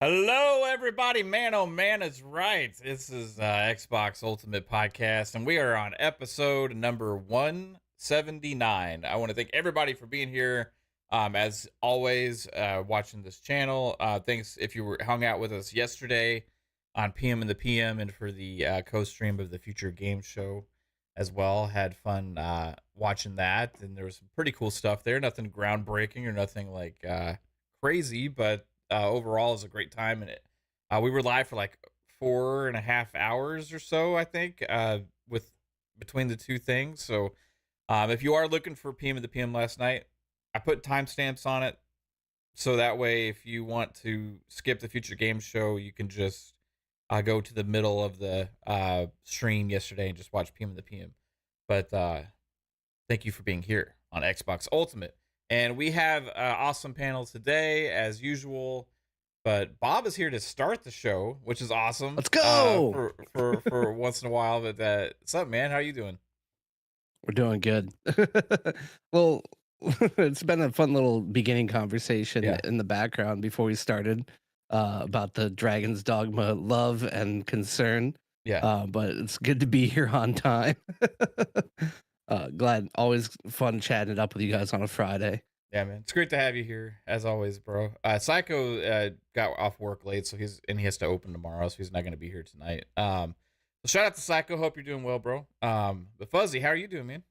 Hello, everybody. Man, oh man, is right. This is Xbox Ultimate Podcast, and we are on episode number 179. I want to thank everybody for being here. As always, watching this channel. Thanks if you were hung out with us yesterday on PM and the PM, and for the co-stream of the Future Game Show as well. Had fun watching that, and there was some pretty cool stuff there. Nothing groundbreaking or nothing like crazy, but overall is a great time. And we were live for like 4.5 hours or so, I think, with between the two things. So if you are looking for PM of the PM last night, I put timestamps on it, so that way if you want to skip the Future Game Show, you can just go to the middle of the stream yesterday and just watch PM of the PM. But thank you for being here on Xbox Ultimate. And we have awesome panels today, as usual. But Bob is here to start the show, which is awesome. Let's go. For once in a while. But what's up, man? How you doing? We're doing good. Well, it's been a fun little beginning conversation Yeah. in the background before we started about the Dragon's Dogma love and concern. Yeah. But it's good to be here on time. Glad, always fun chatting it up with you guys on a Friday. Yeah, man. It's great to have you here, as always, bro. Psycho got off work late, so he has to open tomorrow, so he's not going to be here tonight. So shout out to Psycho. Hope you're doing well, bro. But Fuzzy, how are you doing, man?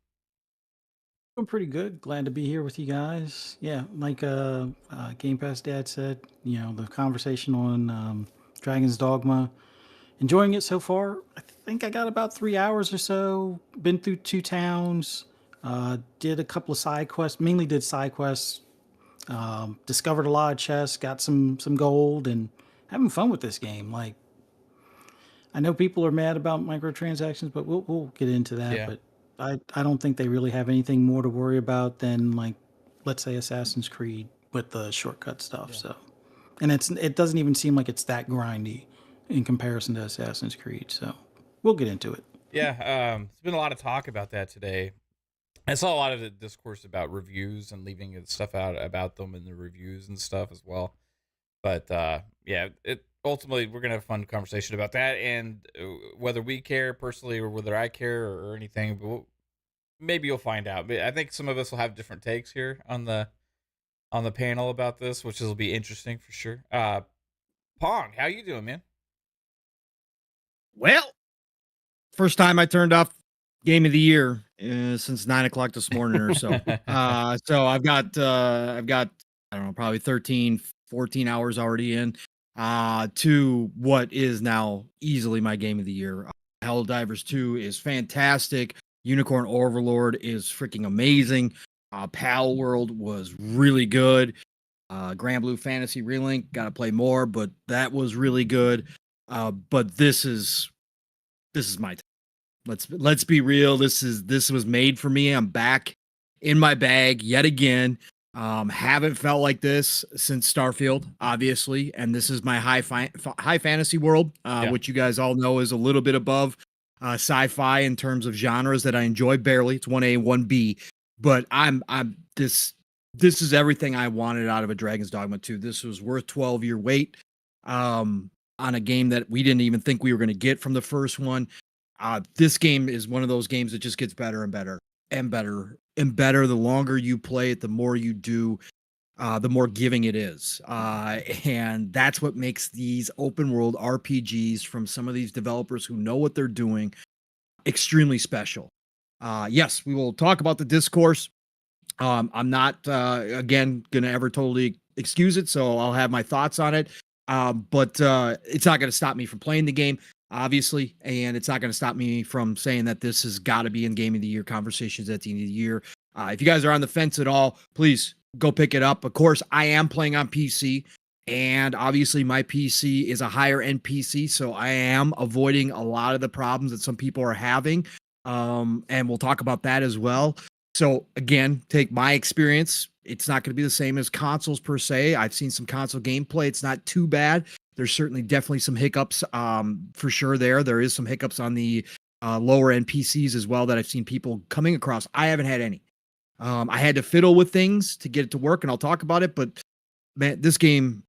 Doing pretty good. Glad to be here with you guys. Yeah, like Game Pass Dad said, the conversation on Dragon's Dogma. Enjoying it so far. I think I got about 3 hours or so. Been through two towns. Did a couple of side quests. Mainly did side quests. Discovered a lot of chests. Got some gold and having fun with this game. Like, I know people are mad about microtransactions, but we'll get into that. Yeah. But I don't think they really have anything more to worry about than, like, let's say Assassin's Creed with the shortcut stuff. Yeah. So, and it doesn't even seem like it's that grindy in comparison to Assassin's Creed. So we'll get into it. Yeah. There's been a lot of talk about that today. I saw a lot of the discourse about reviews and leaving stuff out about them in the reviews and stuff as well. But yeah, ultimately we're gonna have a fun conversation about that, and whether we care personally or whether I care or anything. But maybe you'll find out. But I think some of us will have different takes here on the panel about this, which will be interesting for sure. Pong, how you doing, man? Well, first time I turned off game of the year since 9 o'clock this morning or so. So I've got I don't know, probably 13, 14 hours already in to what is now easily my game of the year. Helldivers 2 is fantastic. Unicorn Overlord is freaking amazing. Pal World was really good. Grand Blue Fantasy Relink, got to play more, but that was really good. But this is my time. Let's be real. This was made for me. I'm back in my bag yet again. Haven't felt like this since Starfield, obviously, and this is my high fantasy world, which you guys all know is a little bit above sci-fi in terms of genres that I enjoy barely. It's 1A, 1B, but this is everything I wanted out of a Dragon's Dogma 2. This was worth 12-year wait on a game that we didn't even think we were going to get from the first one. This game is one of those games that just gets better and better and better and better. The longer you play it, the more you do, the more giving it is. And that's what makes these open world RPGs from some of these developers who know what they're doing extremely special. Yes, we will talk about the discourse. I'm not, again, going to ever totally excuse it, so I'll have my thoughts on it. But it's not going to stop me from playing the game, obviously, and it's not going to stop me from saying that this has got to be in Game of the Year conversations at the end of the year. If you guys are on the fence at all, please go pick it up. Of course, I am playing on PC, and obviously my PC is a higher end PC, so I am avoiding a lot of the problems that some people are having, and we'll talk about that as well. So again, take my experience. It's not going to be the same as consoles per se. I've seen some console gameplay. It's not too bad. There's certainly definitely some hiccups for sure there. There is some hiccups on the lower end PCs as well that I've seen people coming across. I haven't had any. I had to fiddle with things to get it to work, and I'll talk about it. But man, this game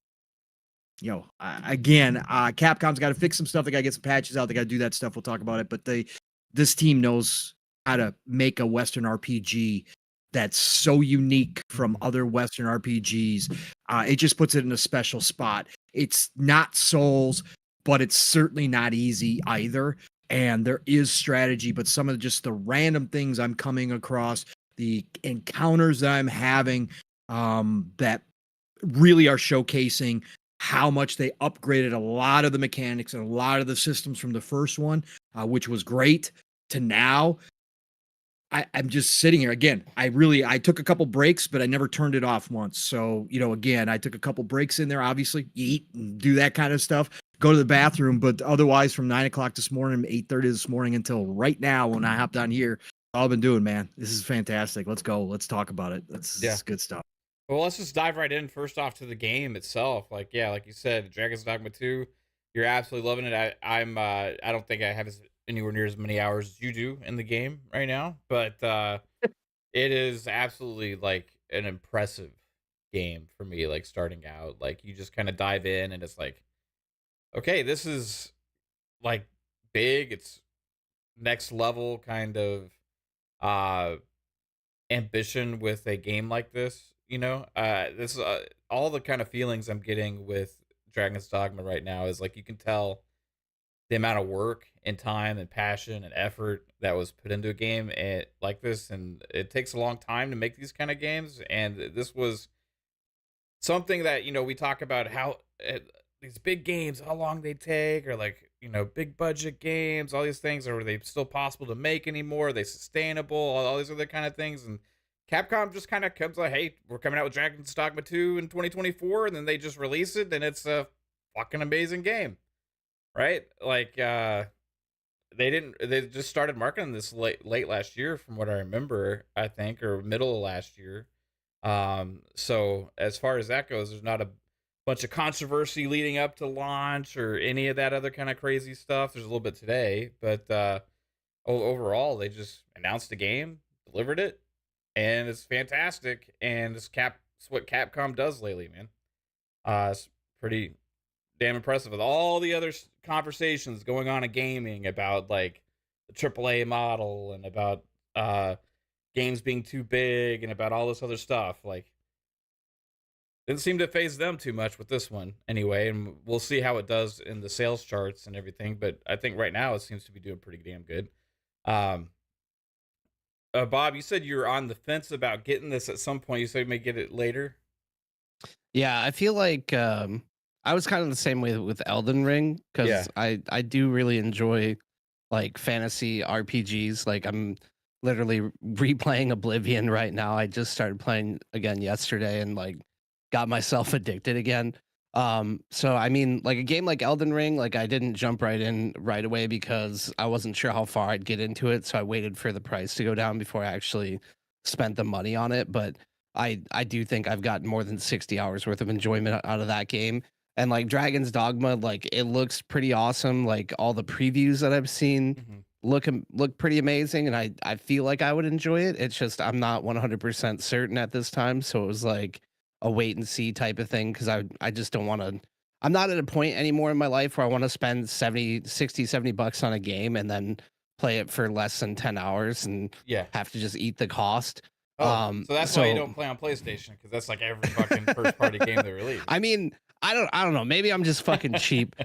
again, Capcom's got to fix some stuff. They got to get some patches out. They got to do that stuff. We'll talk about it. But this team knows how to make a Western RPG that's so unique from other Western RPGs. It just puts it in a special spot. It's not Souls, but it's certainly not easy either. And there is strategy, but some of just the random things I'm coming across, the encounters that I'm having, that really are showcasing how much they upgraded a lot of the mechanics and a lot of the systems from the first one, which was great, to now. I'm just sitting here again. I took a couple breaks, but I never turned it off once. So, again, I took a couple breaks in there, obviously eat and do that kind of stuff, go to the bathroom. But otherwise from 9:00 this morning, 8:30 this morning until right now, when I hopped on here, all I've been doing, man. This is fantastic. Let's go. Let's talk about it. This is good stuff. Well, let's just dive right in first off to the game itself. Like you said, Dragon's Dogma 2, you're absolutely loving it. I don't think I have anywhere near as many hours as you do in the game right now, but it is absolutely like an impressive game for me, like starting out. Like you just kind of dive in and it's like, okay, this is like big, it's next level kind of ambition with a game like this. This is all the kind of feelings I'm getting with Dragon's Dogma right now is like you can tell the amount of work and time and passion and effort that was put into a game like this, and it takes a long time to make these kind of games. And this was something that we talk about how these big games, how long they take, or like big budget games, all these things, are they still possible to make anymore? Are they sustainable? All these other kind of things, and Capcom just kind of comes like, hey, we're coming out with Dragon's Dogma 2 in 2024, and then they just release it, and it's a fucking amazing game, right? Like, they just started marketing this late last year, from what I remember, I think, or middle of last year. So as far as that goes, there's not a bunch of controversy leading up to launch or any of that other kind of crazy stuff. There's a little bit today, but overall, they just announced the game, delivered it, and it's fantastic. And it's what Capcom does lately, man. It's pretty damn impressive with all the other conversations going on in gaming about like the AAA model and about games being too big and about all this other stuff. Like, didn't seem to phase them too much with this one anyway, and we'll see how it does in the sales charts and everything. But I think right now it seems to be doing pretty damn good. Bob, you said you were on the fence about getting this at some point. You said you may get it later. Yeah, I feel like I was kind of the same way with Elden Ring, because I do really enjoy like fantasy RPGs. Like I'm literally replaying Oblivion right now. I just started playing again yesterday and like got myself addicted again. So I mean, like a game like Elden Ring, like I didn't jump right in right away because I wasn't sure how far I'd get into it. So I waited for the price to go down before I actually spent the money on it. But I do think I've gotten more than 60 hours worth of enjoyment out of that game. And like Dragon's Dogma, like it looks pretty awesome. Like all the previews that I've seen look pretty amazing, and I feel like I would enjoy it. It's just I'm not 100% certain at this time. So it was like a wait and see type of thing, because I just don't want to. I'm not at a point anymore in my life where I want to spend 70 bucks on a game and then play it for less than 10 hours and have to just eat the cost. So that's why you don't play on PlayStation, because that's like every fucking first party game they release. I mean, I don't know. Maybe I'm just fucking cheap.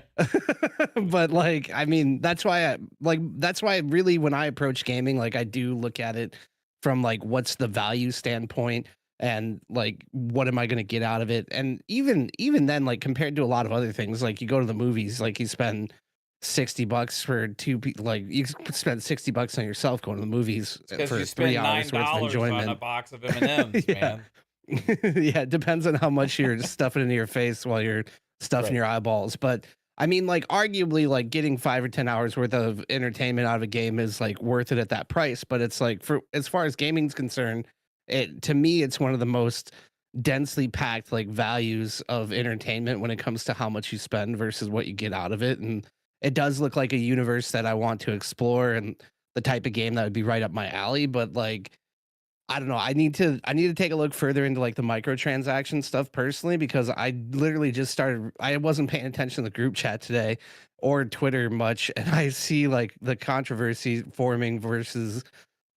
But like, I mean, that's why really when I approach gaming, like I do look at it from like what's the value standpoint and like what am I going to get out of it. And even then, like compared to a lot of other things, like you go to the movies, like you spend 60 bucks for two people, like you spend 60 bucks on yourself going to the movies for 3 hours worth of enjoyment on a box of M&Ms, man. Yeah, it depends on how much you're stuffing into your face while you're stuffing your eyeballs. But I mean, like arguably like getting 5 or 10 hours worth of entertainment out of a game is like worth it at that price. But it's like, for as far as gaming's concerned, to me it's one of the most densely packed like values of entertainment when it comes to how much you spend versus what you get out of it. And it does look like a universe that I want to explore and the type of game that would be right up my alley. But like I don't know. I need to take a look further into like the microtransaction stuff personally, because I literally just started. I wasn't paying attention to the group chat today or Twitter much, and I see like the controversy forming versus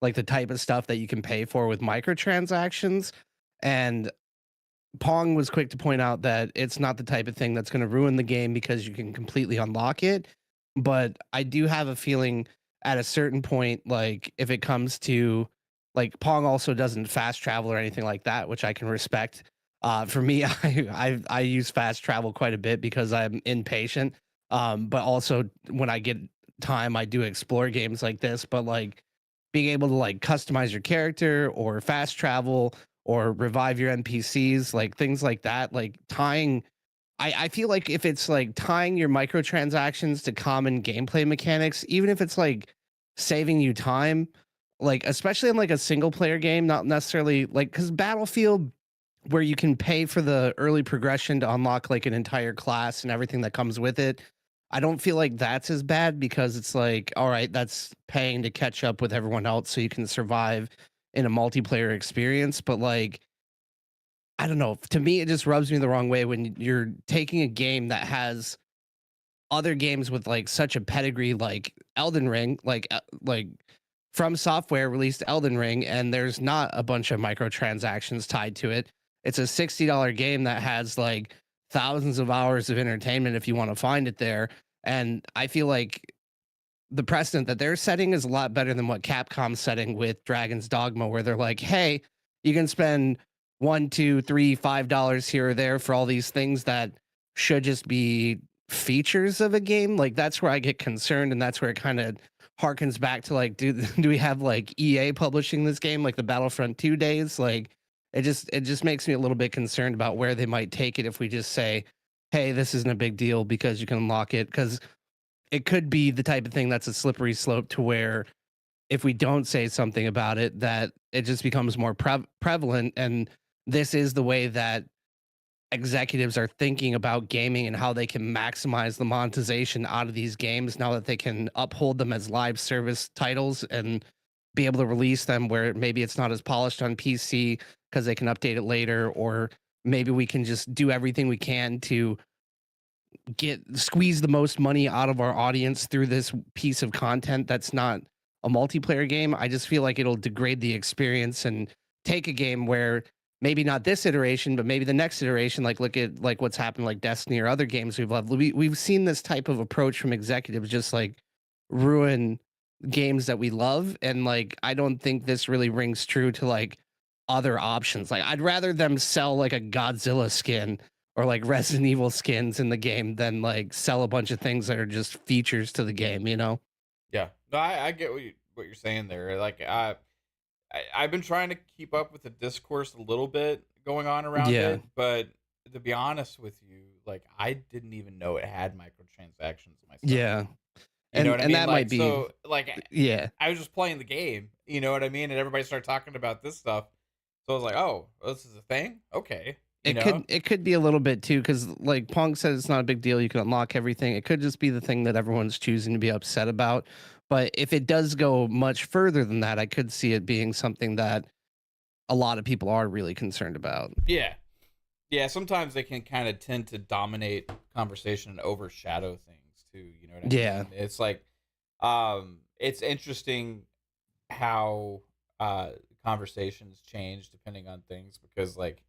like the type of stuff that you can pay for with microtransactions. And Pong was quick to point out that it's not the type of thing that's going to ruin the game because you can completely unlock it. But I do have a feeling at a certain point, like if it comes to like Pong also doesn't fast travel or anything like that, which I can respect. For me, I use fast travel quite a bit because I'm impatient. But also when I get time, I do explore games like this. But like being able to like customize your character or fast travel or revive your NPCs, like things like that, like tying. I feel like if it's like tying your microtransactions to common gameplay mechanics, even if it's like saving you time, like especially in like a single player game, not necessarily like because Battlefield, where you can pay for the early progression to unlock like an entire class and everything that comes with it. I don't feel like that's as bad because it's like, all right, that's paying to catch up with everyone else so you can survive in a multiplayer experience. But like, I don't know. To me, it just rubs me the wrong way when you're taking a game that has other games with like such a pedigree, like Elden Ring, like From Software released Elden Ring, and there's not a bunch of microtransactions tied to it. It's a $60 game that has like thousands of hours of entertainment if you want to find it there. And I feel like the precedent that they're setting is a lot better than what Capcom's setting with Dragon's Dogma, where they're like, hey, you can spend $1, $2, $3, $5 here or there for all these things that should just be features of a game. Like that's where I get concerned, and that's where it kind of harkens back to like, do we have like EA publishing this game like the Battlefront 2 days? Like it just makes me a little bit concerned about where they might take it if we just say, hey, this isn't a big deal because you can unlock it. Because it could be the type of thing that's a slippery slope to where if we don't say something about it, that it just becomes more prevalent. And this is the way that executives are thinking about gaming and how they can maximize the monetization out of these games now that they can uphold them as live service titles and be able to release them where maybe it's not as polished on PC because they can update it later, or maybe we can just do everything we can to squeeze the most money out of our audience through this piece of content that's not a multiplayer game. I just feel like it'll degrade the experience and take a game where maybe not this iteration, but maybe the next iteration, like look at like what's happened like Destiny or other games we've loved. We've seen this type of approach from executives just like ruin games that we love. And like I don't think this really rings true to like other options. Like I'd rather them sell like a Godzilla skin or like Resident Evil skins in the game than like sell a bunch of things that are just features to the game, you know? Yeah, no, I get what you're saying there. Like I've been trying to keep up with the discourse a little bit going on around Yeah. it, but to be honest with you, like I didn't even know it had microtransactions myself. Yeah. You know what I And mean? that Like might be so, like yeah. I was just playing the game. You know what I mean? And everybody started talking about this stuff, so I was like, oh, this is a thing. Okay, you know? It could be a little bit too, because like Pong said, it's not a big deal. You can unlock everything. It could just be the thing that everyone's choosing to be upset about. But if it does go much further than that, I could see it being something that a lot of people are really concerned about. Yeah, yeah. Sometimes they can kind of tend to dominate conversation and overshadow things too. You know what I Yeah. mean? It's like, it's interesting how conversations change depending on things because like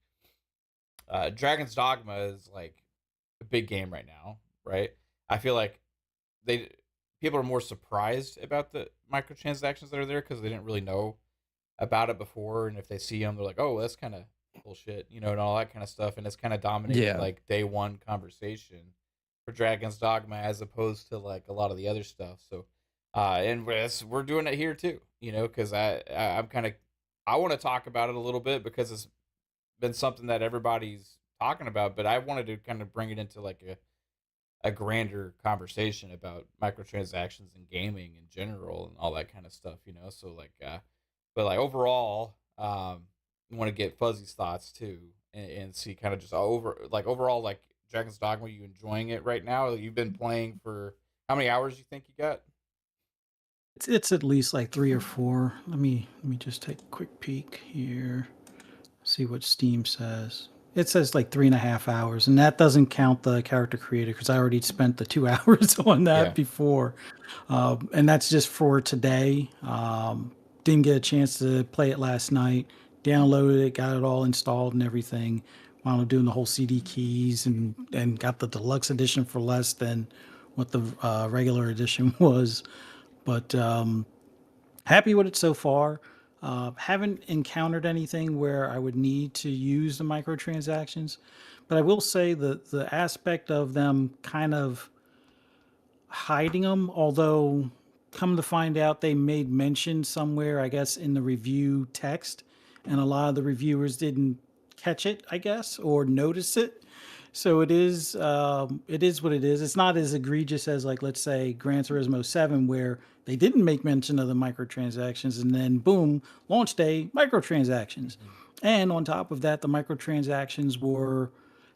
Dragon's Dogma is like a big game right now, right? I feel like they people are more surprised about the microtransactions that are there because they didn't really know about it before, and if they see them, they're like, "Oh, that's kind of bullshit," you know, and all that kind of stuff, and it's kind of dominated Yeah. like day one conversation for Dragon's Dogma as opposed to like a lot of the other stuff. So, and we're doing it here too, you know, because I'm kind of I want to talk about it a little bit because it's been something that everybody's talking about, but I wanted to kind of bring it into like a grander conversation about microtransactions and gaming in general and all that kind of stuff, you know. So like, but like overall, want to get Fuzzy's thoughts too, and see kind of just overall like Dragon's Dogma. You enjoying it right now? You've been playing for how many hours? You think you got? It's at least like 3 or 4. Let me just take a quick peek here. See what Steam says. It says like 3.5 hours, and that doesn't count the character creator because I already spent the 2 hours on that Yeah. before. And that's just for today. Didn't get a chance to play it last night. Downloaded it, got it all installed and everything. Wound up doing the whole CD keys and got the deluxe edition for less than what the regular edition was. But happy with it so far. Haven't encountered anything where I would need to use the microtransactions, but I will say that the aspect of them kind of hiding them, although come to find out they made mention somewhere, I guess, in the review text, and a lot of the reviewers didn't catch it, I guess, or notice it. So it is what it is. It's not as egregious as, like, let's say Gran Turismo 7, where they didn't make mention of the microtransactions, and then boom, launch day, microtransactions. And on top of that, the microtransactions were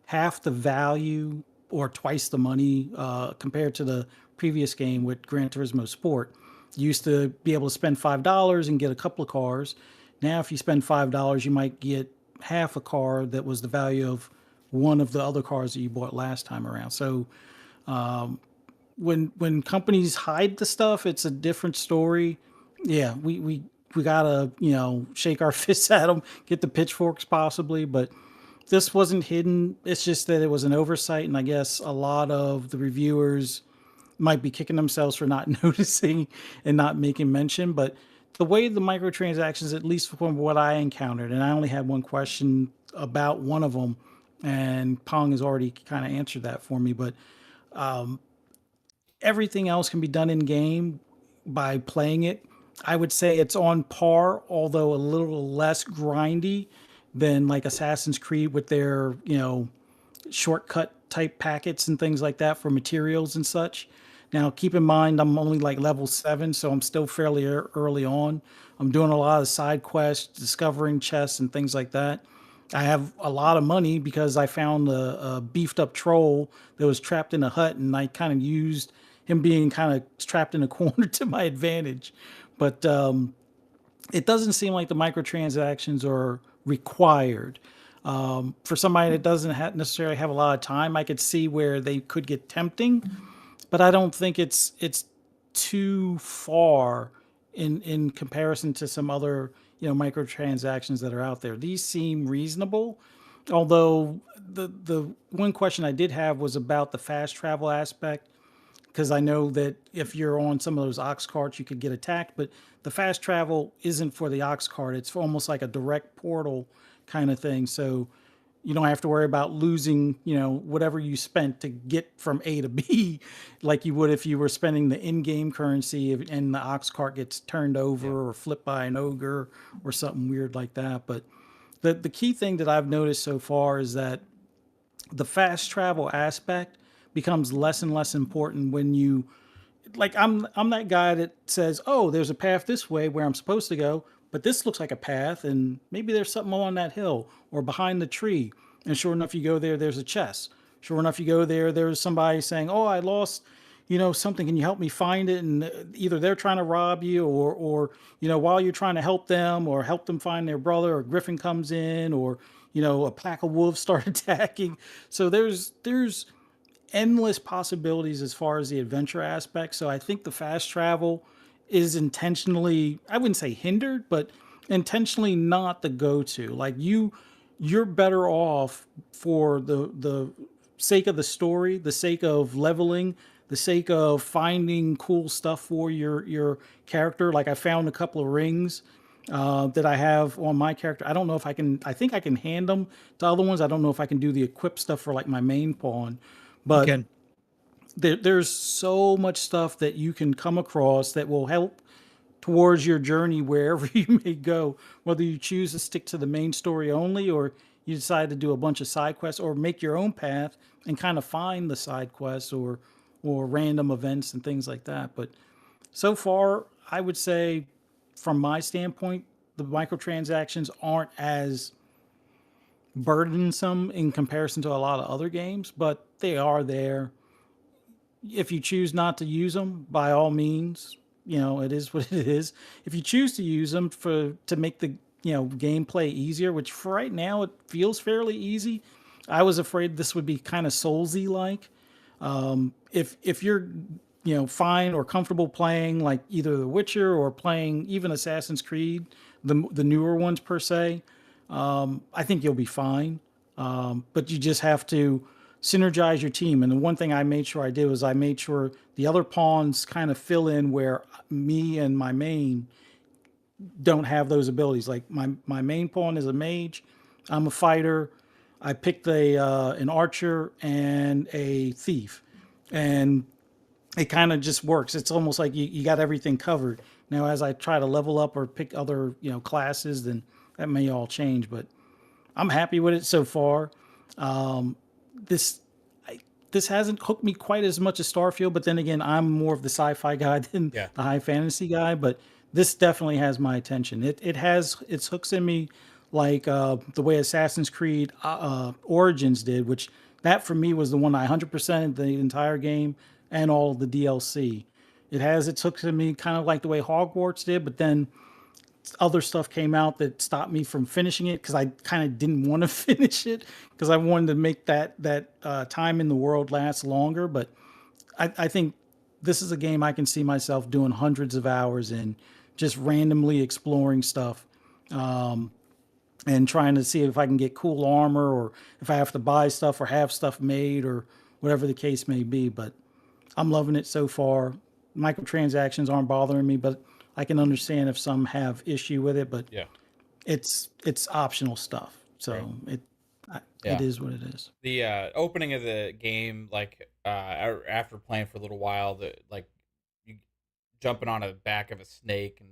half the value or twice the money compared to the previous game with Gran Turismo Sport. You used to be able to spend $5 and get a couple of cars. Now, if you spend $5, you might get half a car that was the value of one of the other cars that you bought last time around. So when companies hide the stuff, it's a different story. Yeah, we gotta shake our fists at them, get the pitchforks possibly, but this wasn't hidden. It's just that it was an oversight, and I guess a lot of the reviewers might be kicking themselves for not noticing and not making mention. But the way the microtransactions, at least from what I encountered, and I only had one question about one of them, and Pong has already kind of answered that for me. But everything else can be done in game by playing it. I would say it's on par, although a little less grindy than like Assassin's Creed with their, shortcut type packets and things like that for materials and such. Now, keep in mind, I'm only like level 7, so I'm still fairly early on. I'm doing a lot of side quests, discovering chests and things like that. I have a lot of money because I found a beefed up troll that was trapped in a hut, and I kind of used him being kind of trapped in a corner to my advantage. But it doesn't seem like the microtransactions are required. For somebody that doesn't necessarily have a lot of time, I could see where they could get tempting, but I don't think it's too far in comparison to some other microtransactions that are out there. These seem reasonable, although the one question I did have was about the fast travel aspect, because I know that if you're on some of those ox carts, you could get attacked, but the fast travel isn't for the ox cart. It's almost like a direct portal kind of thing. So you don't have to worry about losing, whatever you spent to get from A to B, like you would if you were spending the in-game currency and the ox cart gets turned over or flipped by an ogre or something weird like that. But the key thing that I've noticed so far is that the fast travel aspect becomes less and less important when you, like, I'm that guy that says, oh, there's a path this way where I'm supposed to go, but this looks like a path, and maybe there's something on that hill or behind the tree. And sure enough, you go there, there's a chest. Sure enough, you go there, there's somebody saying, oh, I lost, something. Can you help me find it? And either they're trying to rob you, or while you're trying to help them or help them find their brother, or Griffin comes in, or a pack of wolves start attacking. So there's endless possibilities as far as the adventure aspect. So I think the fast travel is intentionally, I wouldn't say hindered, but intentionally not the go-to. Like you're better off for the sake of the story, the sake of leveling, the sake of finding cool stuff for your character. Like I found a couple of rings that I have on my character. I don't know if I think I can hand them to other ones. I don't know if I can do the equip stuff for like my main pawn. But there's so much stuff that you can come across that will help towards your journey wherever you may go, whether you choose to stick to the main story only, or you decide to do a bunch of side quests or make your own path and kind of find the side quests or random events and things like that. But so far, I would say from my standpoint, the microtransactions aren't as burdensome in comparison to a lot of other games, but they are there. If you choose not to use them, by all means, it is what it is. If you choose to use them to make the gameplay easier, which for right now it feels fairly easy. I was afraid this would be kind of Soulsy like. If you're fine or comfortable playing like either The Witcher or playing even Assassin's Creed, the newer ones per se, I think you'll be fine. But you just have to synergize your team. And the one thing I made sure I did was I made sure the other pawns kind of fill in where me and my main don't have those abilities. Like my main pawn is a mage. I'm a fighter. I picked an archer and a thief, and it kind of just works. It's almost like you got everything covered. Now, as I try to level up or pick other classes, then that may all change. But I'm happy with it so far. This hasn't hooked me quite as much as Starfield, but then again, I'm more of the sci-fi guy than the high fantasy guy. But this definitely has my attention. It has its hooks in me, like the way Assassin's Creed Origins did, which that for me was the one I 100%ed the entire game and all the DLC. It has its hooks in me, kind of like the way Hogwarts did, but then other stuff came out that stopped me from finishing it because I kind of didn't want to finish it because I wanted to make that time in the world last longer. But I think this is a game I can see myself doing hundreds of hours in, just randomly exploring stuff, and trying to see if I can get cool armor or if I have to buy stuff or have stuff made or whatever the case may be. But I'm loving it so far. Microtransactions aren't bothering me, but I can understand if some have issue with it, but it's optional stuff. So it is what it is. The opening of the game, like after playing for a little while, you jumping on the back of a snake and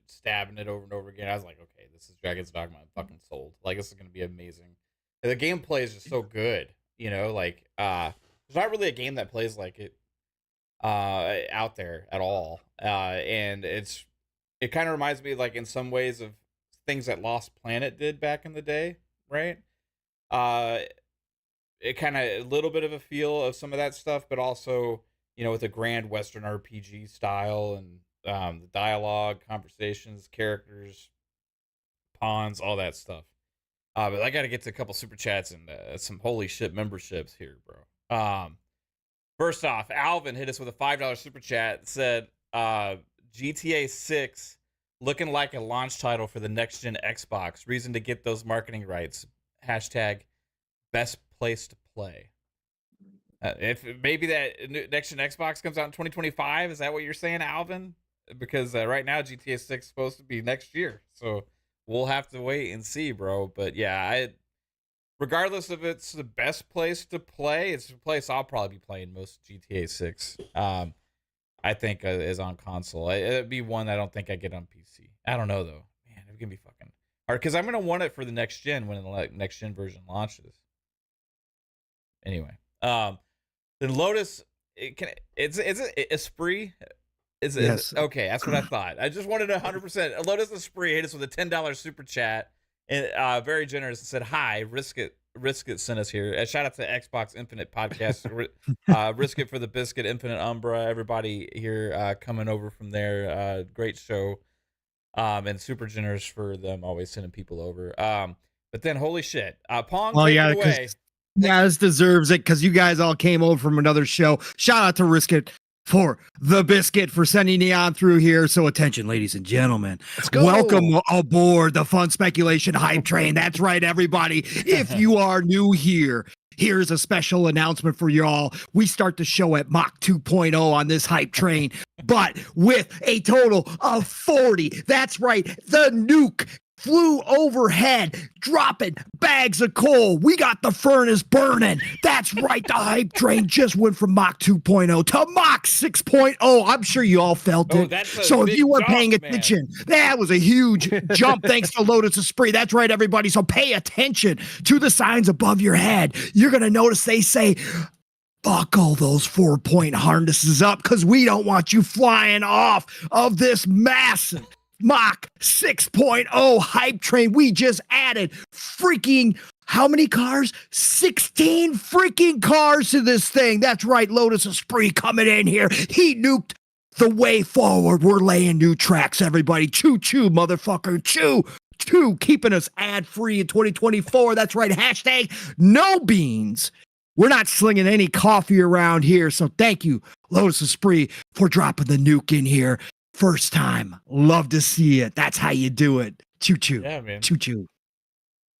stabbing it over and over again. I was like, okay, this is Dragon's Dogma. I'm fucking sold. Like, this is gonna be amazing. And the gameplay is just so good. Like there's not really a game that plays like it out there at all. And it kind of reminds me, like, in some ways, of things that Lost Planet did back in the day, right? It kind of a little bit of a feel of some of that stuff, but also, with a grand Western RPG style and the dialogue, conversations, characters, pawns, all that stuff. But I got to get to a couple super chats and some holy shit memberships here, bro. First off, Alvin hit us with a $5 super chat. Said GTA 6 looking like a launch title for the next gen Xbox. Reason to get those marketing rights. Hashtag best place to play. If maybe that next gen Xbox comes out in 2025, is that what you're saying, Alvin? Because right now GTA 6 is supposed to be next year, so we'll have to wait and see, bro. But yeah, regardless if it's the best place to play, it's the place I'll probably be playing most GTA 6. I think is on console. It'd be one I don't think I get on PC. I don't know though. Man, it's gonna be fucking hard because I'm gonna want it for the next gen when the next gen version launches. Anyway, then Lotus, is it Esprit? Yes. Okay, that's what I thought. I just wanted 100%. Lotus Esprit hit us with a $10 super chat. And very generous, and said, hi, Risk It sent us here. Shout out to Xbox Infinite Podcast. Risk It for the Biscuit, Infinite Umbra, everybody here coming over from there. Great show. And super generous for them always sending people over. But then, holy shit. Pong, take it away. Yeah, this deserves it because you guys all came over from another show. Shout out to Risk It for the Biscuit for sending me on through here. So attention, ladies and gentlemen. Welcome aboard the Fun Speculation Hype Train. That's right, everybody. If you are new here, here's a special announcement for y'all. We start the show at Mach 2.0 on this hype train, but with a total of 40. That's right, the nuke flew overhead, dropping bags of coal. We got the furnace burning. That's right, the hype train just went from Mach 2.0 to Mach 6.0. I'm sure you all felt it. So if you were paying attention, that was a huge jump thanks to Lotus Esprit. That's right, everybody. So pay attention to the signs above your head. You're going to notice they say, buckle those 4-point harnesses up because we don't want you flying off of this massive Mach 6.0 hype train. We just added freaking how many cars? 16 freaking cars to this thing. That's right, Lotus Esprit coming in here. He nuked the way forward. We're laying new tracks, everybody. Choo choo, motherfucker. Choo choo, keeping us ad free in 2024. That's right. Hashtag no beans. We're not slinging any coffee around here. So thank you, Lotus Esprit, for dropping the nuke in here. First time. Love to see it. That's how you do it. Choo choo. Yeah, man. Choo choo.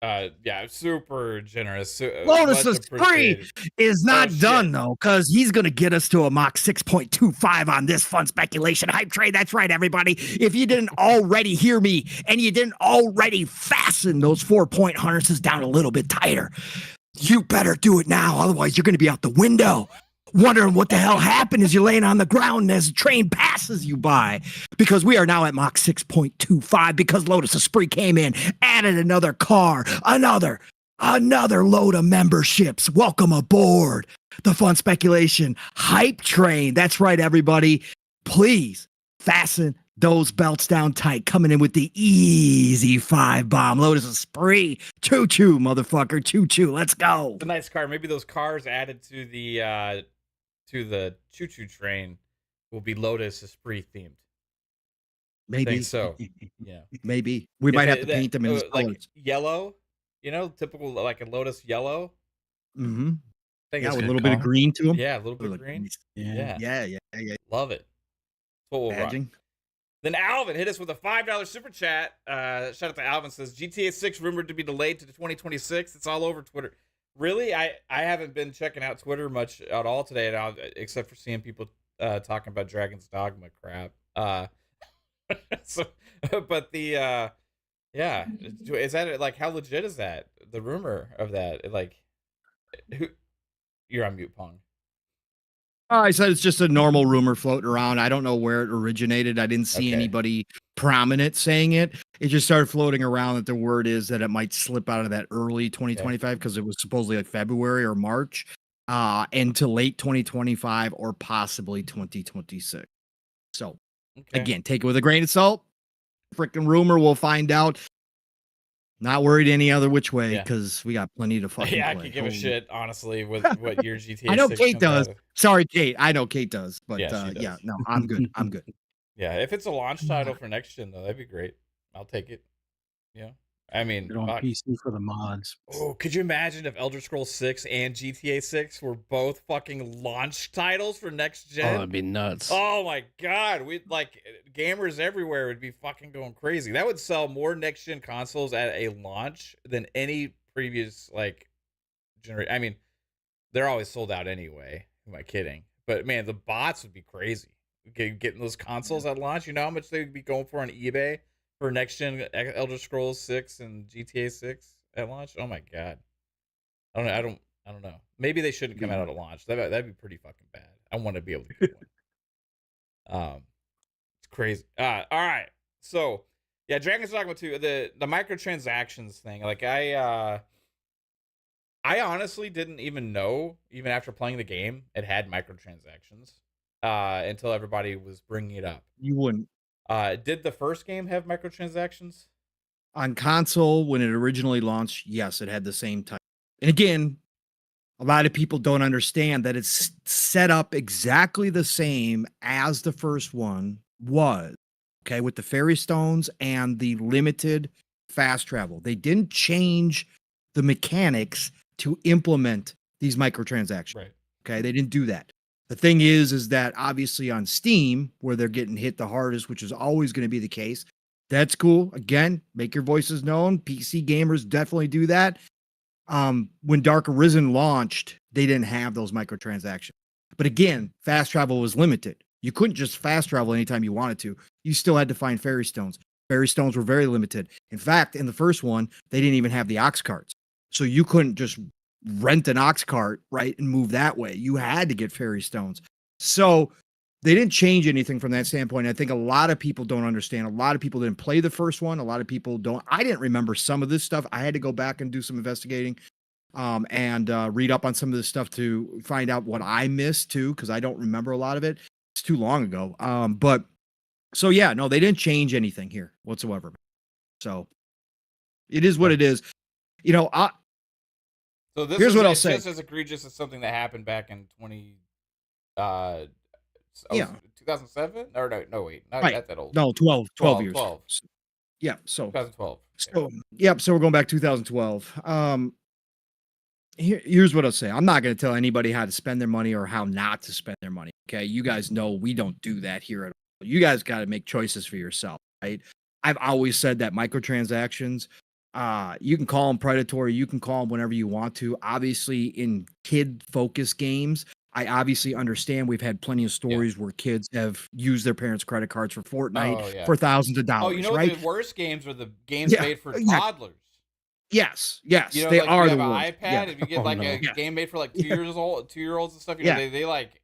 Yeah, super generous. Lotus Much Esprit appreciated. is not done, shit. though, because he's going to get us to a Mach 6.25 on this fun speculation hype trade. That's right, everybody. If you didn't already hear me and you didn't already fasten those 4-point harnesses down a little bit tighter, you better do it now. Otherwise, you're going to be out the window wondering what the hell happened as you're laying on the ground as the train passes you by. Because we are now at Mach 6.25 because Lotus Esprit came in, added another car, another load of memberships. Welcome aboard the Fun Speculation Hype Train. That's right, everybody. Please fasten those belts down tight. Coming in with the easy 5-bomb. Lotus Esprit. Choo choo, motherfucker. Choo choo. Let's go. It's a nice car. Maybe those cars added to the choo choo train will be Lotus Esprit themed. Maybe Think so. Yeah. Maybe we might have to paint them in his like colors. yellow. Typical like a Lotus yellow. Mm-hmm. Think Yeah, it's with a good little bit of car. green to them. Yeah, a little bit of green. Yeah. Yeah. Yeah. Love it. That's what we'll rock. Badging. Then Alvin hit us with a $5 super chat. Shout out to Alvin, says GTA 6 rumored to be delayed to 2026. It's all over Twitter. Really? I haven't been checking out Twitter much at all today, except for seeing people talking about Dragon's Dogma crap. But the yeah, is that like how legit is that? The rumor of that, like, who? You're on mute, Pong. I said it's just a normal rumor floating around. I don't know where it originated. I didn't see anybody prominent saying it. It just started floating around that the word is that it might slip out of that early 2025 because it was supposedly like February or March into late 2025 or possibly 2026. So again, take it with a grain of salt. Freaking rumor. We'll find out. Not worried any other which way because we got plenty to fucking play. I could give a shit, honestly, with what your GTA 6 I know Kate does. out of. Sorry, Kate. I know Kate does. But does. no, I'm good. I'm good. Yeah, if it's a launch title for next gen, though, that'd be great. I'll take it. Yeah. I mean, Get on PC for the mods. Oh, could you imagine if Elder Scrolls 6 and GTA 6 were both fucking launch titles for next gen? Oh, that'd be nuts. Oh my god, we'd like gamers everywhere would be fucking going crazy. That would sell more next gen consoles at a launch than any previous like generation. I mean, they're always sold out anyway. Who am I kidding? But man, the bots would be crazy. Getting those consoles at launch, you know how much they would be going for on eBay for next gen Elder Scrolls 6 and GTA 6 at launch? Oh my god. I don't know. Maybe they shouldn't come out at launch. That'd be pretty fucking bad. I want to be able to get one. It's crazy. All right. So, yeah, Dragon's Dogma 2, the microtransactions thing. Like I honestly didn't even know, even after playing the game, it had microtransactions until everybody was bringing it up. You wouldn't. Did the first game have microtransactions? On console, when it originally launched, yes, it had the same type. And again, a lot of people don't understand that it's set up exactly the same as the first one was, okay, with the fairy stones and the limited fast travel. They didn't change the mechanics to implement these microtransactions. Right. Okay, they didn't do that. The thing is that obviously on Steam, where they're getting hit the hardest, which is always going to be the case, that's cool. Again, make your voices known. PC gamers definitely do that. When Dark Arisen launched, they didn't have those microtransactions. But again, fast travel was limited. You couldn't just fast travel anytime you wanted to. You still had to find fairy stones. Fairy stones were very limited. In fact, in the first one, they didn't even have the ox carts. So you couldn't just rent an ox cart, right, and move that way. You had to get fairy stones. So they didn't change anything from that standpoint. I think a lot of people don't understand. A lot of people didn't play the first one. A lot of people don't. I didn't remember some of this stuff. I had to go back and do some investigating and read up on some of this stuff to find out what I missed too, because I don't remember a lot of it. It's too long ago. But so yeah, no, they didn't change anything here whatsoever. So it is what it is. You know, so this here's is what I'll say. Just as egregious as something that happened back in 20 Yeah. 2007 or no wait, not Right. that old. No, 12 years. 12. Yeah. So 2012. Okay. so yep. So we're going back 2012. Here's what I'll say. I'm not going to tell anybody how to spend their money or how not to spend their money. Okay. You guys know we don't do that here at all. You guys got to make choices for yourself, right? I've always said that microtransactions, you can call them predatory. You can call them whenever you want to. Obviously, in kid-focused games, I obviously understand we've had plenty of stories where kids have used their parents' credit cards for Fortnite for thousands of dollars. Oh, you know right? the worst games are the games made for toddlers. Yes, You know, they like are you the have worst. an iPad, if you get like a game made for like 2-year-olds and stuff, you know, they like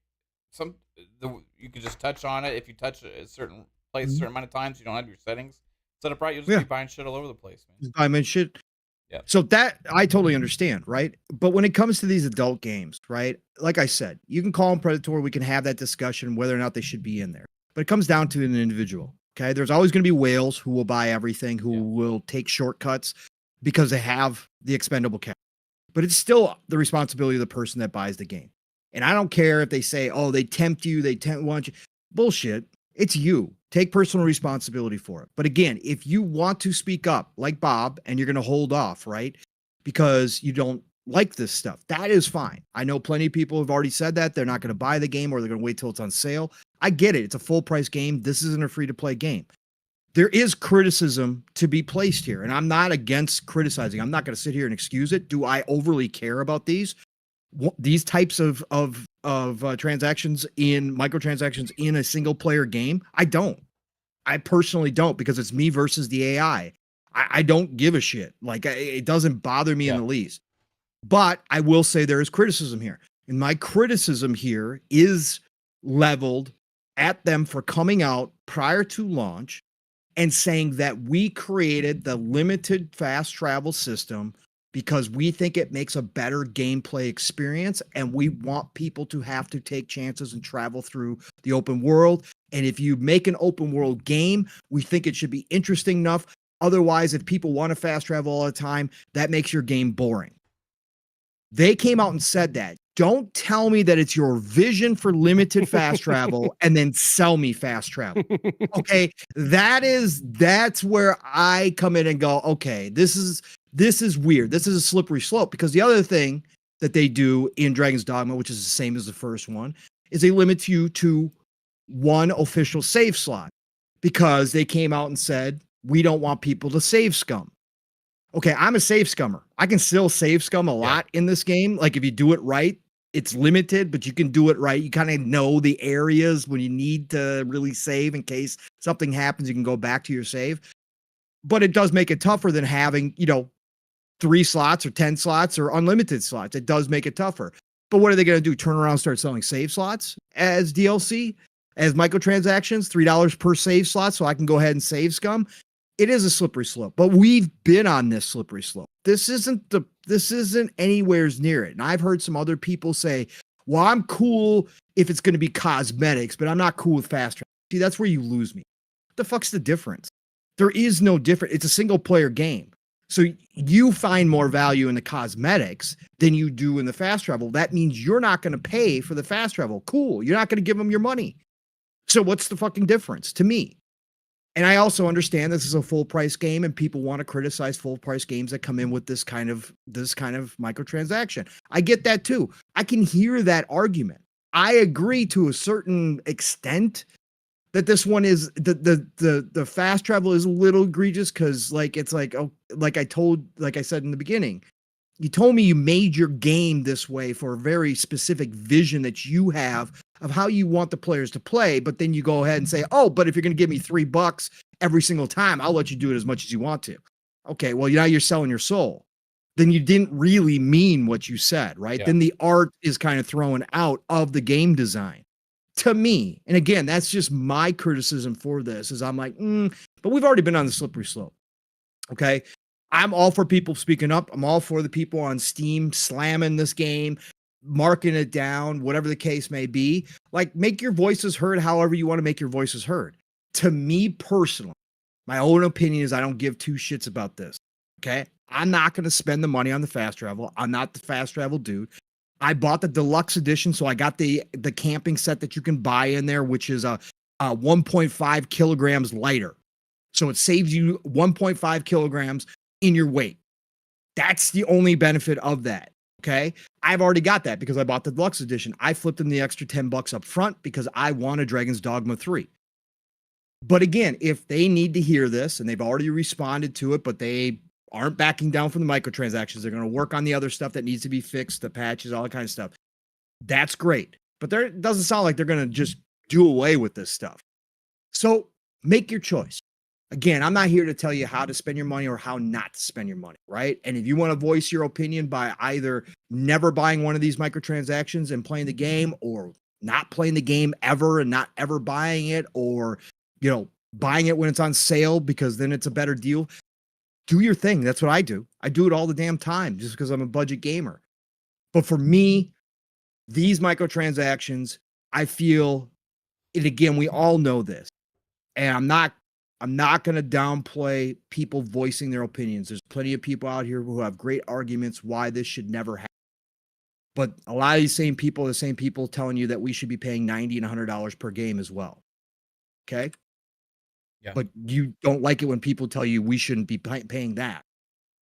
you can just touch on it. If you touch a certain place a certain amount of times, you don't have your settings set up right, you'll just be buying shit all over the place, man. Buying shit. Yeah. So that I totally understand, right? But when it comes to these adult games, right? Like I said, you can call them predatory. We can have that discussion whether or not they should be in there. But it comes down to an individual. Okay. There's always going to be whales who will buy everything, who will take shortcuts because they have the expendable cash. But it's still the responsibility of the person that buys the game. And I don't care if they say, oh, they tempt you, want you. Bullshit. It's you. Take personal responsibility for it. But again, if you want to speak up like Bob and you're going to hold off, right? Because you don't like this stuff, that is fine. I know plenty of people have already said that they're not going to buy the game or they're going to wait till it's on sale. I get it. It's a full price game. This isn't a free to play game. There is criticism to be placed here, and I'm not against criticizing. I'm not going to sit here and excuse it. Do I overly care about these types of transactions in microtransactions in a single player game? I don't. I personally don't, because it's me versus the AI. I don't give a shit. Like, it doesn't bother me in the least. But I will say there is criticism here, and my criticism here is leveled at them for coming out prior to launch and saying that we created the limited fast travel system because we think it makes a better gameplay experience, and we want people to have to take chances and travel through the open world. And if you make an open world game, we think it should be interesting enough. Otherwise, if people want to fast travel all the time, that makes your game boring. They came out and said that. Don't tell me that it's your vision for limited fast travel and then sell me fast travel. Okay, that's where I come in and go, okay, this is weird. This is a slippery slope, because the other thing that they do in Dragon's Dogma, which is the same as the first one, is they limit you to one official save slot, because they came out and said, we don't want people to save scum. Okay, I'm a save scummer. I can still save scum a lot in this game. Like, if you do it right, it's limited, but you can do it right. You kind of know the areas when you need to really save in case something happens. You can go back to your save. But it does make it tougher than having, 3 slots or 10 slots or unlimited slots. It does make it tougher. But what are they going to do? Turn around and start selling save slots as DLC, as microtransactions, $3 per save slot, so I can go ahead and save scum? It is a slippery slope, but we've been on this slippery slope. This isn't anywhere near it. And I've heard some other people say, well, I'm cool if it's going to be cosmetics, but I'm not cool with fast travel. See, that's where you lose me. What the fuck's the difference? There is no difference. It's a single player game. So you find more value in the cosmetics than you do in the fast travel. That means you're not going to pay for the fast travel. Cool. You're not going to give them your money. So what's the fucking difference to me? And I also understand this is a full price game, and people want to criticize full price games that come in with this kind of microtransaction. I get that too. I can hear that argument. I agree to a certain extent that this one is the fast travel is a little egregious, because like I said in the beginning, you told me you made your game this way for a very specific vision that you have of how you want the players to play, but then you go ahead and say, oh, but if you're going to give me $3 every single time, I'll let you do it as much as you want to. Okay, well, now you're selling your soul. Then you didn't really mean what you said, right? Then the art is kind of thrown out of the game design to me. And again, that's just my criticism for this, is I'm like, but we've already been on the slippery slope. Okay. I'm all for people speaking up. I'm all for the people on Steam slamming this game, marking it down, whatever the case may be. Like, make your voices heard however you want to make your voices heard. To me personally, my own opinion is I don't give two shits about this. Okay. I'm not going to spend the money on the fast travel. I'm not the fast travel dude. I bought the deluxe edition, so I got the camping set that you can buy in there, which is a 1.5 kilograms lighter. So it saves you 1.5 kilograms in your weight. That's the only benefit of that. Okay. I've already got that because I bought the deluxe edition. I flipped them the extra $10 up front because I wanted Dragon's Dogma 3. But again, if they need to hear this and they've already responded to it, but they aren't backing down from the microtransactions, they're going to work on the other stuff that needs to be fixed, the patches, all that kind of stuff. That's great. But it doesn't sound like they're going to just do away with this stuff. So make your choice. Again, I'm not here to tell you how to spend your money or how not to spend your money, right? And if you want to voice your opinion by either never buying one of these microtransactions and playing the game, or not playing the game ever and not ever buying it, or, you know, buying it when it's on sale because then it's a better deal, do your thing. That's what I do. I do it all the damn time just because I'm a budget gamer. But for me, these microtransactions, I feel, and again, we all know this, and I'm not going to downplay people voicing their opinions. There's plenty of people out here who have great arguments why this should never happen. But a lot of these same people are the same people telling you that we should be paying $90 and $100 per game as well. Okay? Yeah. But you don't like it when people tell you we shouldn't be paying that.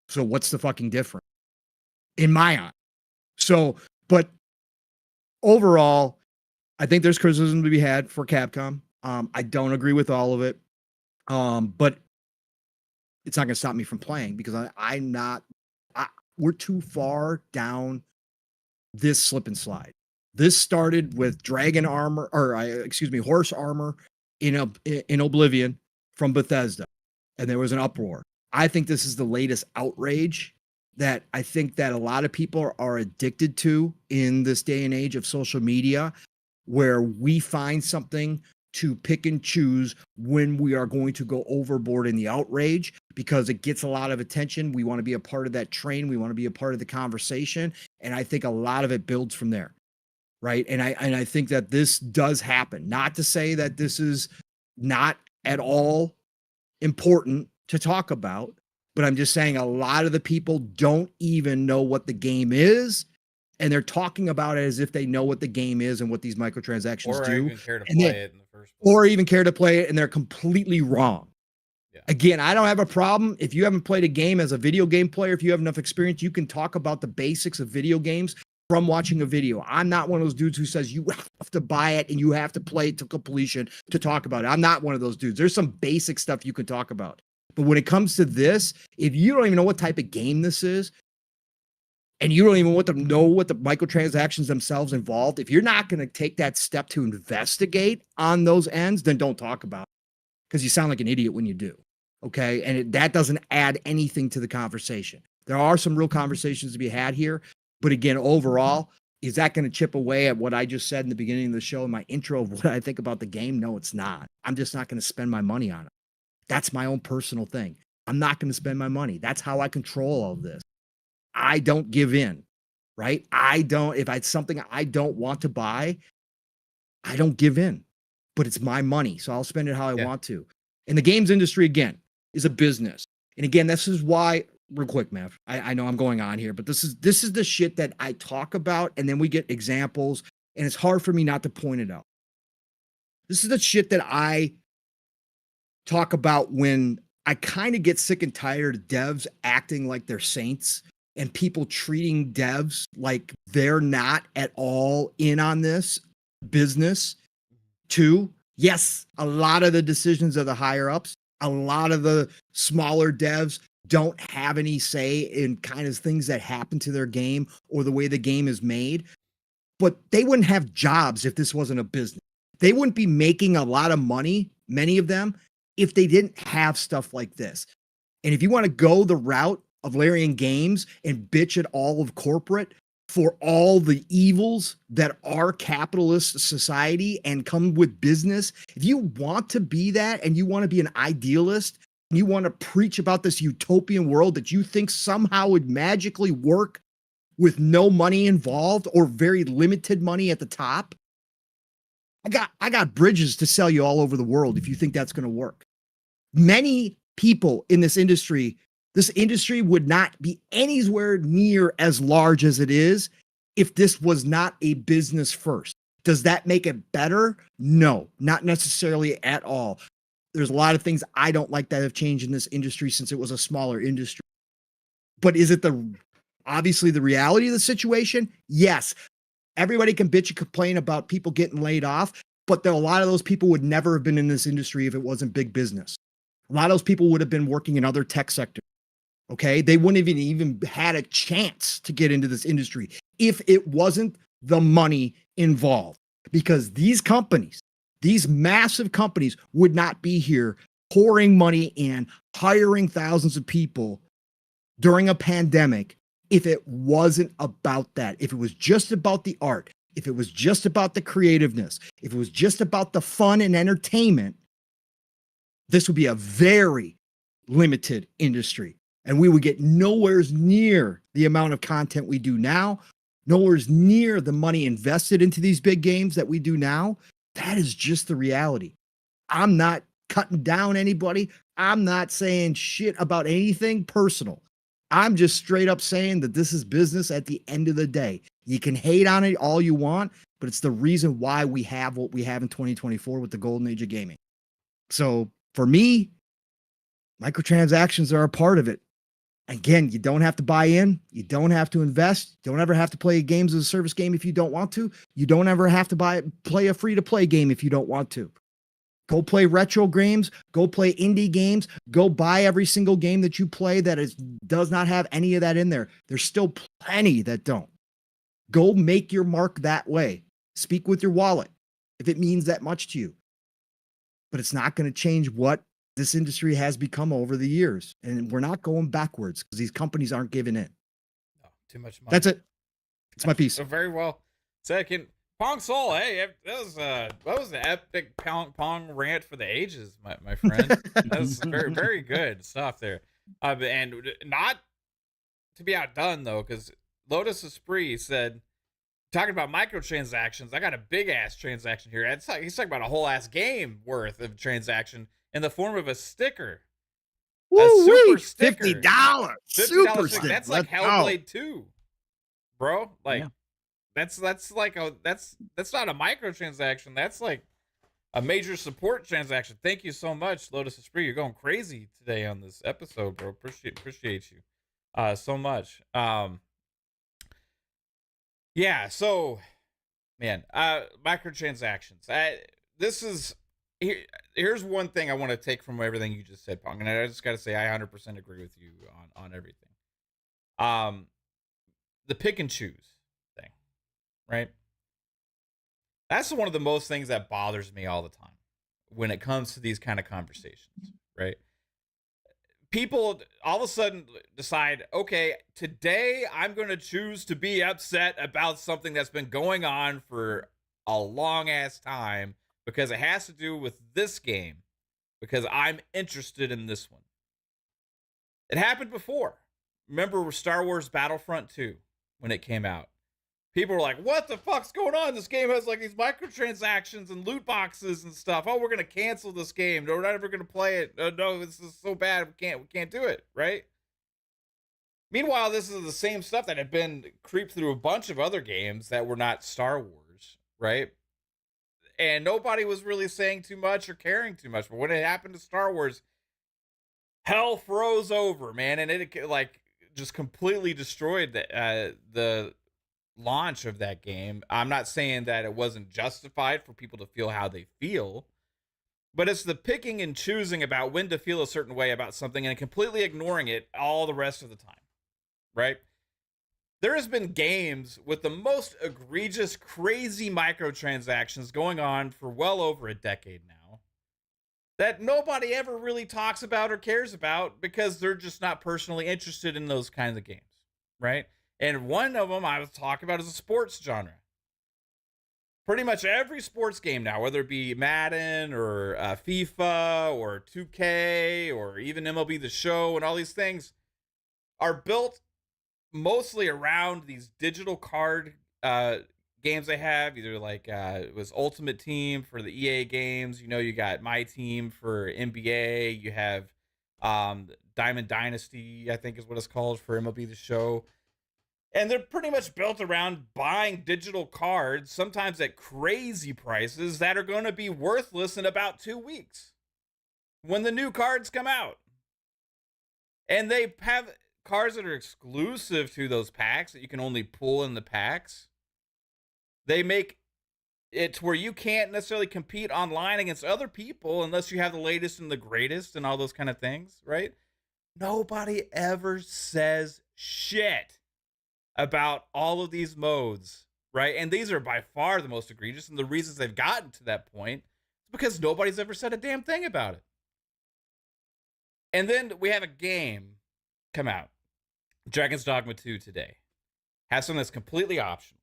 So what's the fucking difference? In my eye. So, but overall, I think there's criticism to be had for Capcom. I don't agree with all of it. But it's not going to stop me from playing because we're too far down this slip and slide. This started with dragon armor, horse armor in Oblivion from Bethesda, and there was an uproar. I think this is the latest outrage that I think that a lot of people are addicted to in this day and age of social media, where we find something to pick and choose when we are going to go overboard in the outrage because it gets a lot of attention. We want to be a part of that train. We want to be a part of the conversation. And I think a lot of it builds from there. Right. And I think that this does happen. Not to say that this is not at all important to talk about, but I'm just saying a lot of the people don't even know what the game is. And they're talking about it as if they know what the game is and what these microtransactions do. Even care to play it in the first place. Or even care to play it, and they're completely wrong. Yeah. Again, I don't have a problem. If you haven't played a game as a video game player, if you have enough experience, you can talk about the basics of video games from watching a video. I'm not one of those dudes who says you have to buy it and you have to play it to completion to talk about it. I'm not one of those dudes. There's some basic stuff you can talk about. But when it comes to this, if you don't even know what type of game this is, and you don't even know what the microtransactions themselves involved, if you're not going to take that step to investigate on those ends, then don't talk about it because you sound like an idiot when you do. Okay. And that doesn't add anything to the conversation. There are some real conversations to be had here. But again, overall, is that going to chip away at what I just said in the beginning of the show in my intro of what I think about the game? No, it's not. I'm just not going to spend my money on it. That's my own personal thing. I'm not going to spend my money. That's how I control all of this. I don't give in, right? If it's something I don't want to buy, I don't give in, but it's my money. So I'll spend it how I want to. And the games industry, again, is a business. And again, this is why, real quick, Mav, I know I'm going on here, but this is the shit that I talk about. And then we get examples and it's hard for me not to point it out. This is the shit that I talk about when I kind of get sick and tired of devs acting like they're saints and people treating devs like they're not at all in on this business too. Yes, a lot of the decisions of the higher ups, a lot of the smaller devs don't have any say in kind of things that happen to their game or the way the game is made, but they wouldn't have jobs if this wasn't a business. They wouldn't be making a lot of money, many of them, if they didn't have stuff like this. And if you want to go the route of Larian Games and bitch at all of corporate for all the evils that are capitalist society and come with business, if you want to be that and you want to be an idealist and you want to preach about this utopian world that you think somehow would magically work with no money involved or very limited money at the top, I got bridges to sell you all over the world if you think that's going to work. Many people in this industry would not be anywhere near as large as it is if this was not a business first. Does that make it better? No, not necessarily at all. There's a lot of things I don't like that have changed in this industry since it was a smaller industry. But is it obviously the reality of the situation? Yes. Everybody can bitch and complain about people getting laid off, but a lot of those people would never have been in this industry if it wasn't big business. A lot of those people would have been working in other tech sectors. Okay. They wouldn't have even had a chance to get into this industry if it wasn't the money involved, because these companies, these massive companies would not be here pouring money in, hiring thousands of people during a pandemic if it wasn't about that. If it was just about the art, if it was just about the creativeness, if it was just about the fun and entertainment, this would be a very limited industry. And we would get nowhere near the amount of content we do now, nowhere near the money invested into these big games that we do now. That is just the reality. I'm not cutting down anybody. I'm not saying shit about anything personal. I'm just straight up saying that this is business at the end of the day. You can hate on it all you want, but it's the reason why we have what we have in 2024 with the golden age of gaming. So for me, microtransactions are a part of it. Again, you don't have to buy in. You don't have to invest. You don't ever have to play games as a service game if you don't want to. You don't ever have to play a free-to-play game if you don't want to. Go play retro games. Go play indie games. Go buy every single game that you play that does not have any of that in there. There's still plenty that don't. Go make your mark that way. Speak with your wallet if it means that much to you. But it's not going to change what this industry has become over the years. And we're not going backwards because these companies aren't giving in. No, too much money. That's it. It's my piece. So very well. Second, Pong Soul. Hey, that was an epic Pong rant for the ages, my friend. That was very, very good stuff there. And not to be outdone though, because Lotus Esprit said, talking about microtransactions, I got a big ass transaction here. He's talking about a whole ass game worth of transaction in the form of a sticker. A super sticker. $50. Super sticker. That's like Hellblade 2. Bro, like Yeah. that's like that's not a microtransaction. That's like a major support transaction. Thank you so much, Lotus Esprit. You're going crazy today on this episode, bro. Appreciate you so much. Yeah, so man, microtransactions. Here's one thing I want to take from everything you just said, Pong, and I just got to say I 100% agree with you on everything. The pick and choose thing, right? That's one of the most things that bothers me all the time when it comes to these kind of conversations, right? People all of a sudden decide, okay, today I'm going to choose to be upset about something that's been going on for a long ass time because it has to do with this game, because I'm interested in this one. It happened before. Remember Star Wars Battlefront 2 when it came out? People were like, what the fuck's going on? This game has like these microtransactions and loot boxes and stuff. Oh, we're going to cancel this game. No, we're not ever going to play it. No, this is so bad. We can't do it. Right? Meanwhile, this is the same stuff that had been creeped through a bunch of other games that were not Star Wars. Right? And nobody was really saying too much or caring too much. But when it happened to Star Wars, hell froze over, man. And it like just completely destroyed the launch of that game. I'm not saying that it wasn't justified for people to feel how they feel, but it's the picking and choosing about when to feel a certain way about something and completely ignoring it all the rest of the time, right? There has been games with the most egregious, crazy microtransactions going on for well over a decade now that nobody ever really talks about or cares about because they're just not personally interested in those kinds of games, right? And one of them I was talking about is a sports genre. Pretty much every sports game now, whether it be Madden or FIFA or 2K or even MLB The Show and all these things, are built mostly around these digital card games they have. Either like it was Ultimate Team for the EA games. You know, you got My Team for NBA. You have Diamond Dynasty, I think is what it's called, for MLB The Show. And they're pretty much built around buying digital cards, sometimes at crazy prices, that are going to be worthless in about 2 weeks when the new cards come out. And they have cards that are exclusive to those packs that you can only pull in the packs. They make it to where you can't necessarily compete online against other people unless you have the latest and the greatest and all those kind of things, right? Nobody ever says shit about all of these modes, right? And these are by far the most egregious, and the reasons they've gotten to that point is because nobody's ever said a damn thing about it. And then we have a game come out, Dragon's Dogma 2 today. Has something that's completely optional.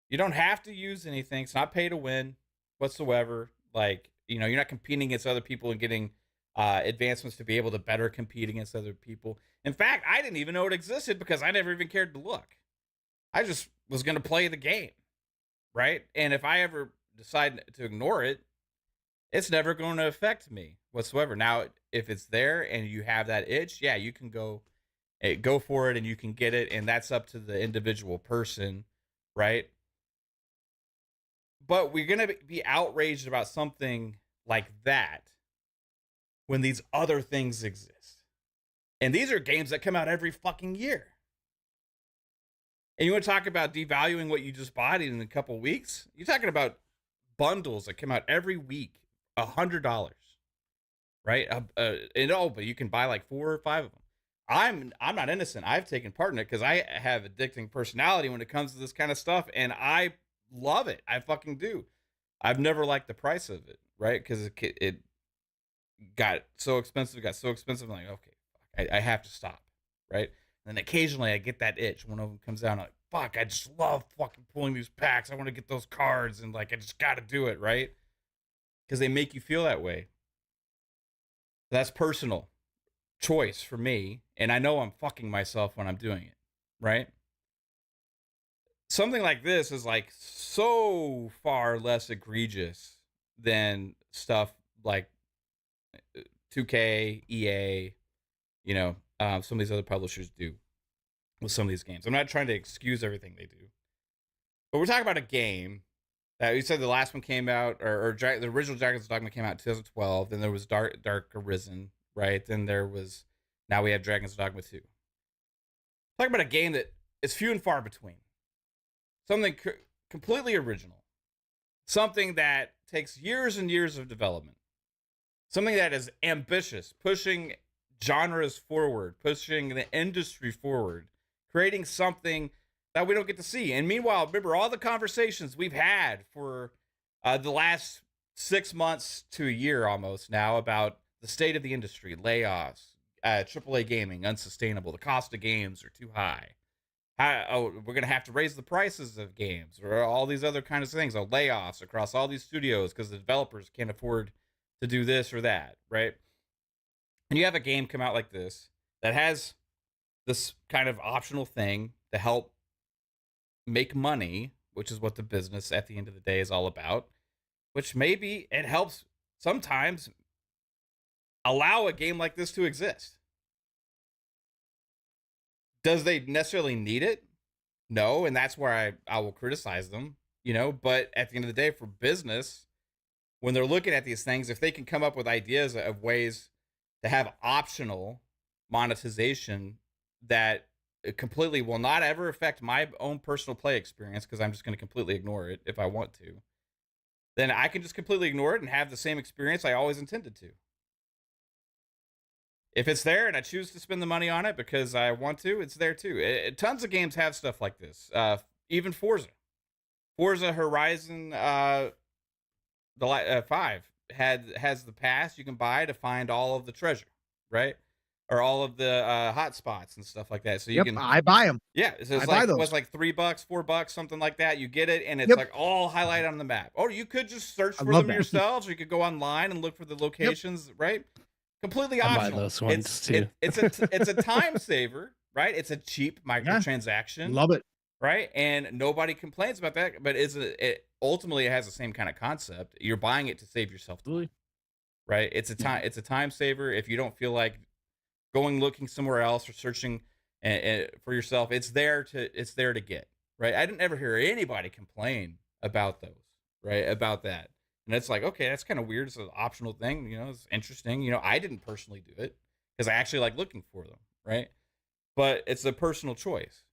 You don't have to use anything. It's not pay to win whatsoever. Like, you know, you're not competing against other people and getting advancements to be able to better compete against other people. In fact, I didn't even know it existed because I never even cared to look. I just was going to play the game, right? And if I ever decide to ignore it, it's never going to affect me whatsoever. Now, if it's there and you have that itch, yeah, you can go for it and you can get it, and that's up to the individual person, right? But we're going to be outraged about something like that when these other things exist. And these are games that come out every fucking year. And you want to talk about devaluing what you just bought in a couple weeks? You're talking about bundles that come out every week, $100, right? But you can buy like 4 or 5 of them. I'm not innocent. I've taken part in it because I have addicting personality when it comes to this kind of stuff, and I love it. I fucking do. I've never liked the price of it, right? Because it got so expensive. I'm like, okay, I have to stop, right? And then occasionally I get that itch. One of them comes out, and I'm like, fuck, I just love fucking pulling these packs. I want to get those cards, and like, I just got to do it, right? Because they make you feel that way. That's personal choice for me, and I know I'm fucking myself when I'm doing it, right? Something like this is like so far less egregious than stuff like 2K, EA, you know, some of these other publishers do with some of these games. I'm not trying to excuse everything they do, but we're talking about a game that you said the last one came out, or the original Dragon's Dogma came out in 2012. Then there was Dark Arisen, right? Then now we have Dragon's Dogma 2. Talking about a game that is few and far between. Something completely original. Something that takes years and years of development. Something that is ambitious, pushing genres forward, pushing the industry forward, creating something that we don't get to see. And meanwhile, remember all the conversations we've had for the last 6 months to a year almost now about the state of the industry, layoffs, AAA gaming, unsustainable, the cost of games are too high. We're going to have to raise the prices of games, or all these other kinds of things, layoffs across all these studios because the developers can't afford to do this or that, right? And you have a game come out like this that has this kind of optional thing to help make money, which is what the business at the end of the day is all about, which maybe it helps sometimes allow a game like this to exist. Does they necessarily need it? No, and that's where I will criticize them, you know, but at the end of the day, for business, when they're looking at these things, if they can come up with ideas of ways to have optional monetization that completely will not ever affect my own personal play experience, because I'm just going to completely ignore it if I want to, then I can just completely ignore it and have the same experience I always intended to. If it's there and I choose to spend the money on it because I want to, it's there too. Tons of games have stuff like this. Even Forza Horizon, the 5 has the pass you can buy to find all of the treasure, right? Or all of the hot spots and stuff like that. So you can. I buy them. Yeah, so it's I buy those. It was like $3, $4, something like that. You get it, and it's like all highlighted on the map. Or you could just search for them yourselves, or you could go online and look for the locations, right? Completely optional. I buy those ones too. It's a time saver, right? It's a cheap microtransaction. Love it. Right? And nobody complains about that, but ultimately it has the same kind of concept. You're buying it to save yourself time. Right? It's a time saver if you don't feel like going looking somewhere else or searching and for yourself, it's there to get, right? I didn't ever hear anybody complain about those, right? About that. And it's like, okay, that's kind of weird. It's an optional thing, it's interesting. I didn't personally do it because I actually like looking for them, right? But it's a personal choice.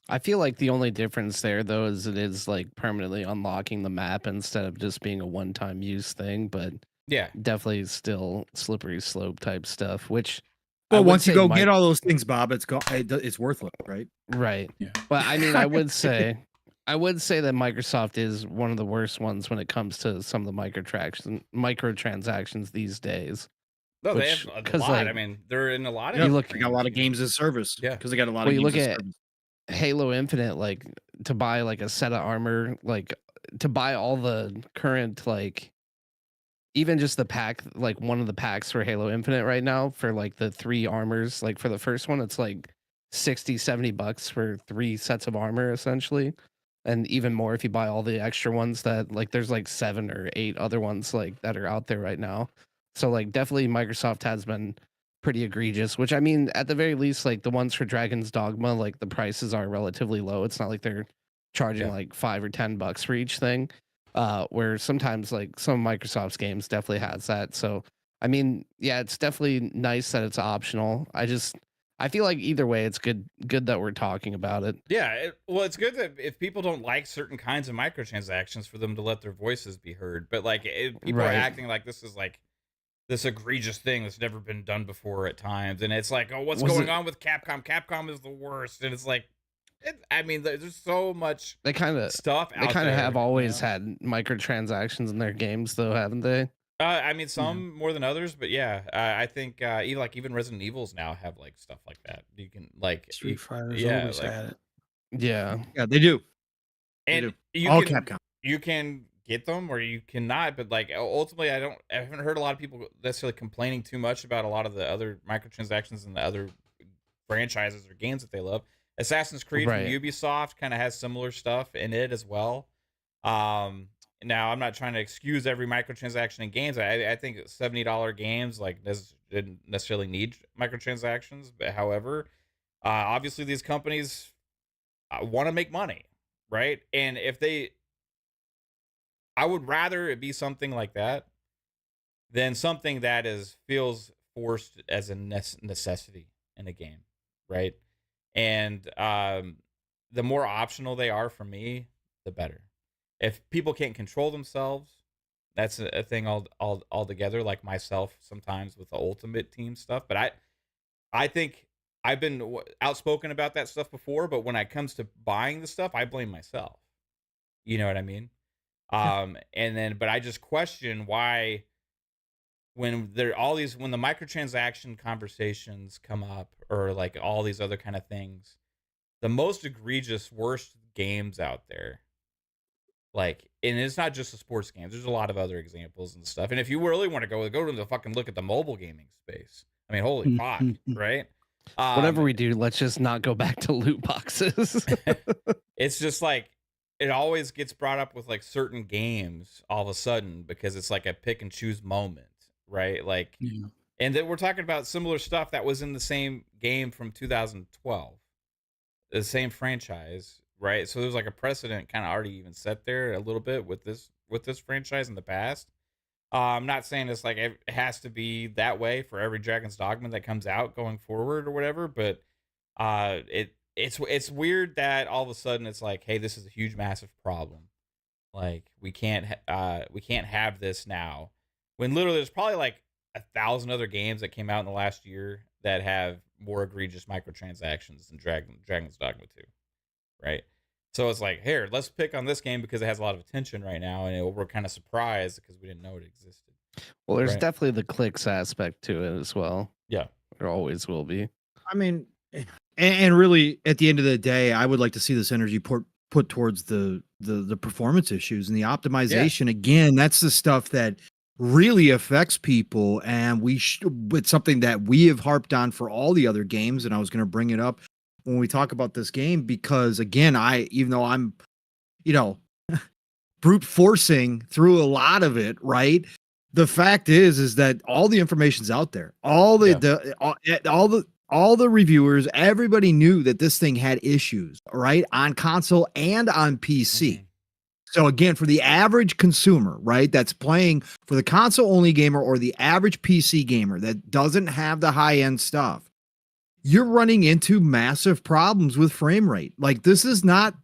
I feel like the only difference there, though, is it is like permanently unlocking the map instead of just being a one-time use thing. But Yeah, definitely still slippery slope type stuff. Which, But once you go get all those things, Bob, it's worthless, right? Right. Yeah. But I mean, I would say that Microsoft is one of the worst ones when it comes to some of the microtransactions these days. no, they have a lot. like, I mean, they're in a lot of. Yeah, look- they got a lot of games as service. Yeah. because they got a lot Well, of you games look as at- service. Halo Infinite, like to buy like a set of armor, like to buy all the current, like even just the pack, like one of the packs for Halo Infinite right now for like the 3 armors, like for the first one, it's like $60-$70 for 3 sets of armor essentially. And even more if you buy all the extra ones that like there's like 7 or 8 other ones like that are out there right now. So like definitely Microsoft has been pretty egregious, which I mean at the very least like the ones for Dragon's Dogma, like the prices are relatively low. It's not like they're charging like $5 or $10 for each thing. Where sometimes like some of Microsoft's games definitely has that. So I mean, yeah, it's definitely nice that it's optional. I feel like either way, it's good that we're talking about it. Yeah, well, it's good that if people don't like certain kinds of microtransactions, for them to let their voices be heard. But like, people are Right. acting like this is like this egregious thing that's never been done before at times, and it's like, oh, what's going on with Capcom? Capcom is the worst, and it's like, I mean, there's so much They kind of stuff. They kind of have always you know? had microtransactions in their games, though, haven't they? I mean, some more than others, but yeah, I think even Resident Evils now have like stuff like that. You can like Street Fighter's yeah, always like- had it. Yeah. Yeah, they do. and you All can, Capcom. you can get them or you cannot, but like ultimately I haven't heard a lot of people necessarily complaining too much about a lot of the other microtransactions and the other franchises or games that they love. Assassin's Creed Right. from Ubisoft kind of has similar stuff in it as well. Now I'm not trying to excuse every microtransaction in games. I think $70 games like didn't necessarily need microtransactions, but however, obviously these companies want to make money, right? And I would rather it be something like that than something that feels forced as a necessity in a game, right? And the more optional they are for me, the better. If people can't control themselves, that's a thing altogether. Like myself, sometimes with the Ultimate Team stuff, but I think I've been outspoken about that stuff before. But when it comes to buying the stuff, I blame myself. You know what I mean? But I just question why when the microtransaction conversations come up or like all these other kind of things, the most egregious, worst games out there. Like, and it's not just the sports games. There's a lot of other examples and stuff. And if you really want to go to the fucking look at the mobile gaming space. I mean, holy fuck, right? Whatever we do, let's just not go back to loot boxes. It's just like it always gets brought up with like certain games all of a sudden because it's like a pick and choose moment, right? Like, and then we're talking about similar stuff that was in the same game from 2012, the same franchise. Right, so there's like a precedent kind of already even set there a little bit with this franchise in the past. I'm not saying it's like it has to be that way for every Dragon's Dogma that comes out going forward or whatever, but it's weird that all of a sudden it's like, hey, this is a huge, massive problem. Like we can't have this now, when literally there's probably like 1,000 other games that came out in the last year that have more egregious microtransactions than Dragon's Dogma 2. Right, so it's like, here, let's pick on this game because it has a lot of attention right now, and we're kind of surprised because we didn't know it existed. Well, there's Right. definitely the clicks aspect to it as well. Yeah, there always will be. I mean, and really, at the end of the day, I would like to see this energy put towards the performance issues and the optimization. Again, that's the stuff that really affects people, and it's something that we have harped on for all the other games. And I was going to bring it up when we talk about this game, because again, even though I'm, brute forcing through a lot of it, right? The fact is that all the information's out there. All the all the reviewers, everybody knew that this thing had issues, right? On console and on PC. So again, for the average consumer, right, that's playing for the console only gamer or the average PC gamer that doesn't have the high end stuff, you're running into massive problems with frame rate. Like, this is not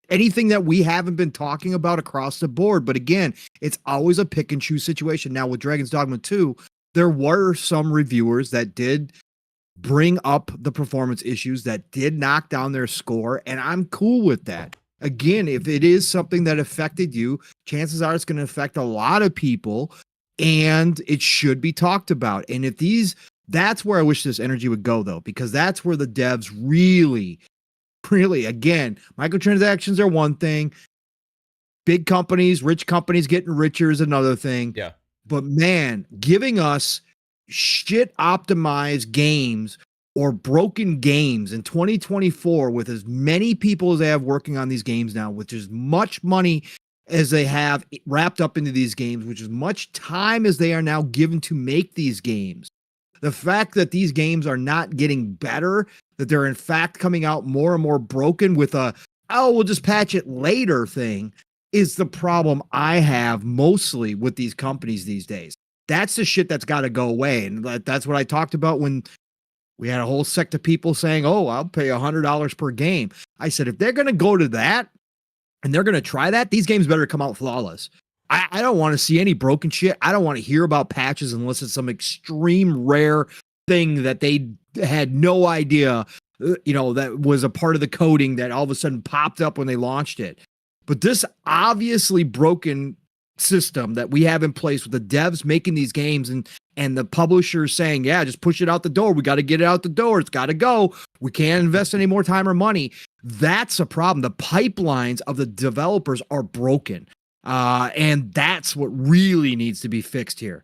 anything that we haven't been talking about across the board. But again, it's always a pick and choose situation. Now with Dragon's Dogma 2, there were some reviewers that did bring up the performance issues, that did knock down their score, and I'm cool with that. Again, if it is something that affected you, chances are it's going to affect a lot of people, and it should be talked about. And if that's where I wish this energy would go, though, because that's where the devs really, again, microtransactions are one thing. Big companies, rich companies getting richer is another thing. Yeah. But man, giving us shit optimized games or broken games in 2024 with as many people as they have working on these games now, with as much money as they have wrapped up into these games, which as much time as they are now given to make these games. The fact that these games are not getting better, that they're in fact coming out more and more broken with we'll just patch it later thing, is the problem I have mostly with these companies these days. That's the shit that's got to go away. And that's what I talked about when we had a whole sect of people saying, oh, I'll pay $100 per game. I said, if they're going to go to that and they're going to try that, these games better come out flawless. I don't want to see any broken shit. I don't want to hear about patches unless it's some extreme rare thing that they had no idea, that was a part of the coding that all of a sudden popped up when they launched it. But this obviously broken system that we have in place with the devs making these games and the publishers saying, yeah, just push it out the door. We got to get it out the door. It's got to go. We can't invest any more time or money. That's a problem. The pipelines of the developers are broken. And that's what really needs to be fixed here.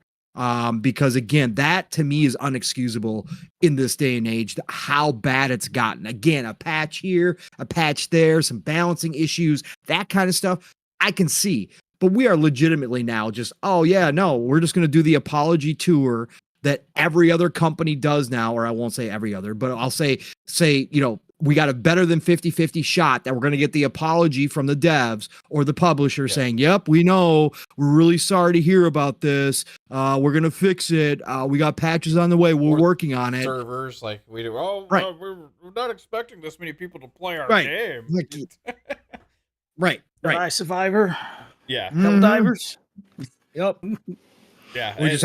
Because again, that to me is unexcusable in this day and age, how bad it's gotten. Again, a patch here, a patch there, some balancing issues, that kind of stuff I can see. But we are legitimately now just, we're just going to do the apology tour that every other company does now, or I won't say every other, but I'll say, we got a better than 50-50 shot that we're going to get the apology from the devs or the publisher saying, yep, we know, we're really sorry to hear about this. We're going to fix it. We got patches on the way. We're working on it. Servers, like we do. Right. We're not expecting this many people to play our Right. game. Right. Die Survivor. Yeah. Helldivers. Yep. Yeah. We just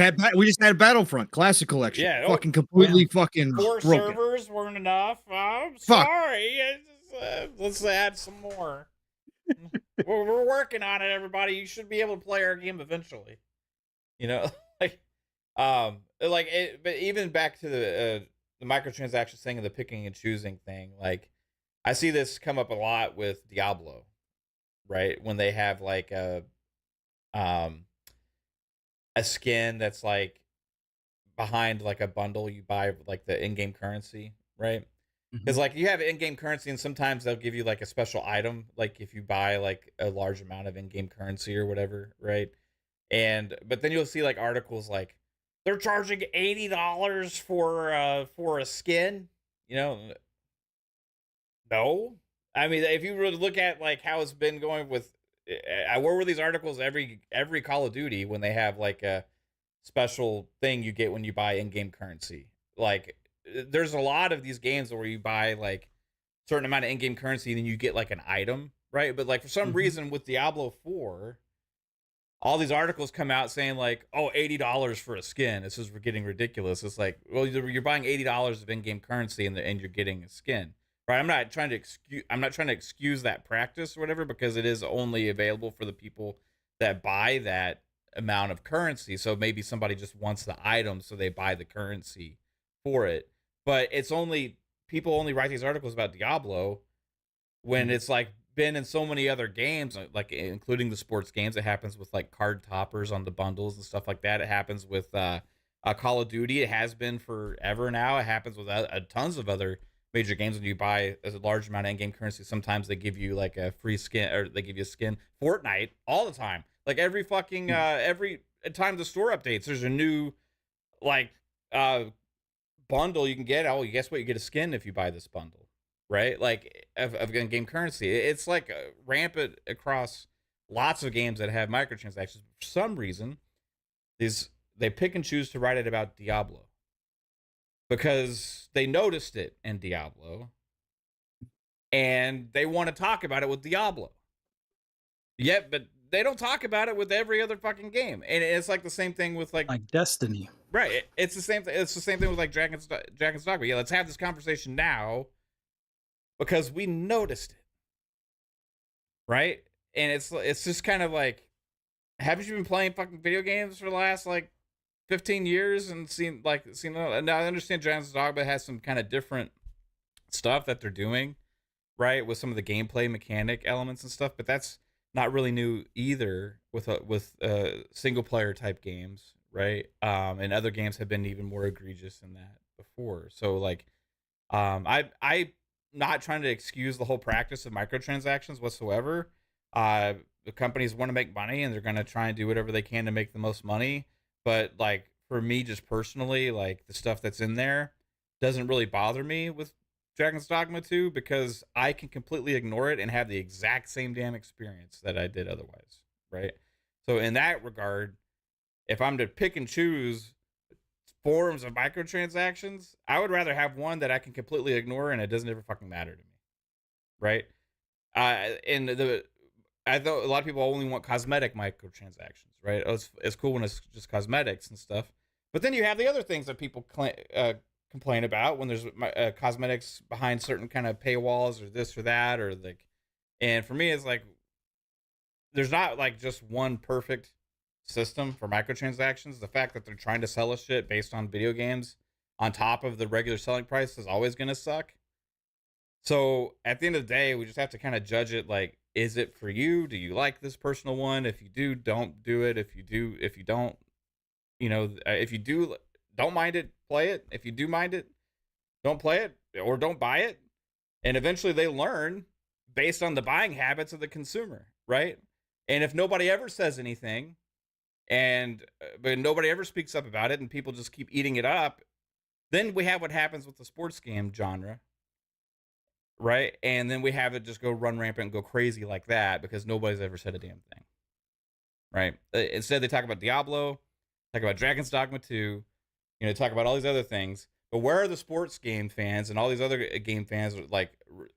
had Battlefront Classic Collection. Yeah. Fucking completely fucking 4 broken. servers weren't enough. I'm Fuck. sorry. Let's add some more. We're working on it, everybody. You should be able to play our game eventually. But even back to the microtransactions thing and the picking and choosing thing, like I see this come up a lot with Diablo, right? When they have like a skin that's like behind like a bundle you buy, like the in-game currency, right? Because like you have in-game currency and sometimes they'll give you like a special item, like if you buy like a large amount of in-game currency or whatever, right? But then you'll see like articles like they're charging $80 for a skin, No, I mean, if you really look at like how it's been going with, where were these articles every Call of Duty when they have like a special thing you get when you buy in-game currency? Like, there's a lot of these games where you buy like a certain amount of in-game currency, and then you get like an item, right? But like for some reason with Diablo 4, all these articles come out saying like, oh, $80 for a skin. This is getting ridiculous. It's like, well, you're buying $80 of in-game currency and you're getting a skin. Right, I'm not trying to excuse that practice or whatever, because it is only available for the people that buy that amount of currency. So maybe somebody just wants the item, so they buy the currency for it. But people only write these articles about Diablo when it's like been in so many other games, like including the sports games. It happens with like card toppers on the bundles and stuff like that. It happens with Call of Duty. It has been forever now. It happens with tons of other major games. When you buy a large amount of in-game currency, sometimes they give you like a free skin, or they give you a skin. Fortnite, all the time, like every fucking every time the store updates, there's a new like bundle you can get. Oh, guess what? You get a skin if you buy this bundle, right? Like of game currency. It's like rampant across lots of games that have microtransactions. For some reason, they pick and choose to write it about Diablo because they noticed it in Diablo and they want to talk about it with Diablo. Yep, but they don't talk about it with every other fucking game. And it's like the same thing with like Destiny. Right. It's the same thing. It's the same thing with like Dragon's Dogma. Yeah, let's have this conversation now because we noticed it. Right? And it's just kind of like, haven't you been playing fucking video games for the last like 15 years and seen now I understand Dragon's Dogma has some kind of different stuff that they're doing, right? With some of the gameplay mechanic elements and stuff, but that's not really new either with single player type games, right? And other games have been even more egregious than that before. So like, I'm not trying to excuse the whole practice of microtransactions whatsoever. The companies want to make money and they're going to try and do whatever they can to make the most money. But like for me, just personally, like the stuff that's in there doesn't really bother me with Dragon's Dogma 2 because I can completely ignore it and have the exact same damn experience that I did otherwise, right? So in that regard, if I'm to pick and choose forms of microtransactions, I would rather have one that I can completely ignore and it doesn't ever fucking matter to me, right? I thought a lot of people only want cosmetic microtransactions, right? It's cool when it's just cosmetics and stuff. But then you have the other things that people complain about when there's cosmetics behind certain kind of paywalls or this or that or like. And for me, it's like there's not like just one perfect system for microtransactions. The fact that they're trying to sell us shit based on video games on top of the regular selling price is always going to suck. So at the end of the day, we just have to kind of judge it like, is it for you? Do you like this personal one? If you do, don't do it. If you don't, if you do, don't mind it, play it. If you do mind it, don't play it or don't buy it. And eventually they learn based on the buying habits of the consumer, right? And if nobody ever says anything but nobody ever speaks up about it and people just keep eating it up, then we have what happens with the sports game genre. Right. And then we have it just go run rampant and go crazy like that because nobody's ever said a damn thing. Right. Instead, they talk about Diablo, talk about Dragon's Dogma 2, talk about all these other things. But where are the sports game fans and all these other game fans like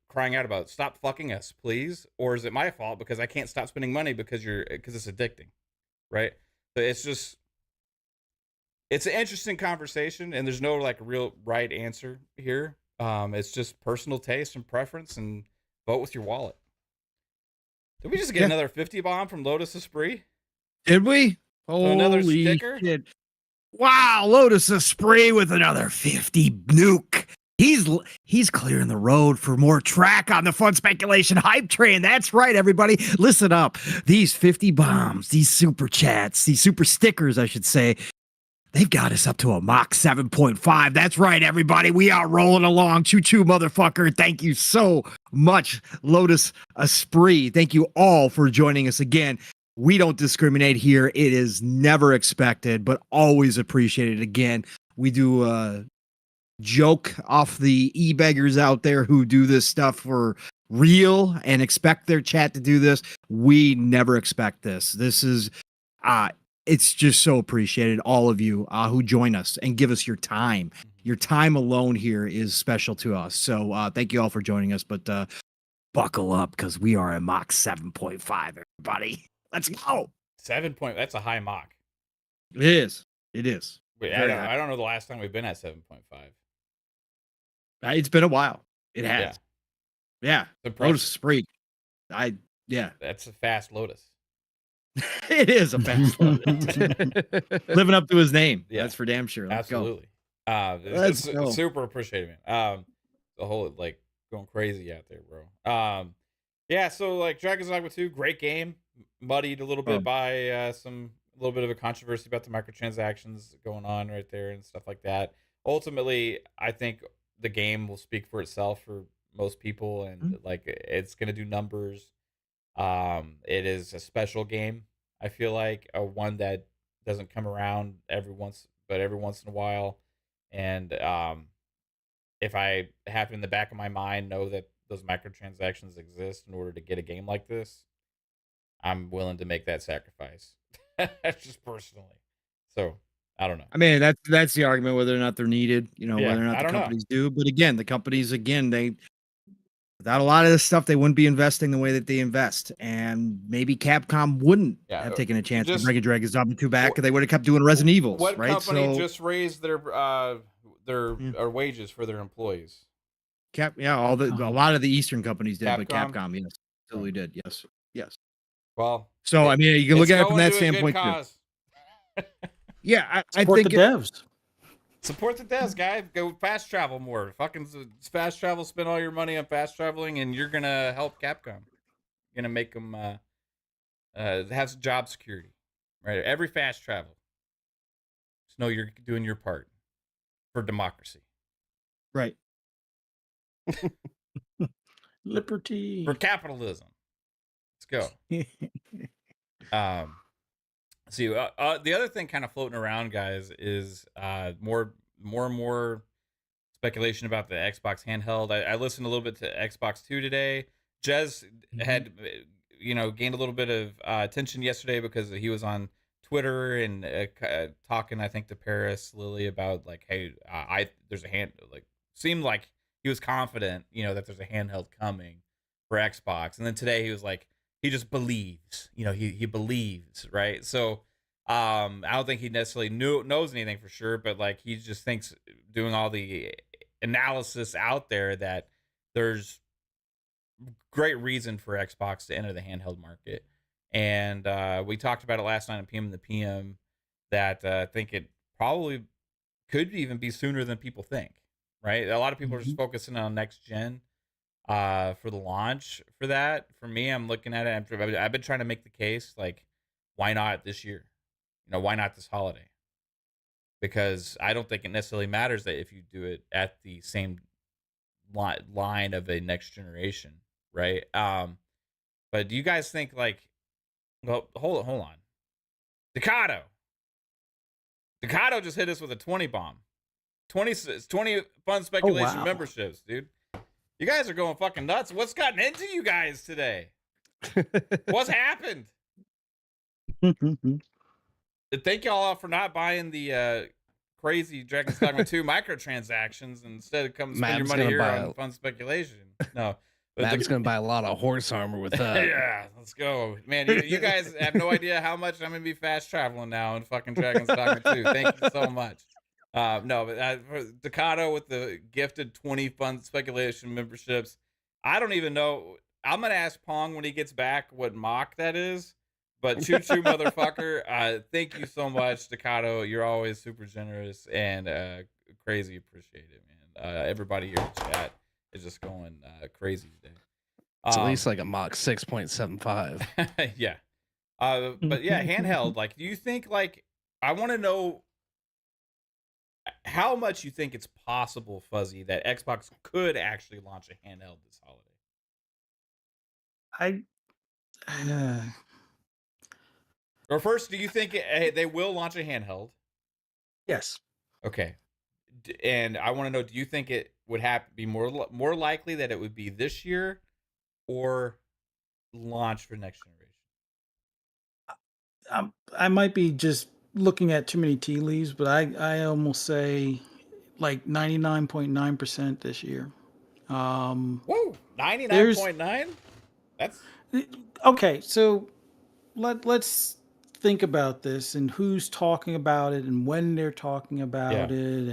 crying out about stop fucking us, please? Or is it my fault because I can't stop spending money because it's addicting? Right. So it's an interesting conversation and there's no like real right answer here. It's just personal taste and preference and vote with your wallet. Did we just get another 50 bomb from Lotus Esprit? Did we? So another sticker? Shit. Wow, Lotus Esprit with another 50 nuke. He's clearing the road for more track on the fun speculation hype train. That's right, everybody. Listen up. These 50 bombs, these super chats, these super stickers, I should say, they've got us up to a Mach 7.5. That's right, everybody. We are rolling along. Choo-choo, motherfucker. Thank you so much, Lotus Esprit. Thank you all for joining us again. We don't discriminate here. It is never expected, but always appreciated. Again, we do joke off the e-beggars out there who do this stuff for real and expect their chat to do this. We never expect this. This is... it's just so appreciated, all of you who join us and give us your time. Your time alone here is special to us. So thank you all for joining us. But buckle up because we are at Mach 7.5, everybody. Let's go. 7 point. That's a high Mach. It is. It is. Wait, I don't know the last time we've been at 7.5. It's been a while. It has. Yeah. Lotus Esprit. Yeah. That's a fast Lotus. It is a fast Lotus. Living up to his name. Yeah. That's for damn sure. Let's Absolutely. Go. It's super appreciative, man. The whole like going crazy out there, bro. Yeah, so like Dragon's Dogma 2, great game. Muddied a little bit by a little bit of a controversy about the microtransactions going on right there and stuff like that. Ultimately, I think the game will speak for itself for most people, and like it's gonna do numbers. It is a special game. I feel like one that doesn't come around every once in a while, And if I have in the back of my mind know that those microtransactions exist in order to get a game like this, I'm willing to make that sacrifice. Just personally. So I don't know. I mean, that's the argument, whether or not they're needed, Yeah, whether or not I the don't know. companies do. But again, the companies, they without a lot of this stuff, they wouldn't be investing the way that they invest. And maybe Capcom wouldn't have taken a chance to bring a Dragon's Dogma 2 back, because they would have kept doing Resident Evils. What right? company just raised their wages for their employees? A lot of the Eastern companies did, but Capcom? Capcom, yes, absolutely did. Yes. Well, So I mean, you can look at it from that going to a good standpoint too. cause. Yeah, I Support think the devs. Support the devs, guy. Go fast travel more. Fucking fast travel. Spend all your money on fast traveling, and you're gonna help Capcom. You're gonna make them have some job security, right? Every fast travel. Just know you're doing your part for democracy, right. Liberty. for capitalism. Let's go. See, the other thing kind of floating around, guys, is more and more speculation about the Xbox handheld. I listened a little bit to Xbox 2 today. Jez had, gained a little bit of attention yesterday because he was on Twitter and talking, I think, to Paris Lily about like, hey, there's a seemed like he was confident, that there's a handheld coming for Xbox. And then today he was like, he just believes, he believes, right? So I don't think he necessarily knows anything for sure, but like he just thinks, doing all the analysis out there, that there's great reason for Xbox to enter the handheld market. And we talked about it last night on PM and the PM, that I think it probably could even be sooner than people think, right? A lot of people are just focusing on next gen for the launch for that. For me, I'm looking at it. I've been trying to make the case, like, why not this year? Why not this holiday? Because I don't think it necessarily matters that if you do it at the same line of a next generation, right? But do you guys think, like, well, hold on. Decado just hit us with a 20 bomb. 20 fun speculation memberships, dude. You guys are going fucking nuts. What's gotten into you guys today? What's happened? Thank y'all for not buying the crazy Dragon's Dogma 2 microtransactions, and instead of come spend your money here on fun speculation. No. Mav's going to buy a lot of horse armor with that. Yeah, let's go. Man, you guys have no idea how much I'm going to be fast traveling now in fucking Dragon's Dogma 2. Thank you so much. No, but Decado with the gifted 20 fun speculation memberships. I don't even know. I'm going to ask Pong when he gets back what mock that is. But choo motherfucker, thank you so much, Decado. You're always super generous and crazy appreciated, man. Everybody here in chat is just going crazy today. It's at least like a mock 6.75. Yeah. But yeah, handheld, like, do you think, like, I want to know how much you think it's possible, Fuzzy, that Xbox could actually launch a handheld this holiday? Or first, do you think they will launch a handheld? Yes. Okay. And I want to know, do you think it would be more likely that it would be this year or launch for next generation? I might be just looking at too many tea leaves, but I almost say like 99.9% this year. Whoa, 99.9? That's okay. So let's think about this and who's talking about it and when they're talking about it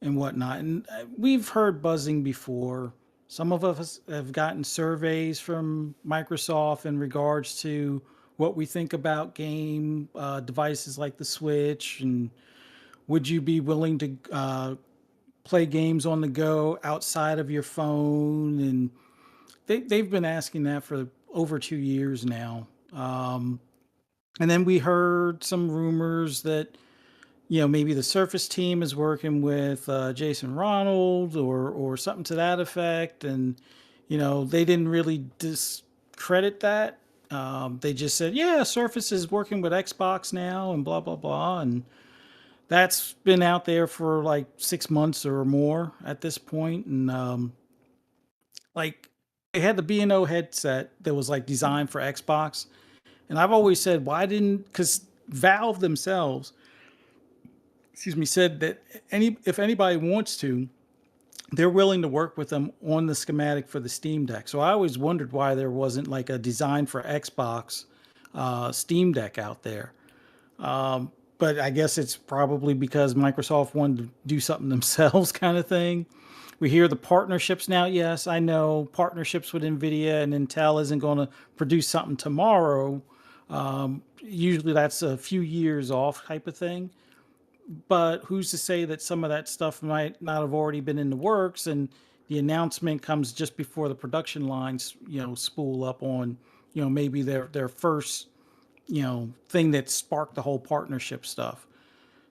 and whatnot. And we've heard buzzing before. Some of us have gotten surveys from Microsoft in regards to what we think about game devices like the Switch, and would you be willing to play games on the go outside of your phone? And they've been asking that for over 2 years now. And then we heard some rumors that, maybe the Surface team is working with Jason Ronald or something to that effect. And, they didn't really discredit that. They just said, yeah, Surface is working with Xbox now and blah, blah, blah. And that's been out there for like 6 months or more at this point, and like they had the B&O headset that was like designed for Xbox, and I've always said, why didn't, because Valve themselves, excuse me, said that if anybody wants to, they're willing to work with them on the schematic for the Steam Deck. So I always wondered why there wasn't like a design for Xbox Steam Deck out there. But I guess it's probably because Microsoft wanted to do something themselves, kind of thing. We hear the partnerships now. Yes, I know partnerships with NVIDIA and Intel isn't going to produce something tomorrow. Usually that's a few years off type of thing. But who's to say that some of that stuff might not have already been in the works, and the announcement comes just before the production lines, spool up on, maybe their first, thing that sparked the whole partnership stuff.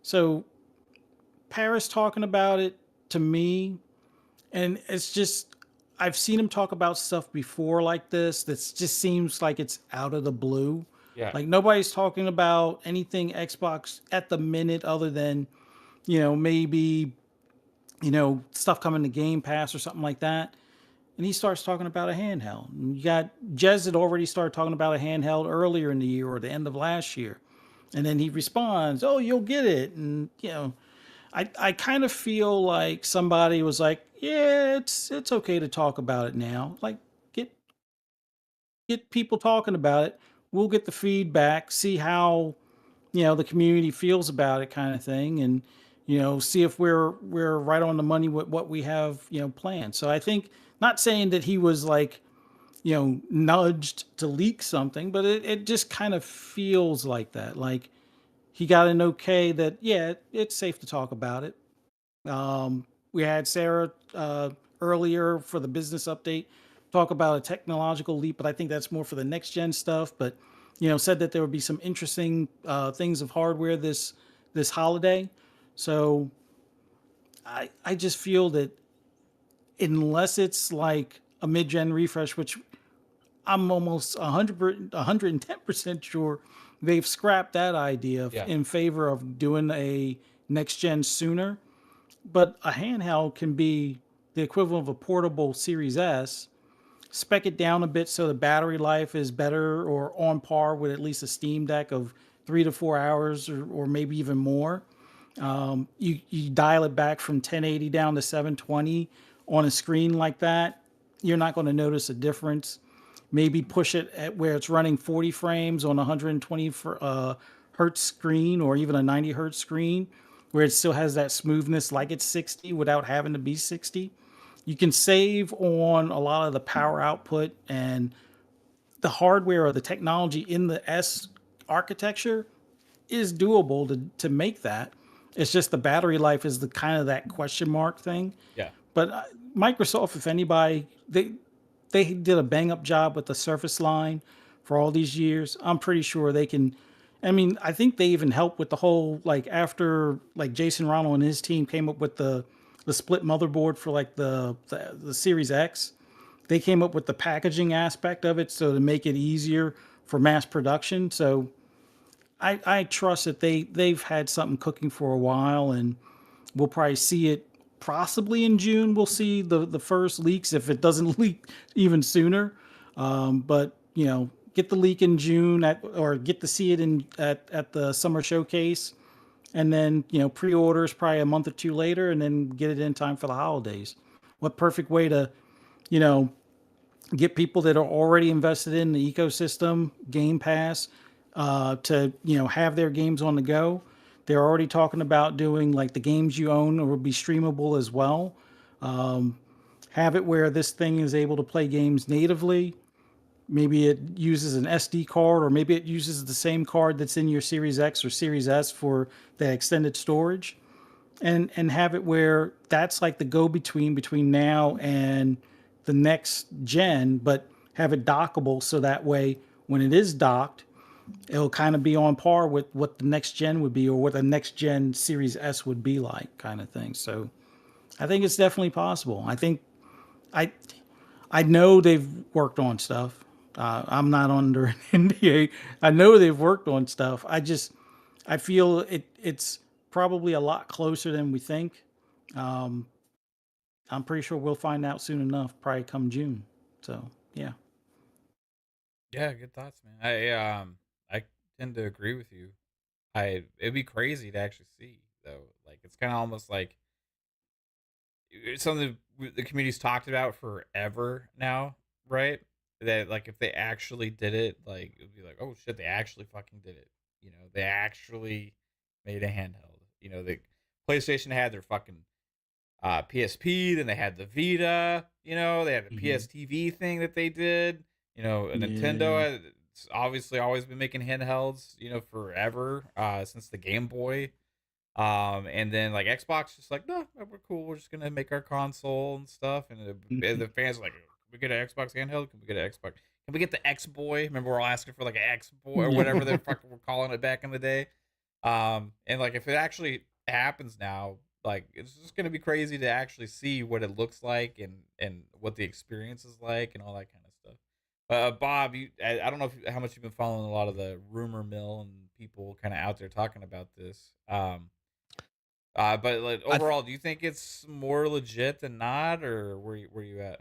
So Paris talking about it to me, and it's just, I've seen him talk about stuff before like this that just seems like it's out of the blue. Yeah. Like nobody's talking about anything Xbox at the minute other than, maybe, stuff coming to Game Pass or something like that. And he starts talking about a handheld. And you got Jez had already started talking about a handheld earlier in the year or the end of last year. And then he responds, "Oh, you'll get it." And, I kind of feel like somebody was like, "Yeah, it's okay to talk about it now. Like, get people talking about it. We'll get the feedback, see how, the community feels about it, kind of thing, and see if we're right on the money with what we have, planned." So I think, not saying that he was like, nudged to leak something, but it just kind of feels like that. Like he got an okay that, yeah, it's safe to talk about it. We had Sarah earlier for the business update talk about a technological leap, but I think that's more for the next gen stuff. But said that there would be some interesting things of hardware this holiday. So I just feel that unless it's like a mid-gen refresh, which I'm almost 110% sure they've scrapped that idea in favor of doing a next gen sooner. But a handheld can be the equivalent of a portable Series S. Spec it down a bit so the battery life is better or on par with at least a Steam Deck of 3 to 4 hours or maybe even more. You dial it back from 1080 down to 720 on a screen like that, you're not going to notice a difference. Maybe push it at where it's running 40 frames on a 120 hertz screen or even a 90 hertz screen, where it still has that smoothness like it's 60 without having to be 60. You can save on a lot of the power output, and the hardware or the technology in the S architecture is doable to make that. It's just the battery life is the kind of that question mark thing. Yeah. But Microsoft, if anybody, they did a bang up job with the Surface line for all these years. I'm pretty sure they can. I mean, I think they even helped with the whole, like, after like Jason Ronald and his team came up with the split motherboard for like the Series X. They came up with the packaging aspect of it so to make it easier for mass production. So I trust that they've had something cooking for a while, and we'll probably see it possibly in June. We'll see the first leaks if it doesn't leak even sooner. But get the leak in June or get to see it at the summer showcase, and then pre-orders probably a month or two later, and then get it in time for the holidays. What perfect way to get people that are already invested in the ecosystem, Game Pass, to have their games on the go. They're already talking about doing like the games you own will be streamable as well. Have it where this thing is able to play games natively. Maybe it uses an SD card, or maybe it uses the same card that's in your Series X or Series S for that extended storage. And have it where that's like the between now and the next gen, but have it dockable so that way when it is docked, it'll kind of be on par with what the next gen would be, or what the next gen Series S would be like, kind of thing. So I think it's definitely possible. I think I know they've worked on stuff. I'm not under an NDA. I know they've worked on stuff. I feel it's probably a lot closer than we think. Um, I'm pretty sure we'll find out soon enough, probably come June. So yeah. Yeah, good thoughts, man. I tend to agree with you. It'd be crazy to actually see though. Like it's kind of almost like it's something the community's talked about forever now, right? That like if they actually did it, like it'd be like, oh shit, they actually fucking did it. You know, they actually made a handheld. You know, the PlayStation had their fucking PSP, then they had the Vita. You know, they had the Mhm. PS TV thing that they did. You know, Nintendo Yeah. has obviously always been making handhelds. You know, forever since the Game Boy. And then like Xbox just like, no, we're cool. We're just gonna make our console and stuff. And Mhm. the fans are like, can we get an Xbox handheld? Can we get an Xbox? Can we get the X Boy? Remember we're all asking for like an X Boy or whatever they fucking were calling it back in the day. And like if it actually happens now, like it's just gonna be crazy to actually see what it looks like and what the experience is like and all that kind of stuff. Bob, I don't know how much you've been following a lot of the rumor mill and people kind of out there talking about this. But like I th- overall, do you think it's more legit than not, or where you at?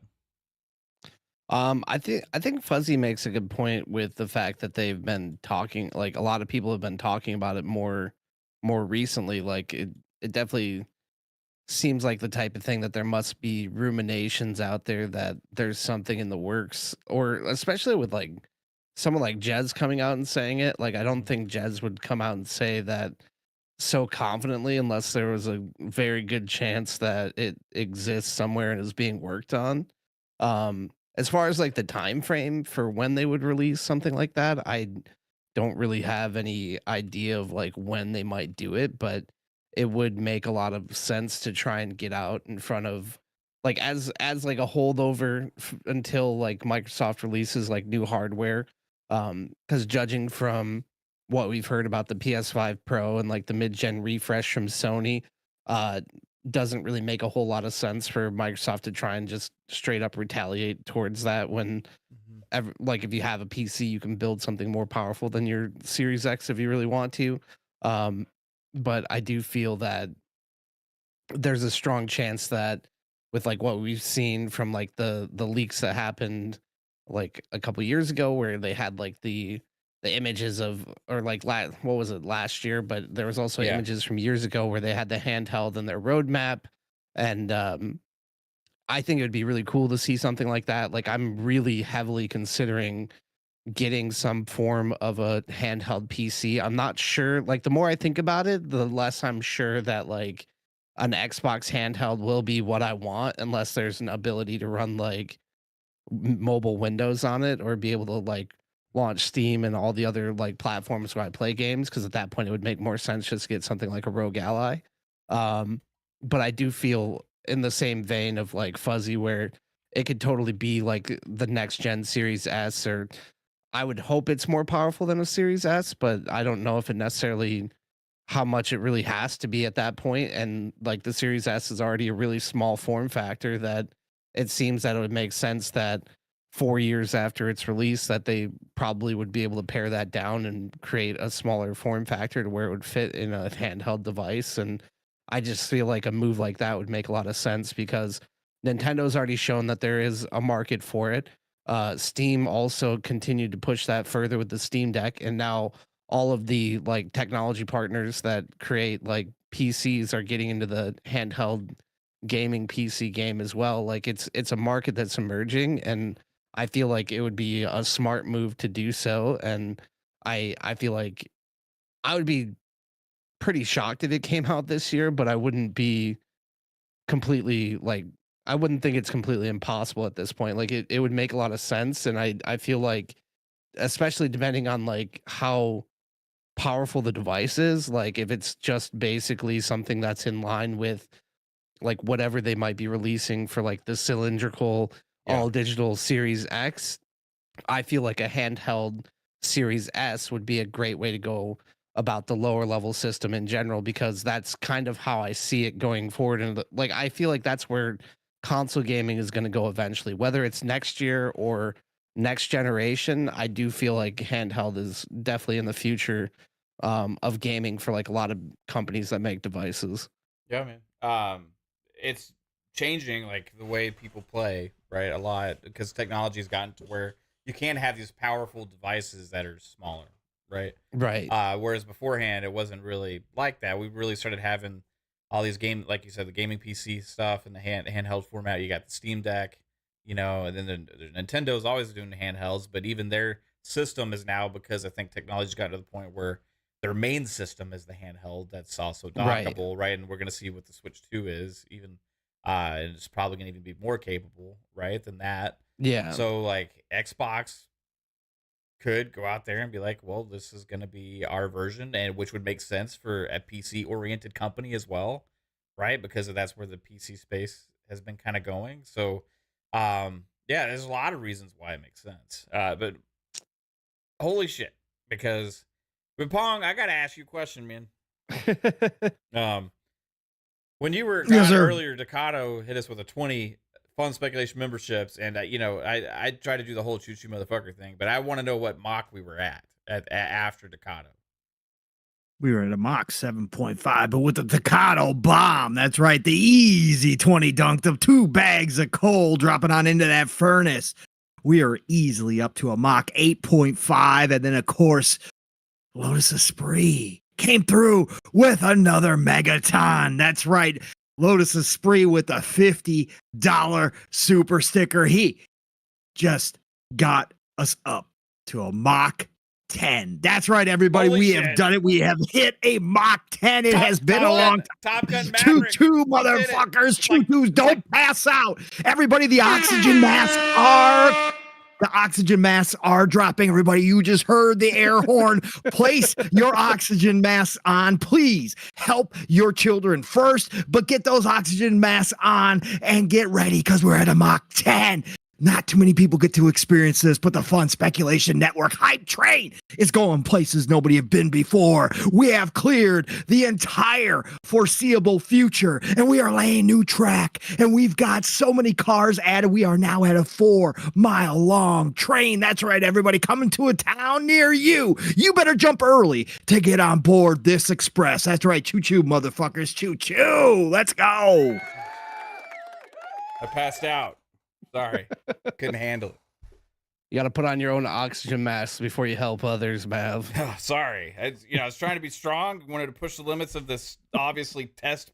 I think Fuzzy makes a good point with the fact that they've been talking, like a lot of people have been talking about it more recently. Like it definitely seems like the type of thing that there must be ruminations out there that there's something in the works, or especially with like someone like Jez coming out and saying it. Like I don't Mhm. think Jez would come out and say that so confidently unless there was a very good chance that it exists somewhere and is being worked on. As far as like the time frame for when they would release something like that, I don't really have any idea of like when they might do it, but it would make a lot of sense to try and get out in front of like as like a holdover until like Microsoft releases like new hardware. Cuz judging from what we've heard about the PS5 Pro and like the mid-gen refresh from Sony, uh doesn't really make a whole lot of sense for Microsoft to try and just straight up retaliate towards that when Mhm. like if you have a PC, you can build something more powerful than your Series X if you really want to. Um, but I do feel that there's a strong chance that with like what we've seen from like the leaks that happened like a couple years ago where they had like the images of or like what was it last year, but there was also Yeah. images from years ago where they had the handheld in their roadmap. And I think it would be really cool to see something like that. Like I'm really heavily considering getting some form of a handheld PC. I'm not sure. Like the more I think about it, the less I'm sure that like an Xbox handheld will be what I want unless there's an ability to run like mobile Windows on it or be able to like launch Steam and all the other like platforms where I play games, because at that point it would make more sense just to get something like a Rogue Ally. Um, but I do feel in the same vein of like Fuzzy where it could totally be like the next gen Series S, or I would hope it's more powerful than a Series S, but I don't know if it necessarily how much it really has to be at that point. And like the Series S is already a really small form factor that it seems that it would make sense that 4 years after its release that they probably would be able to pare that down and create a smaller form factor to where it would fit in a handheld device. And I just feel like a move like that would make a lot of sense because Nintendo's already shown that there is a market for it. Steam also continued to push that further with the Steam Deck, and now all of the like technology partners that create like PCs are getting into the handheld gaming PC game as well. Like it's a market that's emerging, and I feel like it would be a smart move to do so. And I feel like I would be pretty shocked if it came out this year, but I wouldn't be completely like I wouldn't think it's completely impossible at this point. Like it would make a lot of sense. And I feel like especially depending on like how powerful the device is, like if it's just basically something that's in line with like whatever they might be releasing for like the cylindrical Yeah. all digital Series X, I feel like a handheld Series S would be a great way to go about the lower level system in general, because that's kind of how I see it going forward. And like, I feel like that's where console gaming is going to go eventually, whether it's next year or next generation. I do feel like handheld is definitely in the future of gaming for like a lot of companies that make devices. Yeah, man. It's changing like the way people play, right? A lot because technology has gotten to where you can't have these powerful devices that are smaller, right? Right. Whereas beforehand, it wasn't really like that. We really started having all these like you said, the gaming PC stuff and the handheld format. You got the Steam Deck, and then the Nintendo's always doing the handhelds, but even their system is now because I think technology's gotten to the point where their main system is the handheld that's also dockable, right? And we're gonna see what the Switch 2 is, even and it's probably gonna even be more capable, right, than that. Yeah. So like Xbox could go out there and be like, well, this is going to be our version, and which would make sense for a PC oriented company as well, right? Because that's where the PC space has been kind of going. So, yeah, there's a lot of reasons why it makes sense. But holy shit, because with Pong, I got to ask you a question, man. When you were earlier, Decado hit us with a 20 fun speculation memberships, and I try to do the whole choo choo motherfucker thing, but I want to know what mock we were at after Decado. We were at a mock 7.5, but with the Decado bomb, that's right, the easy 20 dunked of 2 bags of coal dropping on into that furnace. We are easily up to a mock 8.5, and then of course, Lotus Esprit came through with another megaton. That's right. Lotus Esprit with a $50 super sticker. He just got us up to a mock 10. That's right, everybody. Holy we shit. have done it. We have hit a mock 10. It has been a long time. Top Gun Maverick. Choo-choo, motherfuckers. Choo-choos, don't pass out. Everybody, the oxygen masks are... The oxygen masks are dropping. Everybody, you just heard the air horn. Place your oxygen masks on. Please help your children first, but get those oxygen masks on and get ready because we're at a mock 10. Not too many people get to experience this, but the Fun Speculation Network hype train is going places nobody have been before. We have cleared the entire foreseeable future, and we are laying new track, and we've got so many cars added. We are now at a 4-mile-long train. That's right, everybody, coming to a town near you. You better jump early to get on board this express. That's right, choo-choo, motherfuckers, choo-choo. Let's go. I passed out. Sorry, couldn't handle it. You got to put on your own oxygen mask before you help others, Mav. Oh, sorry, I was trying to be strong. Wanted to push the limits of this obviously test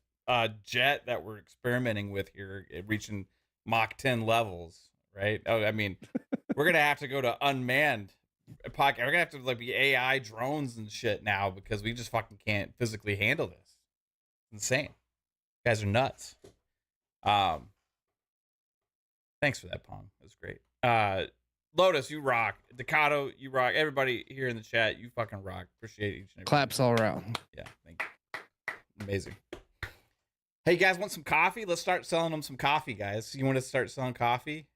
jet that we're experimenting with here, reaching Mach 10 levels. Right? Oh, I mean, we're gonna have to go to unmanned pocket. We're gonna have to like be AI drones and shit now because we just fucking can't physically handle this. Insane. You guys are nuts. Thanks for that, Pong. That was great. Lotus, you rock. Decado, you rock. Everybody here in the chat, you fucking rock. Appreciate each and every Claps all around. Yeah, thank you. Amazing. Hey, you guys want some coffee? Let's start selling them some coffee, guys. You want to start selling coffee?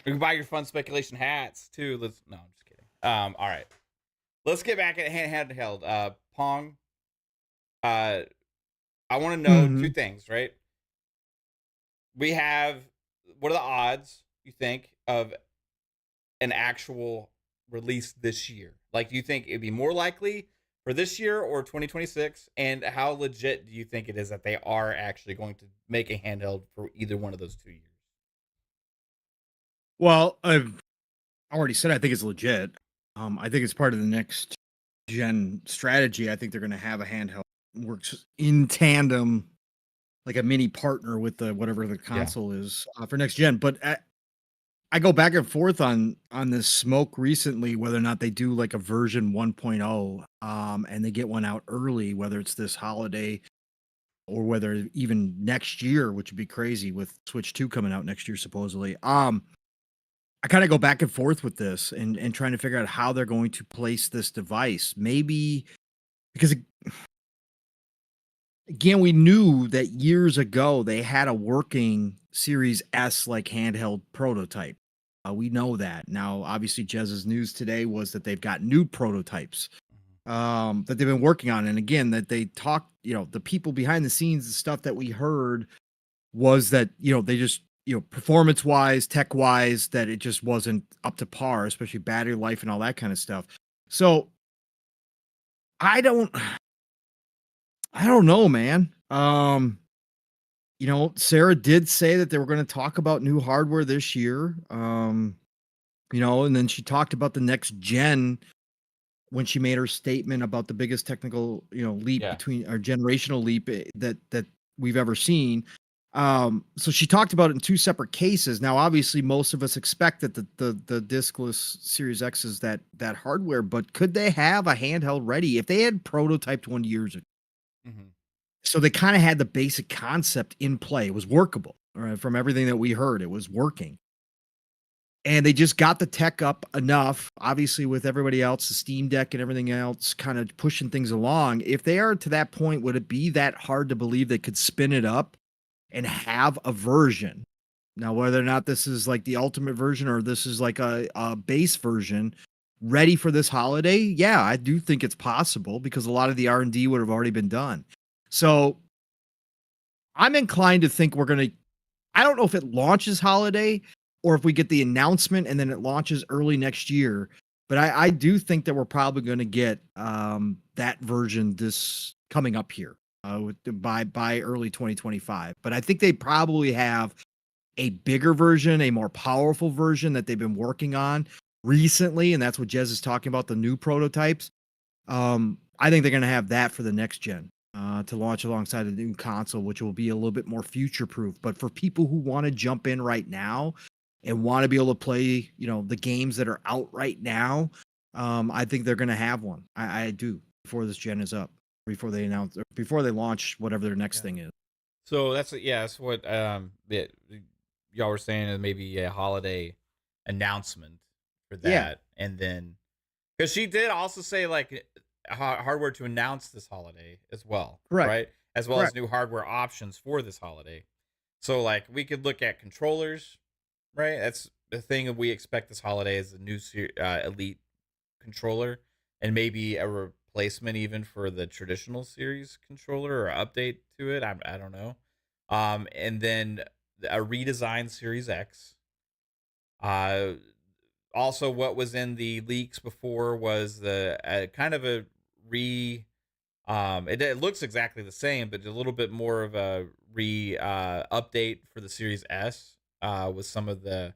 You can buy your Fun Speculation hats, too. No, I'm just kidding. All right. Let's get back at Handheld. Pong, I want to know two things, right? We have... What are the odds, you think, of an actual release this year? Like, do you think it'd be more likely for this year or 2026? And how legit do you think it is that they are actually going to make a handheld for either one of those 2 years? Well, I've already said I think it's legit. I think it's part of the next gen strategy. I think they're going to have a handheld that works in tandem, like a mini partner with the whatever the console is for next gen. But I go back and forth on this smoke recently, whether or not they do like a version 1.0 and they get one out early, whether it's this holiday or whether even next year, which would be crazy with Switch 2 coming out next year, supposedly. I kind of go back and forth with this and trying to figure out how they're going to place this device. Maybe because again, we knew that years ago they had a working Series S like handheld prototype. We know that. Now, obviously, Jez's news today was that they've got new prototypes that they've been working on. And again, that they talked, the people behind the scenes, the stuff that we heard was that, they just, performance-wise, tech-wise, that it just wasn't up to par, especially battery life and all that kind of stuff. So I don't know, man. Sarah did say that they were going to talk about new hardware this year. And then she talked about the next gen when she made her statement about the biggest technical, leap between our generational leap that we've ever seen. So she talked about it in two separate cases. Now, obviously, most of us expect that the diskless Series X is that hardware, but could they have a handheld ready if they had prototyped 1 years ago? Mm-hmm. So they kind of had the basic concept in play. It was workable, right? From everything that we heard, it was working. And they just got the tech up enough, obviously, with everybody else, the Steam Deck and everything else kind of pushing things along. If they are to that point, would it be that hard to believe they could spin it up and have a version? Now, whether or not this is like the ultimate version or this is like a base version ready for this holiday, yeah, I do think it's possible because a lot of the R&D would have already been done. So I'm inclined to think we're going to, I don't know if it launches holiday or if we get the announcement and then it launches early next year. But I do think that we're probably going to get that version this coming up here by early 2025. But I think they probably have a bigger version, a more powerful version that they've been working on recently. And that's what Jez is talking about, the new prototypes. I think they're going to have that for the next gen. To launch alongside the new console, which will be a little bit more future-proof. But for people who want to jump in right now and want to be able to play, the games that are out right now, I think they're going to have one. I do before this gen is up, before they announce, or before they launch whatever their next thing is. So that's what y'all were saying, is maybe a holiday announcement for that, Yeah. and then because she did also say like hardware to announce this holiday as well, Correct. right? As well Correct. as new hardware options for this holiday. So like we could look at controllers, right? That's the thing that we expect this holiday is a new Elite controller and maybe a replacement even for the traditional series controller or update to it. I don't know. And then a redesigned Series X. Also, what was in the leaks before was the kind of a it looks exactly the same, but a little bit more of a update for the Series S with some of the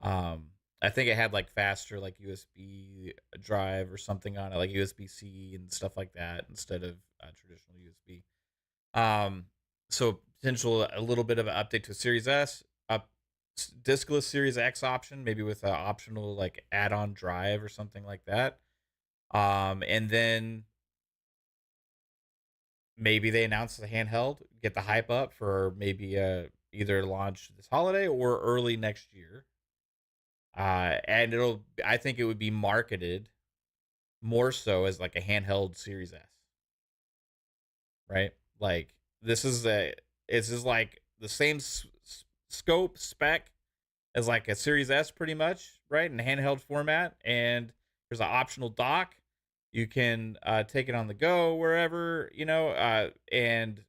I think it had like faster like USB drive or something on it, like USB-C and stuff like that instead of traditional USB. So potential a little bit of an update to Series S, diskless Series X option, maybe with an optional like add-on drive or something like that. And then maybe they announce the handheld, get the hype up for maybe either launch this holiday or early next year. And I think it would be marketed more so as like a handheld Series S, right? Like this is like the same scope spec as like a Series S, pretty much, right? In handheld format, and there's an optional dock. You can take it on the go wherever, and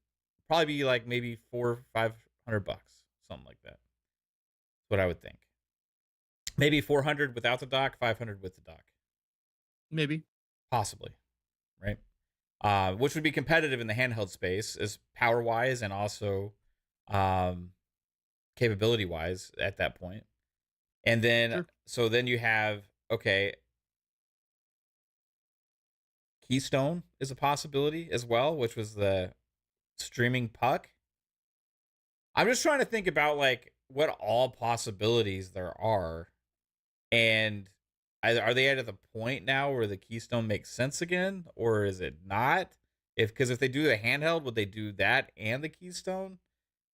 probably be like maybe $400-500, something like that. That's what I would think. Maybe 400 without the dock, 500 with the dock. Maybe. Possibly, right? Which would be competitive in the handheld space, as power wise and also capability wise at that point. And then, Sure. So then you have, okay, Keystone is a possibility as well, which was the streaming puck. I'm just trying to think about like what all possibilities there are, and are they at the point now where the Keystone makes sense again, or is it not? Because if they do the handheld, would they do that and the Keystone,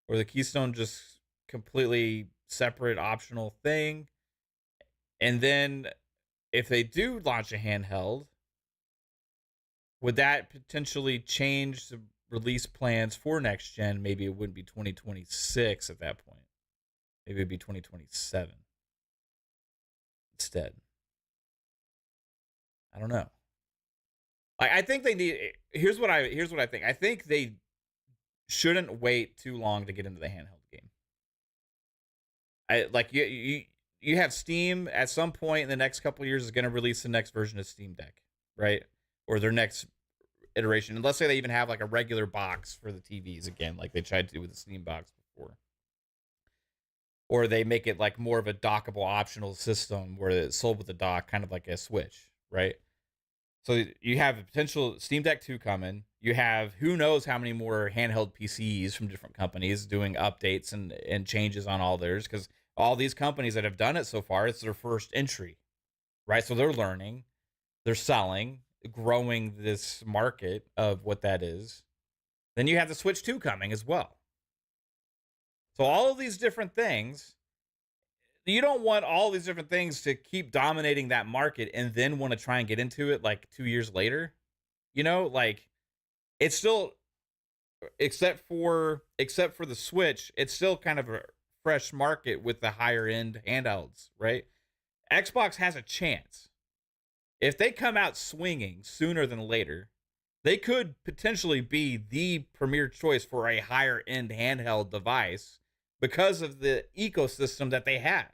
or the Keystone just completely separate optional thing? And then if they do launch a handheld, would that potentially change the release plans for next gen? Maybe it wouldn't be 2026 at that point. Maybe it'd be 2027 instead. I don't know. I think they need. Here's what I think. I think they shouldn't wait too long to get into the handheld game. You have Steam at some point in the next couple of years is going to release the next version of Steam Deck, right? Or their next iteration. And let's say they even have like a regular box for the TVs again, like they tried to do with the Steam box before. Or they make it like more of a dockable optional system where it's sold with the dock, kind of like a Switch, right? So you have a potential Steam Deck 2 coming. You have who knows how many more handheld PCs from different companies doing updates and changes on all theirs, because all these companies that have done it so far, it's their first entry, right? So they're learning, they're selling, growing this market of what that is. Then you have the Switch 2 coming as well. So all of these different things, you don't want all these different things to keep dominating that market and then want to try and get into it like 2 years later. You know, like it's still, except for the Switch, it's still kind of a fresh market with the higher end handhelds, right? Xbox has a chance. If they come out swinging sooner than later, they could potentially be the premier choice for a higher end handheld device because of the ecosystem that they have.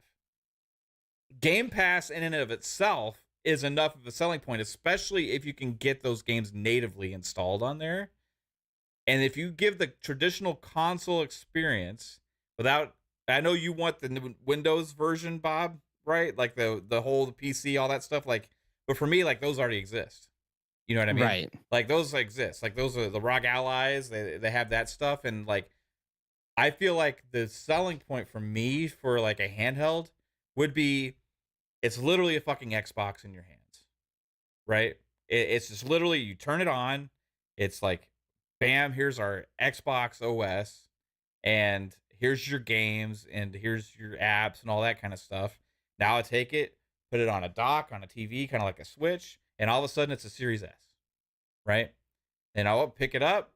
Game Pass in and of itself is enough of a selling point, especially if you can get those games natively installed on there. And if you give the traditional console experience without, I know you want the Windows version, Bob, right? Like the whole PC, all that stuff. Like, but for me, like those already exist. You know what I mean? Right. Like those exist. Like those are the ROG Allies. They have that stuff. And like, I feel like the selling point for me for like a handheld would be, it's literally a fucking Xbox in your hands, right? It's just literally, you turn it on. It's like, bam, here's our Xbox OS, and here's your games, and here's your apps and all that kind of stuff. Now I take it, put it on a dock, on a TV, kind of like a Switch, and all of a sudden it's a Series S, right? And I'll pick it up,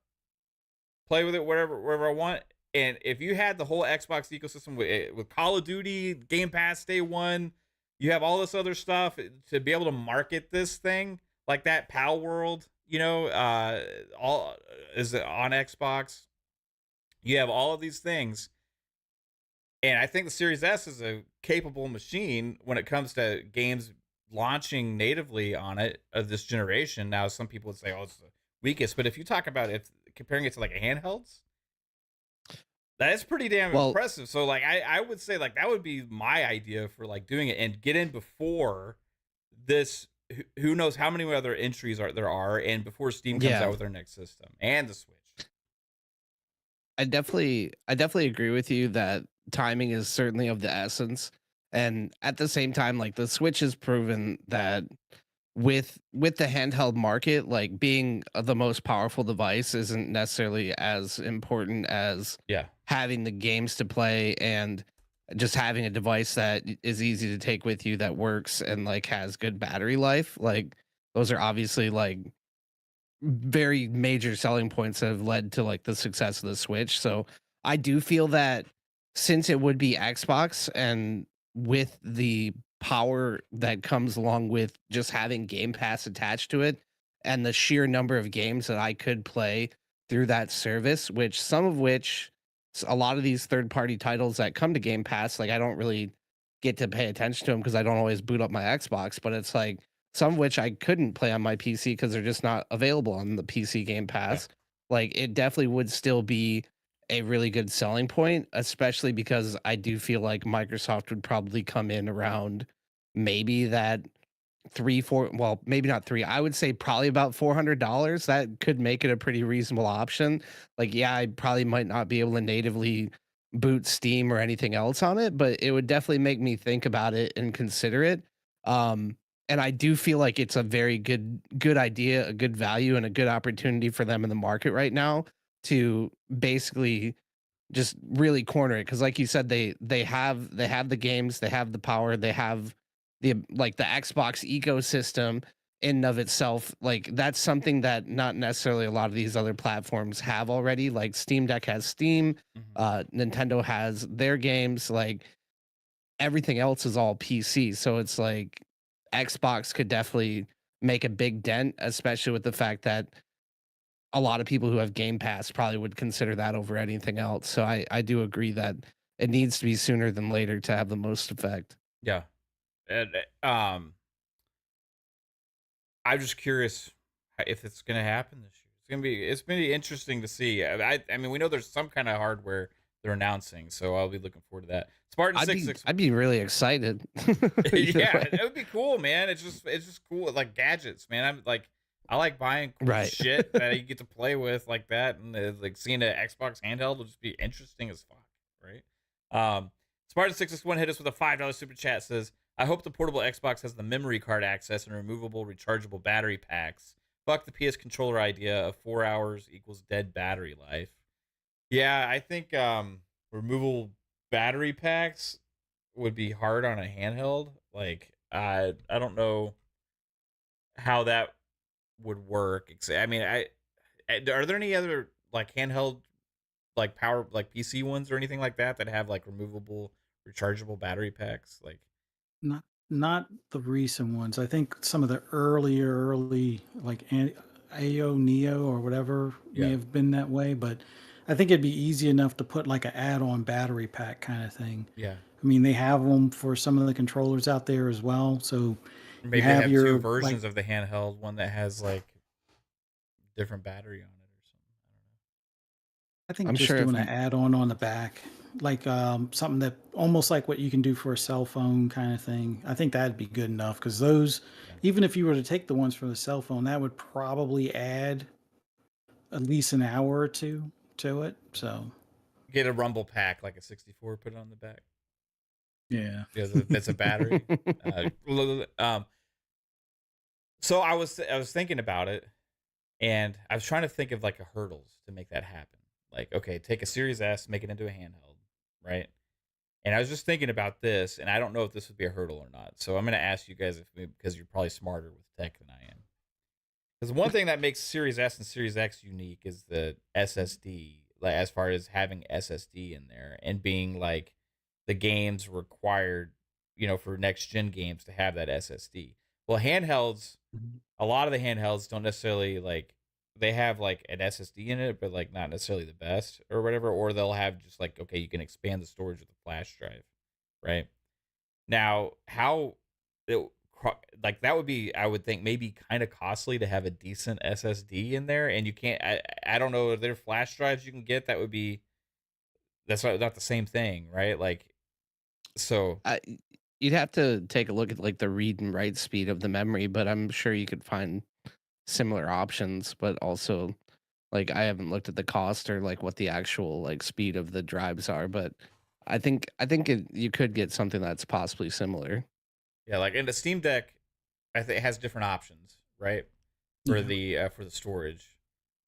play with it wherever I want. And if you had the whole Xbox ecosystem with Call of Duty, Game Pass Day One, you have all this other stuff to be able to market this thing like that. Pal World, you know, all is on Xbox. You have all of these things, and I think the Series S is a capable machine when it comes to games launching natively on it of this generation. Now, some people would say, "Oh, it's the weakest," but if you talk about it, comparing it to like a handhelds, that's pretty damn impressive. So like I would say like that would be my idea for like doing it, and get in before this, who knows how many other entries there are, and before Steam comes out with their next system and the Switch. I definitely agree with you that timing is certainly of the essence. And at the same time, like the Switch has proven that with the handheld market, like being the most powerful device isn't necessarily as important as having the games to play and just having a device that is easy to take with you, that works and like has good battery life. Like those are obviously like very major selling points that have led to like the success of the Switch. So I do feel that since it would be Xbox, and with the power that comes along with just having Game Pass attached to it, and the sheer number of games that I could play through that service, which some of which, a lot of these third party titles that come to Game Pass, like I don't really get to pay attention to them because I don't always boot up my Xbox, but it's like some of which I couldn't play on my PC because they're just not available on the PC Game Pass. Like it definitely would still be a really good selling point, especially because I do feel like Microsoft would probably come in around maybe that 3-4, well, maybe not 3, I would say probably about $400. That could make it a pretty reasonable option. Like, yeah, I probably might not be able to natively boot Steam or anything else on it, but it would definitely make me think about it and consider it. And I do feel like it's a very good idea, a good value, and a good opportunity for them in the market right now to basically just really corner it. Because like you said, they have the games, they have the power, they have the like the Xbox ecosystem in and of itself. Like that's something that not necessarily a lot of these other platforms have already. Like Steam Deck has Steam, Nintendo has their games, like everything else is all PC. So it's like Xbox could definitely make a big dent, especially with the fact that a lot of people who have Game Pass probably would consider that over anything else. So I do agree that it needs to be sooner than later to have the most effect. Yeah. And I'm just curious if it's gonna happen this year. It's gonna be interesting to see. I mean, we know there's some kind of hardware they're announcing, so I'll be looking forward to that. Spartan I'd be really excited. Yeah, it would be cool, man. It's just cool, like gadgets, man. I like buying cool Right. shit that you get to play with like that, and like seeing an Xbox handheld will just be interesting as fuck, right? Spartan 661 hit us with a $5 super chat. Says, "I hope the portable Xbox has the memory card access and removable rechargeable battery packs. Fuck the PS controller idea of 4 hours equals dead battery life." Yeah, I think removable battery packs would be hard on a handheld. Like I don't know how that would work. I mean, are there any other like handheld like power like PC ones or anything like that that have like removable rechargeable battery packs? Like Not not the recent ones. I think some of the early like AO Neo or whatever may yeah, have been that way, but I think it'd be easy enough to put like an add-on battery pack kind of thing. yeah. I mean, they have them for some of the controllers out there as well. So you Maybe they have have two your like versions of the handheld, one that has like different battery on it or something. I think I'm just sure if doing an add-on on the back, like something that almost like what you can do for a cell phone kind of thing. I think that'd be good enough because those, I don't know. even if you were to take the ones for the cell phone, that would probably add at least an hour or two to it. So Get a rumble pack like a 64, put it on the back. yeah, Yeah, that's a battery. Um, so I was thinking about it, and I was trying to think of like a hurdles to make that happen. Like, okay, take a Series S, make it into a handheld, right? And I was just thinking about this, and I don't know if this would be a hurdle or not. So I'm going to ask you guys because you're probably smarter with tech than I am. Because one thing that makes Series S and Series X unique is the SSD, like as far as having SSD in there and being like the games required, for next gen games to have that SSD. Well, handhelds, a lot of the handhelds don't necessarily like they have like an SSD in it, but like not necessarily the best or whatever. Or they'll have just like, okay, you can expand the storage with a flash drive, right? Now, how it, like that would be, I would think maybe kind of costly to have a decent SSD in there, and you can't. I don't know if there are flash drives you can get that would be that's not the same thing, right? Like so, I, you'd have to take a look at like the read and write speed of the memory, but I'm sure you could find similar options. But also, like I haven't looked at the cost or like what the actual like speed of the drives are, but you could get something that's possibly similar. yeah, like in the Steam Deck, I think it has different options, right? yeah. For the storage,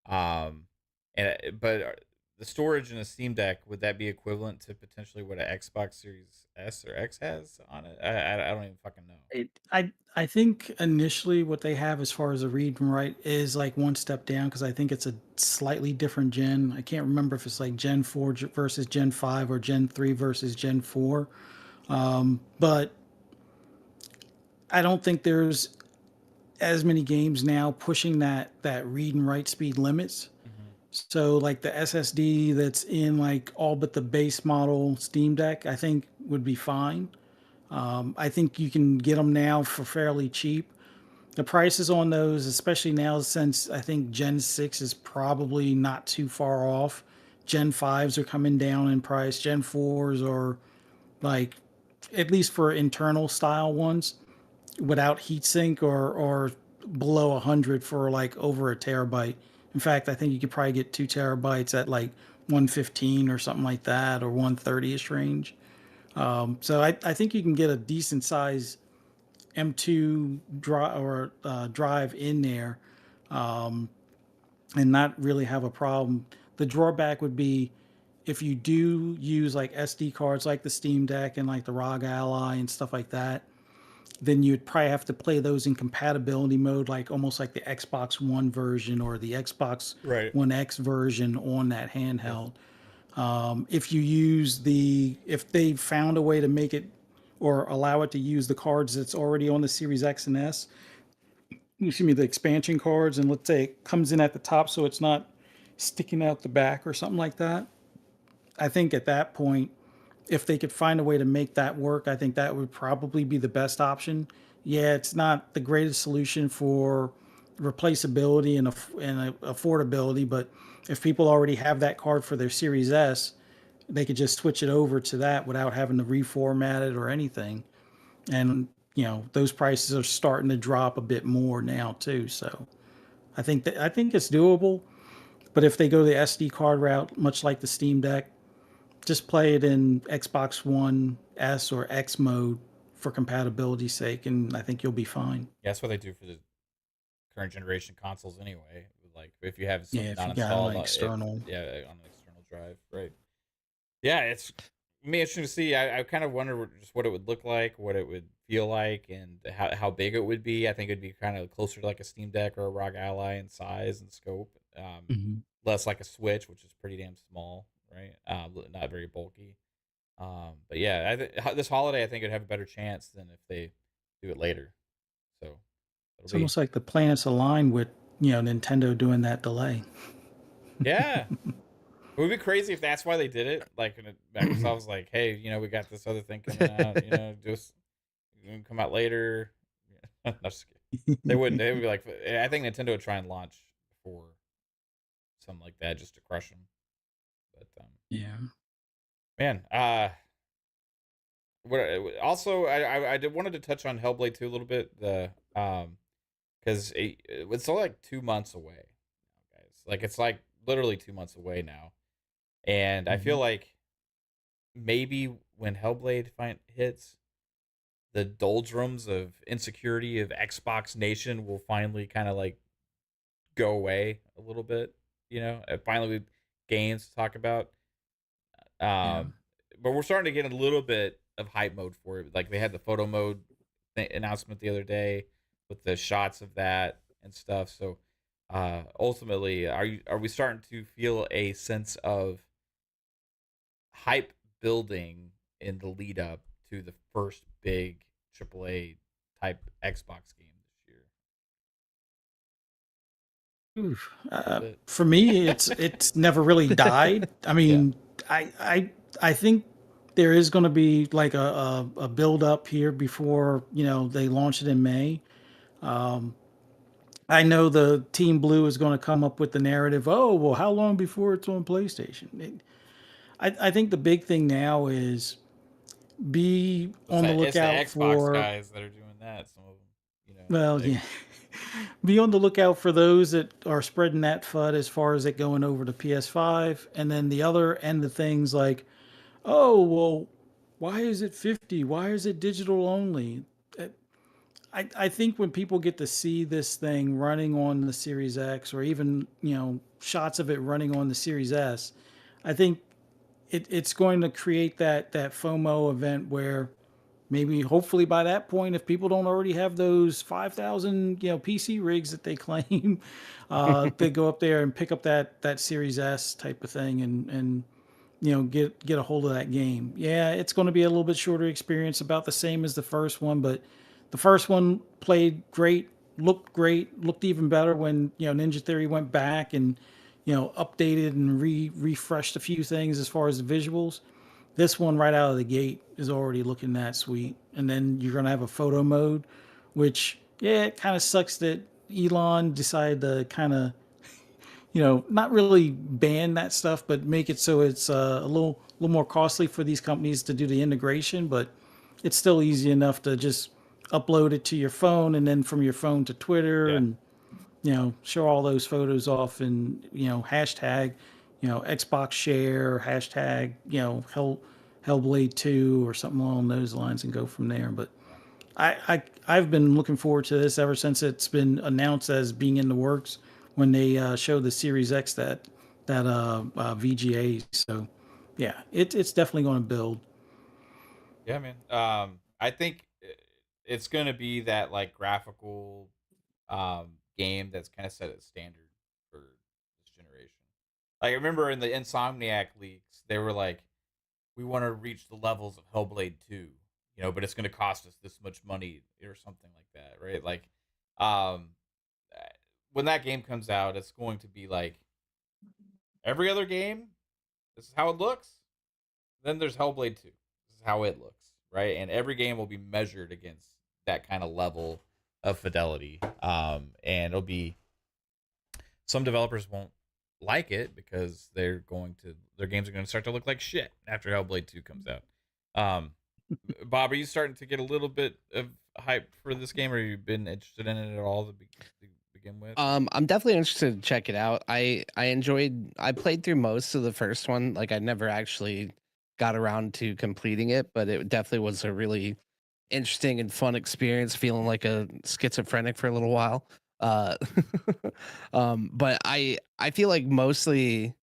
but the storage in a Steam Deck, would that be equivalent to potentially what an Xbox Series S or X has on it? I don't even fucking know. I think initially what they have as far as the read and write is like one step down because I think it's a slightly different gen. I can't remember if it's like Gen 4 versus Gen 5 or Gen 3 versus Gen 4. But I don't think there's as many games now pushing that read and write speed limits. Hmm. So like the SSD that's in like all but the base model Steam Deck, I think would be fine. I think you can get them now for fairly cheap. The prices on those, especially now since I think Gen 6 is probably not too far off. Gen 5s are coming down in price. Gen 4s are like, at least for internal style ones, without heatsink or below 100 for like over a terabyte. In fact, I think you could probably get 2 terabytes at like 115 or something like that, or 130ish range. So I think you can get a decent size M2 drive in there, um, and not really have a problem. The drawback would be if you do use like SD cards like the Steam Deck and like the ROG Ally and stuff like that, then you'd probably have to play those in compatibility mode, like almost like the Xbox One version or the Xbox Right. One X version on that Yeah. handheld. If they found a way to make it or allow it to use the cards that's already on the Series X and S, excuse me, the expansion cards, and let's say it comes in at the top so it's not sticking out the back or something like that. I think at that point, if they could find a way to make that work, I think that would probably be the best option. Yeah, it's not the greatest solution for replaceability and affordability. But if people already have that card for their Series S, they could just switch it over to that without having to reformat it or anything. And those prices are starting to drop a bit more now too. So I think it's doable. But if they go the SD card route, much like the Steam Deck, just play it in Xbox One S or X mode for compatibility's sake, and I think you'll be fine. Yeah, that's what they do for the current generation consoles anyway. Like if you have something Yeah, if not you got installed, an external. on an external drive, right? Yeah, it's me interesting to see. I kind of wonder just what it would look like, what it would feel like, and how big it would be. I think it'd be kind of closer to like a Steam Deck or a ROG Ally in size and scope. Less like a Switch, which is pretty damn small, right? Not very bulky. But yeah, this holiday I think it'd have a better chance than if they do it later. So it's almost like the planets align with Nintendo doing that delay. Yeah. It would be crazy if that's why they did it. Like Microsoft was like, "Hey, we got this other thing coming out. Just come out later." No, just kidding. They wouldn't. They would be like, I think Nintendo would try and launch before something like that just to crush them. But yeah, man. Also, I wanted to touch on Hellblade 2 a little bit. Because it's only like 2 months away, guys. Like it's like literally 2 months away now. And I feel like maybe when Hellblade hits, the doldrums of insecurity of Xbox Nation will finally kind of like go away a little bit. Finally with games to talk about. But we're starting to get a little bit of hype mode for it. Like they had the photo mode announcement the other day with the shots of that and stuff. So ultimately, are we starting to feel a sense of hype building in the lead up to the first big AAA type Xbox game this year? Oof. For me, it's never really died. I mean, I think there is going to be like a build up here before they launch it in May. I know the Team Blue is going to come up with the narrative. Oh well, how long before it's on PlayStation? I think the big thing now is be on the lookout it's the Xbox for guys that are doing that. Some of them, well, yeah. Be on the lookout for those that are spreading that FUD as far as it going over to PS5, and then the other end of things like, oh well, why is it 50? Why is it digital only? I think when people get to see this thing running on the Series X, or even shots of it running on the Series S, I think it's going to create that FOMO event where maybe hopefully by that point, if people don't already have those 5,000 PC rigs that they claim, they go up there and pick up that Series S type of thing and get a hold of that game. Yeah, it's going to be a little bit shorter experience, about the same as the first one, but the first one played great, looked great, looked even better when Ninja Theory went back and updated and refreshed a few things as far as the visuals. This one right out of the gate is already looking that sweet. And then you're going to have a photo mode, which, yeah, it kind of sucks that Elon decided to kind of, not really ban that stuff, but make it so it's a little more costly for these companies to do the integration. But it's still easy enough to just upload it to your phone, and then from your phone to Twitter, and show all those photos off, and hashtag Xbox share, hashtag Hellblade 2 or something along those lines, and go from there. But I've been looking forward to this ever since it's been announced as being in the works when they showed the Series X that VGA. So yeah, it's definitely going to build. Yeah, man. I think it's going to be that like graphical game that's kind of set a standard for this generation. Like I remember in the Insomniac leaks, they were like, "We want to reach the levels of Hellblade 2, but it's going to cost us this much money or something like that, right?" Like, when that game comes out, it's going to be like every other game. This is how it looks. Then there's Hellblade 2. This is how it looks, right? And every game will be measured against that kind of level of fidelity. And it'll be, some developers won't like it because their games are going to start to look like shit after Hellblade 2 comes out. Bob, are you starting to get a little bit of hype for this game, or have you been interested in it at all to begin with? I'm definitely interested to check it out. I played through most of the first one. Like I never actually got around to completing it, but it definitely was a really interesting and fun experience, feeling like a schizophrenic for a little while. Uh but I feel like mostly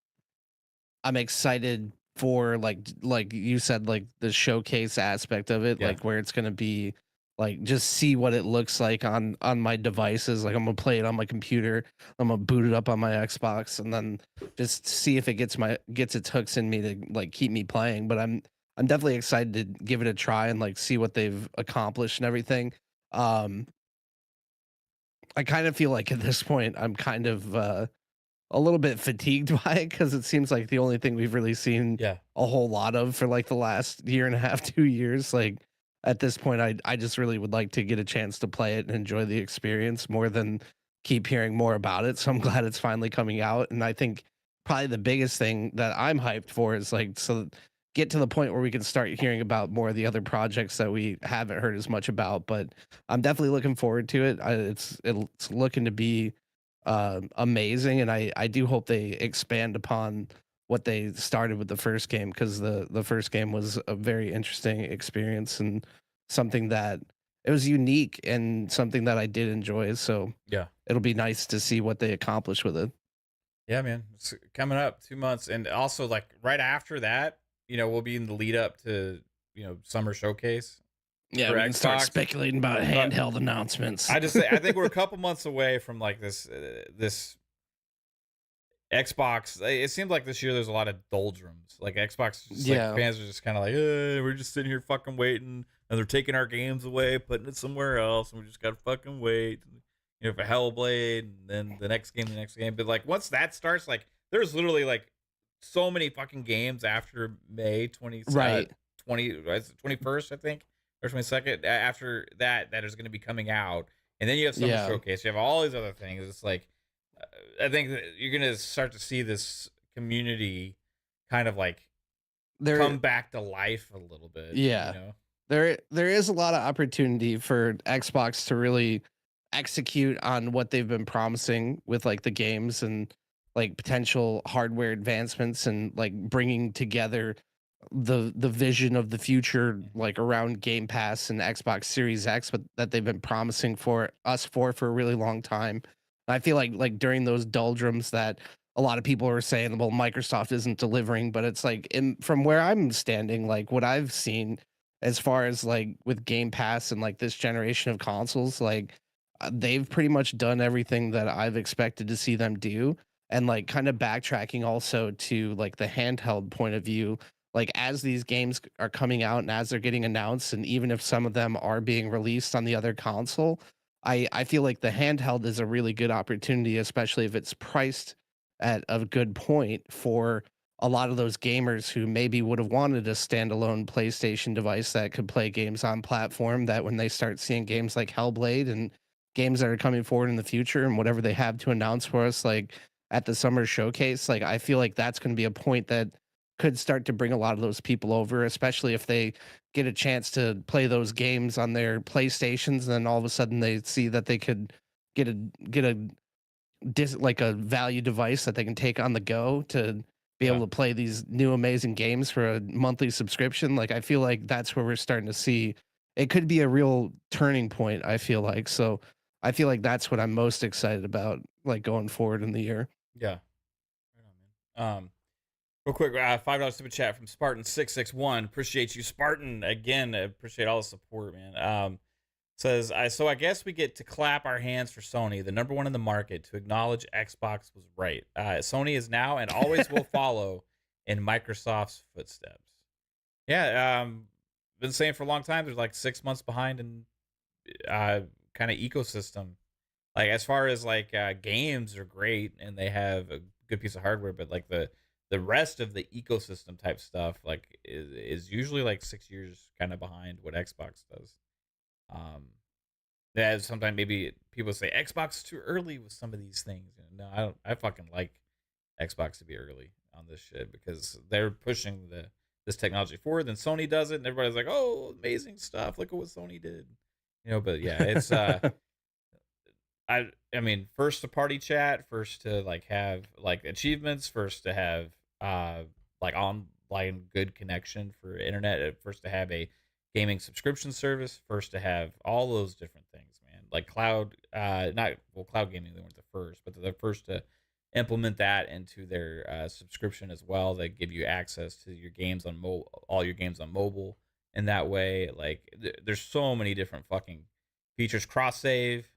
I'm excited for like you said, like the showcase aspect of it, Yeah. like where it's gonna be like just see what it looks like on my devices. Like I'm gonna play it on my computer, I'm gonna boot it up on my Xbox, and then just see if it gets its hooks in me to like keep me playing. But I'm definitely excited to give it a try and like see what they've accomplished and everything. I kind of feel like at this point I'm kind of a little bit fatigued by it because it seems like the only thing we've really seen Yeah. a whole lot of for like the last year and a half, 2 years. Like at this point, I just really would like to get a chance to play it and enjoy the experience more than keep hearing more about it. So I'm glad it's finally coming out. And I think probably the biggest thing that I'm hyped for is like, so get to the point where we can start hearing about more of the other projects that we haven't heard as much about. But I'm definitely looking forward to it. It's looking to be amazing, and I do hope they expand upon what they started with the first game, because the first game was a very interesting experience and something that it was unique and something that I did enjoy. So Yeah. it'll be nice to see what they accomplish with it. Yeah, man. It's coming up 2 months. And also, like, right after that, we'll be in the lead up to, summer showcase. Yeah, For we can start Xbox. speculating about handheld announcements. I think we're a couple months away from like this Xbox. It seemed like this year there's a lot of doldrums. Like Xbox, Yeah. fans are just kind of like, we're just sitting here fucking waiting, and they're taking our games away, putting it somewhere else, and we just gotta fucking wait. For Hellblade, and then the next game. But like once that starts, like there's literally like so many fucking games after May 20, Right. 21st, I think, or 22nd. After that is going to be coming out, and then you have Summer Yeah. Showcase. You have all these other things. It's like I think that you're going to start to see this community kind of like come back to life a little bit. Yeah. There is a lot of opportunity for Xbox to really execute on what they've been promising with like the games and like potential hardware advancements, and like bringing together the vision of the future, like around Game Pass and Xbox Series X, but that they've been promising for us for a really long time. I feel like during those doldrums that a lot of people are saying, well, Microsoft isn't delivering, but it's like from where I'm standing, like what I've seen as far as like with Game Pass and like this generation of consoles, like they've pretty much done everything that I've expected to see them do. And like kind of backtracking also to like the handheld point of view, like as these games are coming out and as they're getting announced, and even if some of them are being released on the other console, I feel like the handheld is a really good opportunity, especially if it's priced at a good point for a lot of those gamers who maybe would have wanted a standalone PlayStation device that could play games on platform, that when they start seeing games like Hellblade and games that are coming forward in the future and whatever they have to announce for us, like at the summer showcase, like I feel like that's going to be a point that could start to bring a lot of those people over, especially if they get a chance to play those games on their PlayStations, and then all of a sudden they see that they could get a like a value device that they can take on the go to be able to play these new amazing games for a monthly subscription. Like I feel like that's where we're starting to see it could be a real turning point, I feel like. So I feel like that's what I'm most excited about, like going forward in the year. Yeah. Right on, man. Real quick, $5 super chat from Spartan661. Appreciate you, Spartan. Again, appreciate all the support, man. Says, so I guess we get to clap our hands for Sony, the number one in the market, to acknowledge Xbox was right. Sony is now and always will follow in Microsoft's footsteps. Yeah, been saying for a long time, there's like 6 months behind in kind of ecosystem. Like as far as like games are great and they have a good piece of hardware, but like the rest of the ecosystem type stuff like is usually like 6 years kind of behind what Xbox does. Yeah, sometimes maybe people say Xbox is too early with some of these things. No, I don't. I fucking like Xbox to be early on this shit because they're pushing this technology forward. Then Sony does it, and everybody's like, "Oh, amazing stuff! Look at what Sony did." But yeah, it's I mean, first to party chat, first to like have like achievements, first to have like online good connection for internet, first to have a gaming subscription service, first to have all those different things, man. Like cloud, not well, cloud gaming they weren't the first, but they're the first to implement that into their subscription as well. They give you access to your games on all your games on mobile in that way. Like there's so many different fucking features, cross save,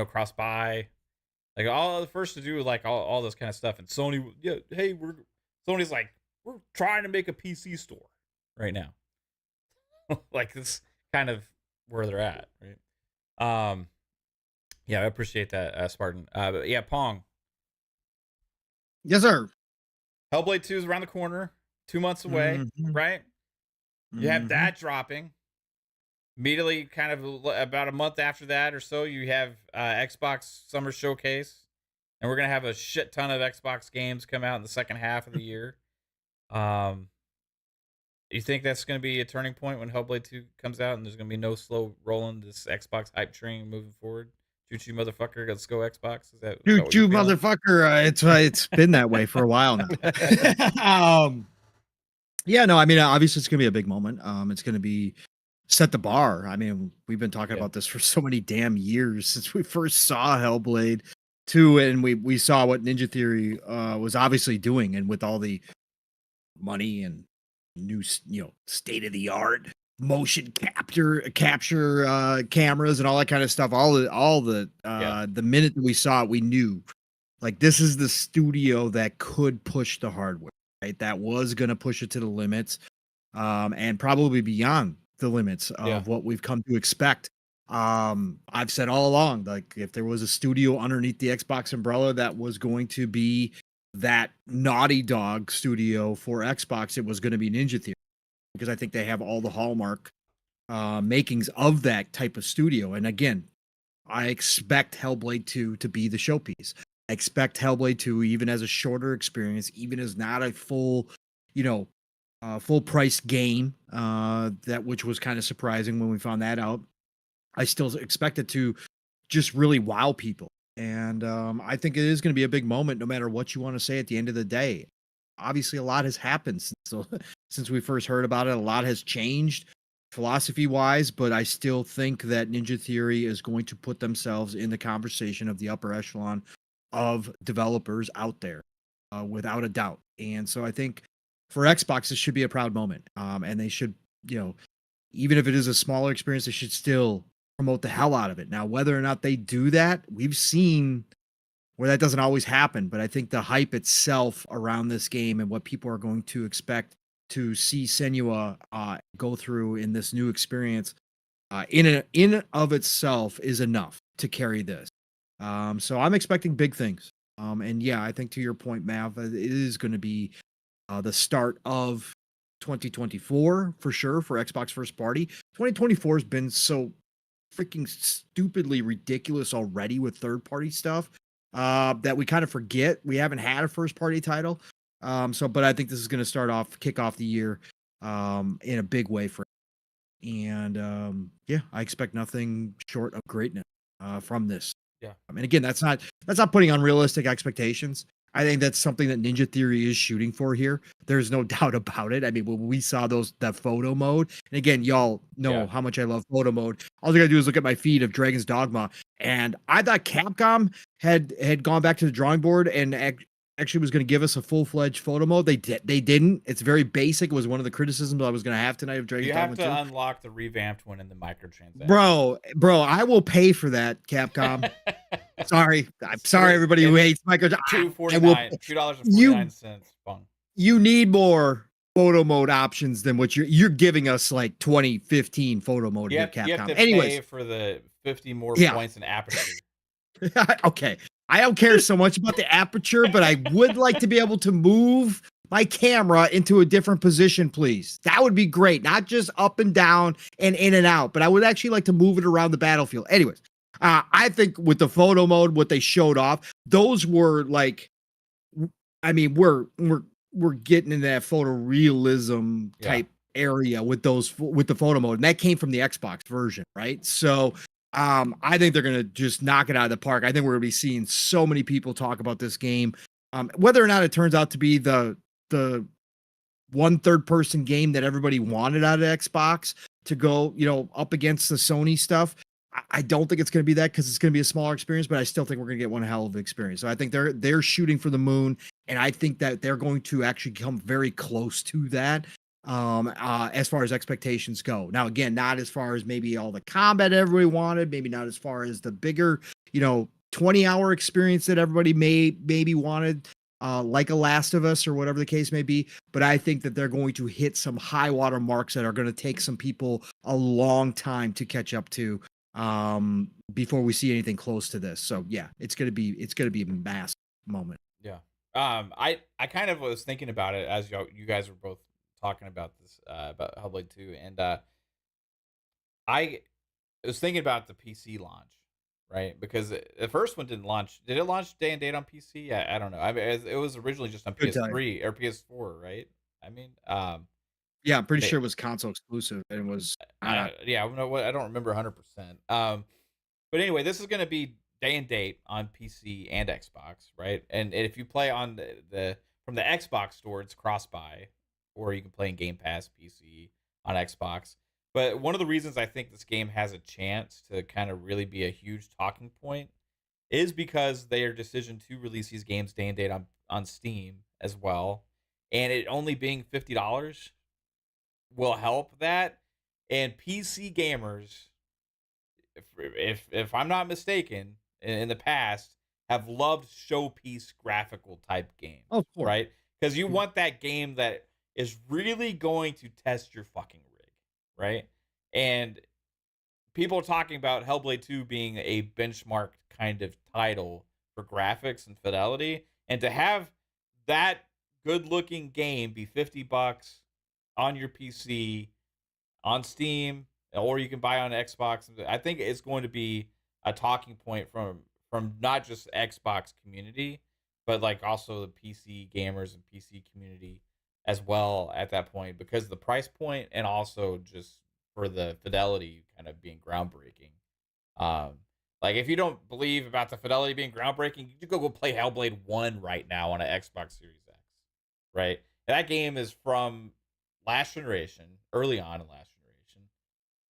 cross buy, like all the first to do like all this kind of stuff. And Sony, yeah, hey, Sony's like, we're trying to make a PC store right now. Like it's kind of where they're at, right? Yeah, I appreciate that, Spartan. But yeah, Pong. Yes, sir. Hellblade 2 is around the corner, 2 months away, right? You have that dropping. Immediately, kind of about a month after that or so, you have Xbox Summer Showcase, and we're gonna have a shit ton of Xbox games come out in the second half of the year. You think that's gonna be a turning point when Hellblade 2 comes out, and there's gonna be no slow rolling this Xbox hype train moving forward? Choo-choo, motherfucker! Let's go Xbox. Is that choo-choo, motherfucker? It's been that way for a while now. Yeah, no, I mean, obviously it's gonna be a big moment. It's gonna be set the bar. I mean, we've been talking about this for so many damn years since we first saw Hellblade 2, and we saw what Ninja Theory was obviously doing, and with all the money and new, state of the art motion capture cameras and all that kind of stuff. The minute that we saw it, we knew like this is the studio that could push the hardware, right? That was going to push it to the limits, and probably beyond the limits of what we've come to expect. I've said all along, like if there was a studio underneath the Xbox umbrella that was going to be that Naughty Dog studio for Xbox, it was going to be Ninja Theory, because I think they have all the hallmark makings of that type of studio. And again, I expect Hellblade 2 to be the showpiece. I expect Hellblade 2, even as a shorter experience, even as not a full, full price game, which was kind of surprising when we found that out. I still expect it to just really wow people. And I think it is going to be a big moment, no matter what you want to say at the end of the day. Obviously, a lot has happened since we first heard about it. A lot has changed philosophy-wise, but I still think that Ninja Theory is going to put themselves in the conversation of the upper echelon of developers out there, without a doubt. And so I think for Xbox, this should be a proud moment. And they should, even if it is a smaller experience, they should still promote the hell out of it. Now, whether or not they do that, we've seen where that doesn't always happen, but I think the hype itself around this game and what people are going to expect to see Senua go through in this new experience in of itself is enough to carry this. So I'm expecting big things. And yeah, I think to your point, Mav, it is going to be the start of 2024 for sure for Xbox first party. 2024 has been so freaking stupidly ridiculous already with third party stuff that we kind of forget we haven't had a first party title. But I think this is going to kick off the year in a big way for him. And yeah, I expect nothing short of greatness from this. Yeah. I mean, again, that's not putting unrealistic expectations. I think that's something that Ninja Theory is shooting for here. There's no doubt about it. I mean, when we saw that photo mode, and again, y'all know how much I love photo mode. All you gotta do is look at my feed of Dragon's Dogma, and I thought Capcom had gone back to the drawing board and actually was going to give us a full-fledged photo mode. They didn't. It's very basic. It was one of the criticisms I was going to have tonight of Dragon's Dogma. You have to unlock the revamped one in the microtransactions. Bro, I will pay for that, Capcom. I'm sorry, everybody who hates microtransactions. $2.49. You need more photo mode options than what you're giving us, like 2015 photo mode here, Capcom. You have to pay for the 50 more points in aperture. Okay. I don't care so much about the aperture, but I would like to be able to move my camera into a different position, please. That would be great. Not just up and down and in and out, but I would actually like to move it around the battlefield. Anyways, I think with the photo mode, what they showed off, those were like, I mean, we're getting into that photorealism type area with the photo mode, and that came from the Xbox version, right? So I think they're gonna just knock it out of the park. I think we're gonna be seeing so many people talk about this game, whether or not it turns out to be the one third person game that everybody wanted out of Xbox to go, up against the Sony stuff. I don't think it's going to be that, because it's going to be a smaller experience, but I still think we're going to get one hell of an experience. So I think they're shooting for the moon, and I think that they're going to actually come very close to that as far as expectations go. Now, again, not as far as maybe all the combat everybody wanted, maybe not as far as the bigger, 20-hour experience that everybody maybe wanted, like a Last of Us or whatever the case may be. But I think that they're going to hit some high water marks that are going to take some people a long time to catch up to before we see anything close to this. So yeah, it's gonna be a massive moment. Yeah. I kind of was thinking about it as you guys were both talking about this about Hellblade 2, and I was thinking about the PC launch, right? Because the first one didn't launch. Did it launch day and date on PC? I don't know. I mean, it was originally just on PS3 or PS4, right? I mean, yeah, I'm pretty sure it was console exclusive, and it was. Yeah, I don't remember 100%. But anyway, this is going to be day and date on PC and Xbox, right? And if you play on from the Xbox store, it's cross-buy, or you can play in Game Pass PC on Xbox. But one of the reasons I think this game has a chance to kind of really be a huge talking point is because their decision to release these games day and date on Steam as well, and it only being $50 will help that. And PC gamers, if I'm not mistaken, in the past have loved showpiece graphical type games. Of course. Right? Because you want that game that is really going to test your fucking rig, right? And people are talking about Hellblade 2 being a benchmark kind of title for graphics and fidelity, and to have that good-looking game be $50 on your PC, on Steam, or you can buy on Xbox, I think it's going to be a talking point from not just Xbox community, but like also the PC gamers and PC community as well at that point, because of the price point and also just for the fidelity kind of being groundbreaking. Like if you don't believe about the fidelity being groundbreaking, you go play Hellblade 1 right now on an Xbox Series X, right? And that game is from last generation, early on in last generation.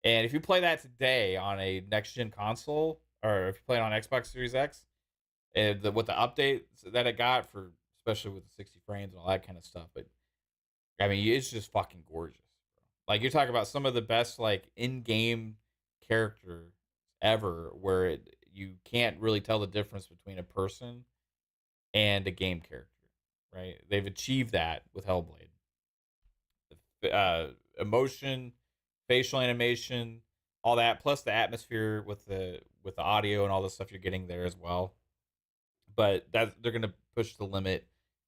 And if you play that today on a next-gen console, or if you play it on Xbox Series X, and with the updates that it got, for especially with the 60 frames and all that kind of stuff, but I mean, it's just fucking gorgeous. Like you're talking about some of the best like in-game character ever, where you can't really tell the difference between a person and a game character, right? They've achieved that with Hellblade. Emotion, facial animation, all that, plus the atmosphere with the audio and all the stuff you're getting there as well. But that they're gonna push the limit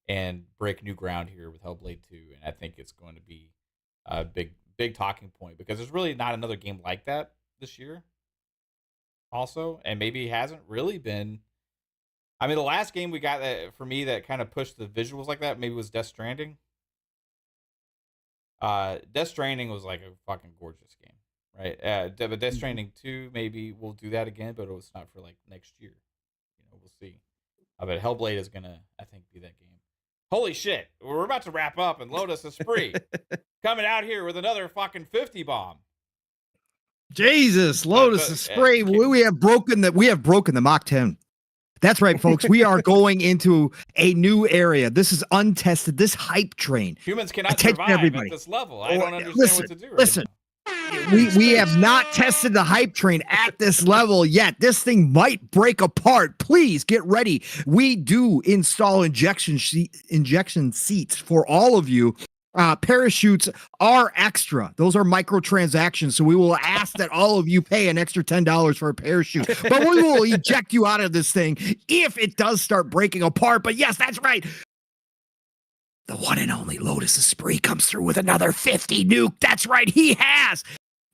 and break new ground here with Hellblade 2, and I think it's going to be a big talking point, because there's really not another game like that this year. Also, and maybe hasn't really been. I mean, the last game we got that for me that kind of pushed the visuals like that maybe was Death Stranding. Death Stranding was like a fucking gorgeous game, right? But Death Stranding 2, maybe we'll do that again, but it's not for like next year. We'll see. But Hellblade is gonna, I think, be that game. Holy shit! We're about to wrap up, and Lotus is free coming out here with another fucking 50 bomb. Jesus, Lotus is free. We have broken the Mach 10. That's right, folks. We are going into a new area. This is untested. This hype train. Humans cannot survive at this level. I don't understand what to do. Listen, we have not tested the hype train at this level yet. This thing might break apart. Please get ready. We do install injection seats for all of you. Parachutes are extra. Those are microtransactions. So we will ask that all of you pay an extra $10 for a parachute. But we will eject you out of this thing if it does start breaking apart. But yes, that's right. The one and only Lotus Esprit comes through with another 50 nuke. That's right, he has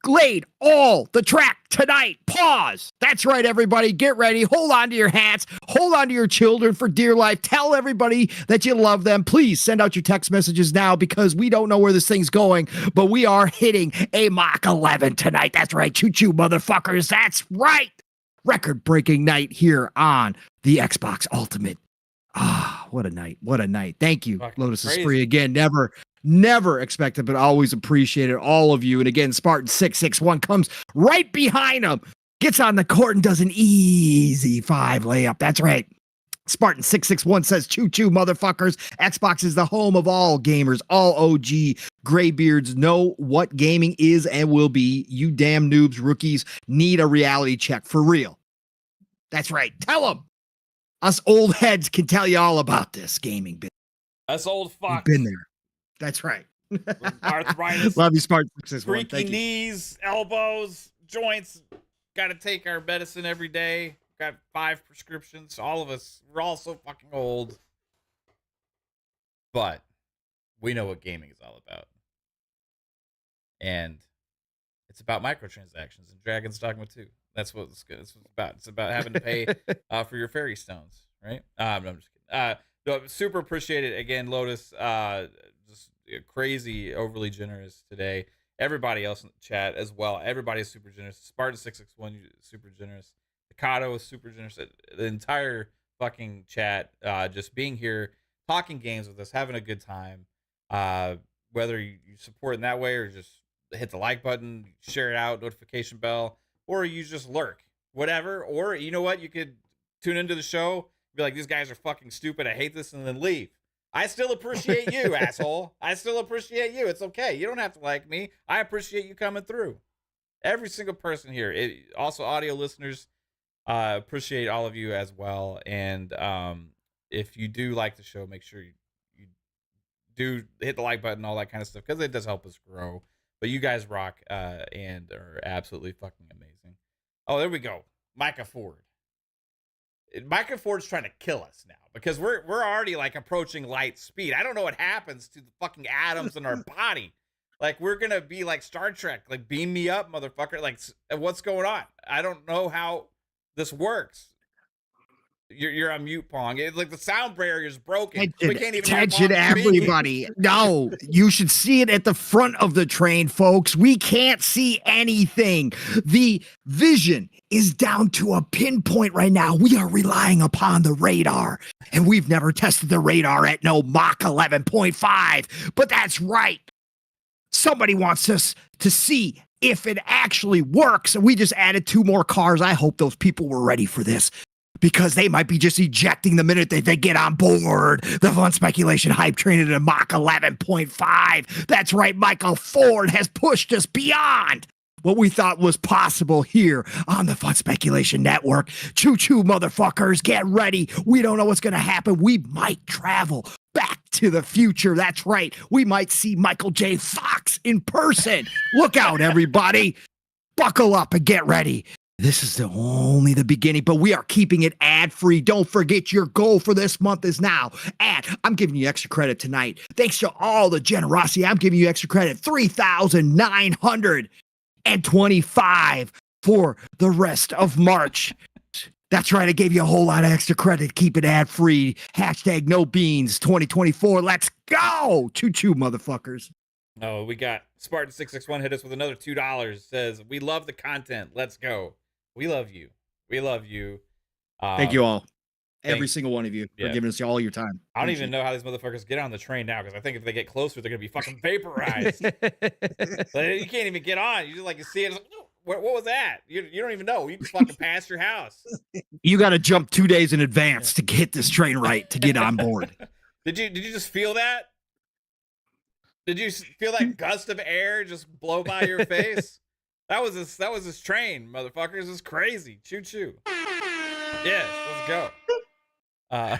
laid all the track tonight. Pause. That's right, everybody. Get ready. Hold on to your hats. Hold on to your children for dear life. Tell everybody that you love them. Please send out your text messages now because we don't know where this thing's going, but we are hitting a Mach 11 tonight. That's right. Choo-choo, motherfuckers. That's right. Record-breaking night here on the Xbox Ultimate. Ah, what a night. What a night. Thank you, Fucking Lotus crazy. Esprit. Again, never expected, but always appreciated all of you. And again, Spartan 661 comes right behind him, gets on the court and does an easy 5 layup. That's right. Spartan 661 says, choo-choo, motherfuckers. Xbox is the home of all gamers, all OG graybeards know what gaming is and will be. You damn noobs, rookies need a reality check for real. That's right. Tell them. Us old heads can tell you all about this gaming business. Us old We've fucks. been there. That's right. Arthritis. Love you, Spartan 661. Creaky Thank you. knees, elbows, joints. Got to take our medicine every day. Got 5 prescriptions. All of us, we're all so fucking old. But we know what gaming is all about. And it's about microtransactions and Dragon's Dogma 2. That's what it's good. That's what it's about. It's about having to pay for your fairy stones, right? No, I'm just kidding. No, super appreciate it. Again, Lotus, just crazy, overly generous today. Everybody else in the chat as well. Everybody's super generous. Spartan 661 super generous. Mikado is super generous. The entire fucking chat, just being here, talking games with us, having a good time. Whether you support in that way or just hit the like button, share it out, notification bell, or you just lurk, whatever. Or you know what? You could tune into the show, be like, these guys are fucking stupid, I hate this, and then leave. I still appreciate you, asshole. I still appreciate you. It's okay. You don't have to like me. I appreciate you coming through. Every single person here. Also, audio listeners, appreciate all of you as well. And if you do like the show, make sure you do hit the like button, all that kind of stuff, because it does help us grow. But you guys rock and are absolutely fucking amazing. Oh, there we go. Micah Ford. Micah Ford's trying to kill us now because we're already like approaching light speed. I don't know what happens to the fucking atoms in our body. Like, we're gonna be like Star Trek, like, beam me up, motherfucker. Like, what's going on? I don't know how this works. You're on mute, Pong. It's like the sound barrier is broken. We can't even Attention, everybody. No, you should see it at the front of the train, folks. We can't see anything. The vision is down to a pinpoint right now. We are relying upon the radar, and we've never tested the radar at no Mach 11.5. But that's right. Somebody wants us to see if it actually works. And we just added 2 more cars. I hope those people were ready for this, because they might be just ejecting the minute that they get on board the fun speculation hype train at a Mach 11.5. That's right, Michael Ford has pushed us beyond what we thought was possible here on the Fun Speculation Network. Choo-choo, motherfuckers, get ready. We don't know what's going to happen. We might travel back to the future. That's right. We might see Michael J. Fox in person. Look out, everybody. Buckle up and get ready. This is only the beginning, but we are keeping it ad-free. Don't forget, your goal for this month is now. I'm giving you extra credit tonight. Thanks to all the generosity, I'm giving you extra credit. 3,925 for the rest of March. That's right. I gave you a whole lot of extra credit. Keep it ad-free. Hashtag no beans 2024. Let's go. Choo-choo, motherfuckers. Oh, we got Spartan 661 hit us with another $2. Says, we love the content. Let's go. We love you. We love you. Thank you all. Every single one of you for giving us all your time. I don't even know how these motherfuckers get on the train now, because I think if they get closer, they're going to be fucking vaporized. Like, you can't even get on. You just like, you see it. Like, what was that? You don't even know. You just fucking pass your house. You got to jump 2 days in advance to hit this train right to get on board. Did you just feel that? Did you feel that gust of air just blow by your face? That was this train, motherfuckers. It's crazy. Choo choo. Yes, let's go.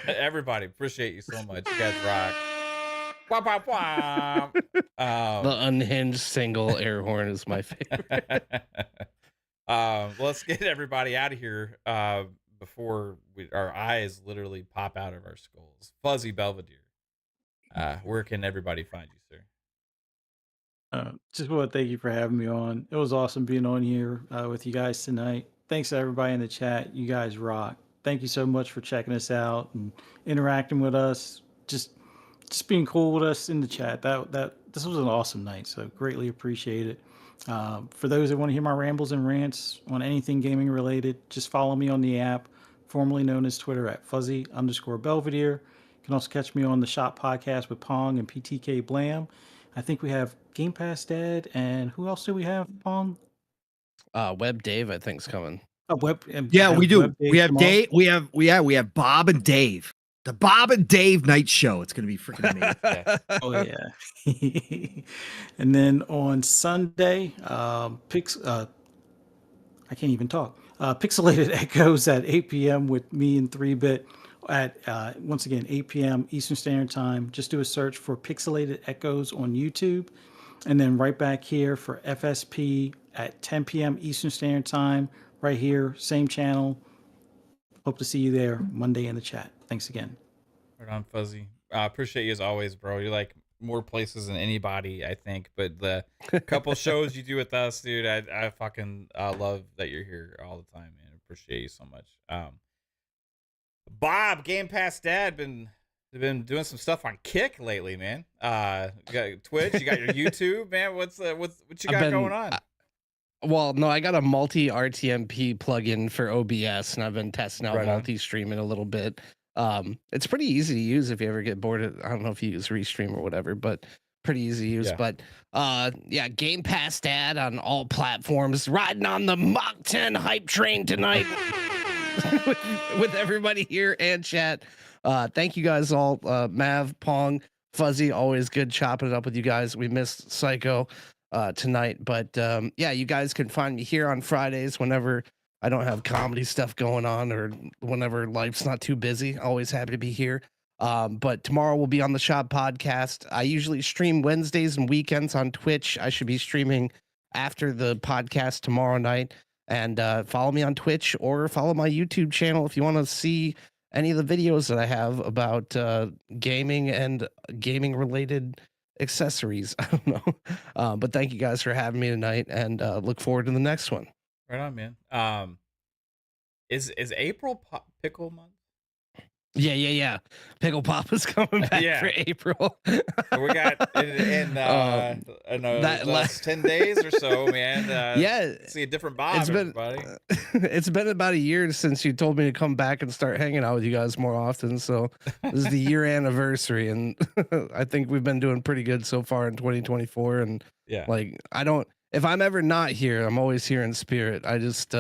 Everybody, appreciate you so much. You guys rock. Wah, wah, wah. The unhinged single air horn is my favorite. Let's get everybody out of here before our eyes literally pop out of our skulls. Fuzzy Belvedere. Where can everybody find you, sir? Just want to thank you for having me on. It was awesome being on here with you guys tonight. Thanks to everybody in the chat. You guys rock. Thank you so much for checking us out and interacting with us. Just being cool with us in the chat. That this was an awesome night. So greatly appreciate it. For those that want to hear my rambles and rants on anything gaming related, just follow me on the app, formerly known as Twitter at fuzzy_Belvedere. You can also catch me on the Shop Podcast with Pong and PTK Blam. I think we have Game Pass Dad, and who else do we have, Pong? Web Dave, I think, is coming. Yeah, we do. We have tomorrow. Dave. We have Bob and Dave. The Bob and Dave night show. It's gonna be freaking amazing. Oh yeah. And then on Sunday, I can't even talk. Pixelated Echoes at 8 p.m. with me and 3-Bit at once again 8 p.m. Eastern Standard Time. Just do a search for Pixelated Echoes on YouTube, and then right back here for FSP at 10 p.m. Eastern Standard Time. Right here, same channel. Hope to see you there Monday in the chat. Thanks again. Right on, Fuzzy. Appreciate you as always, bro. You're like more places than anybody, I think. But the couple shows you do with us, dude, I fucking love that you're here all the time, man. Appreciate you so much. Bob, Game Pass Dad, been doing some stuff on Kick lately, man. You got Twitch, you got your YouTube, man. What you got going on? Well, no, I got a multi RTMP plugin for OBS, and I've been testing out multi streaming a little bit. It's pretty easy to use if you ever get bored. I don't know if you use Restream or whatever, but pretty easy to use. Yeah. But yeah, Game Pass Dad on all platforms, riding on the Mach 10 hype train tonight with everybody here and chat. Thank you guys all, Mav, Pong, Fuzzy, always good chopping it up with you guys. We missed Psycho tonight, but yeah, you guys can find me here on Fridays whenever I don't have comedy stuff going on or whenever life's not too busy. Always happy to be here. But tomorrow we'll be on the Shop Podcast. I usually stream Wednesdays and weekends on Twitch. I should be streaming after the podcast tomorrow night. And follow me on Twitch or follow my YouTube channel if you want to see any of the videos that I have about gaming and gaming related accessories. I don't know. But thank you guys for having me tonight, and look forward to the next one. Right on, man. Is April pickle month? Yeah. Pickle Papa's coming back for April. So we got in I don't know, last 10 days or so, man. Yeah, see a different Bob, everybody. It's been about a year since you told me to come back and start hanging out with you guys more often. So this is the year anniversary, and I think we've been doing pretty good so far in 2024. And like, if I'm ever not here, I'm always here in spirit. I just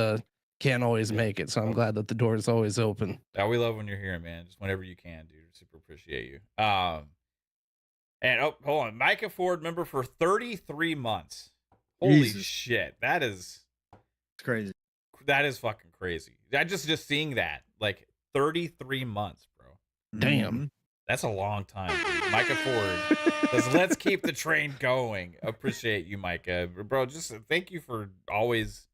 can't always make it, so I'm glad that the door is always open. Yeah, we love when you're here, man. Just whenever you can, dude. Super appreciate you. And hold on, Micah Ford member for 33 months. Holy shit, it's crazy. That is fucking crazy. I just seeing that, like 33 months, bro. Damn, that's a long time, dude. Micah Ford says, "Let's keep the train going." Appreciate you, Micah, bro. Just thank you for always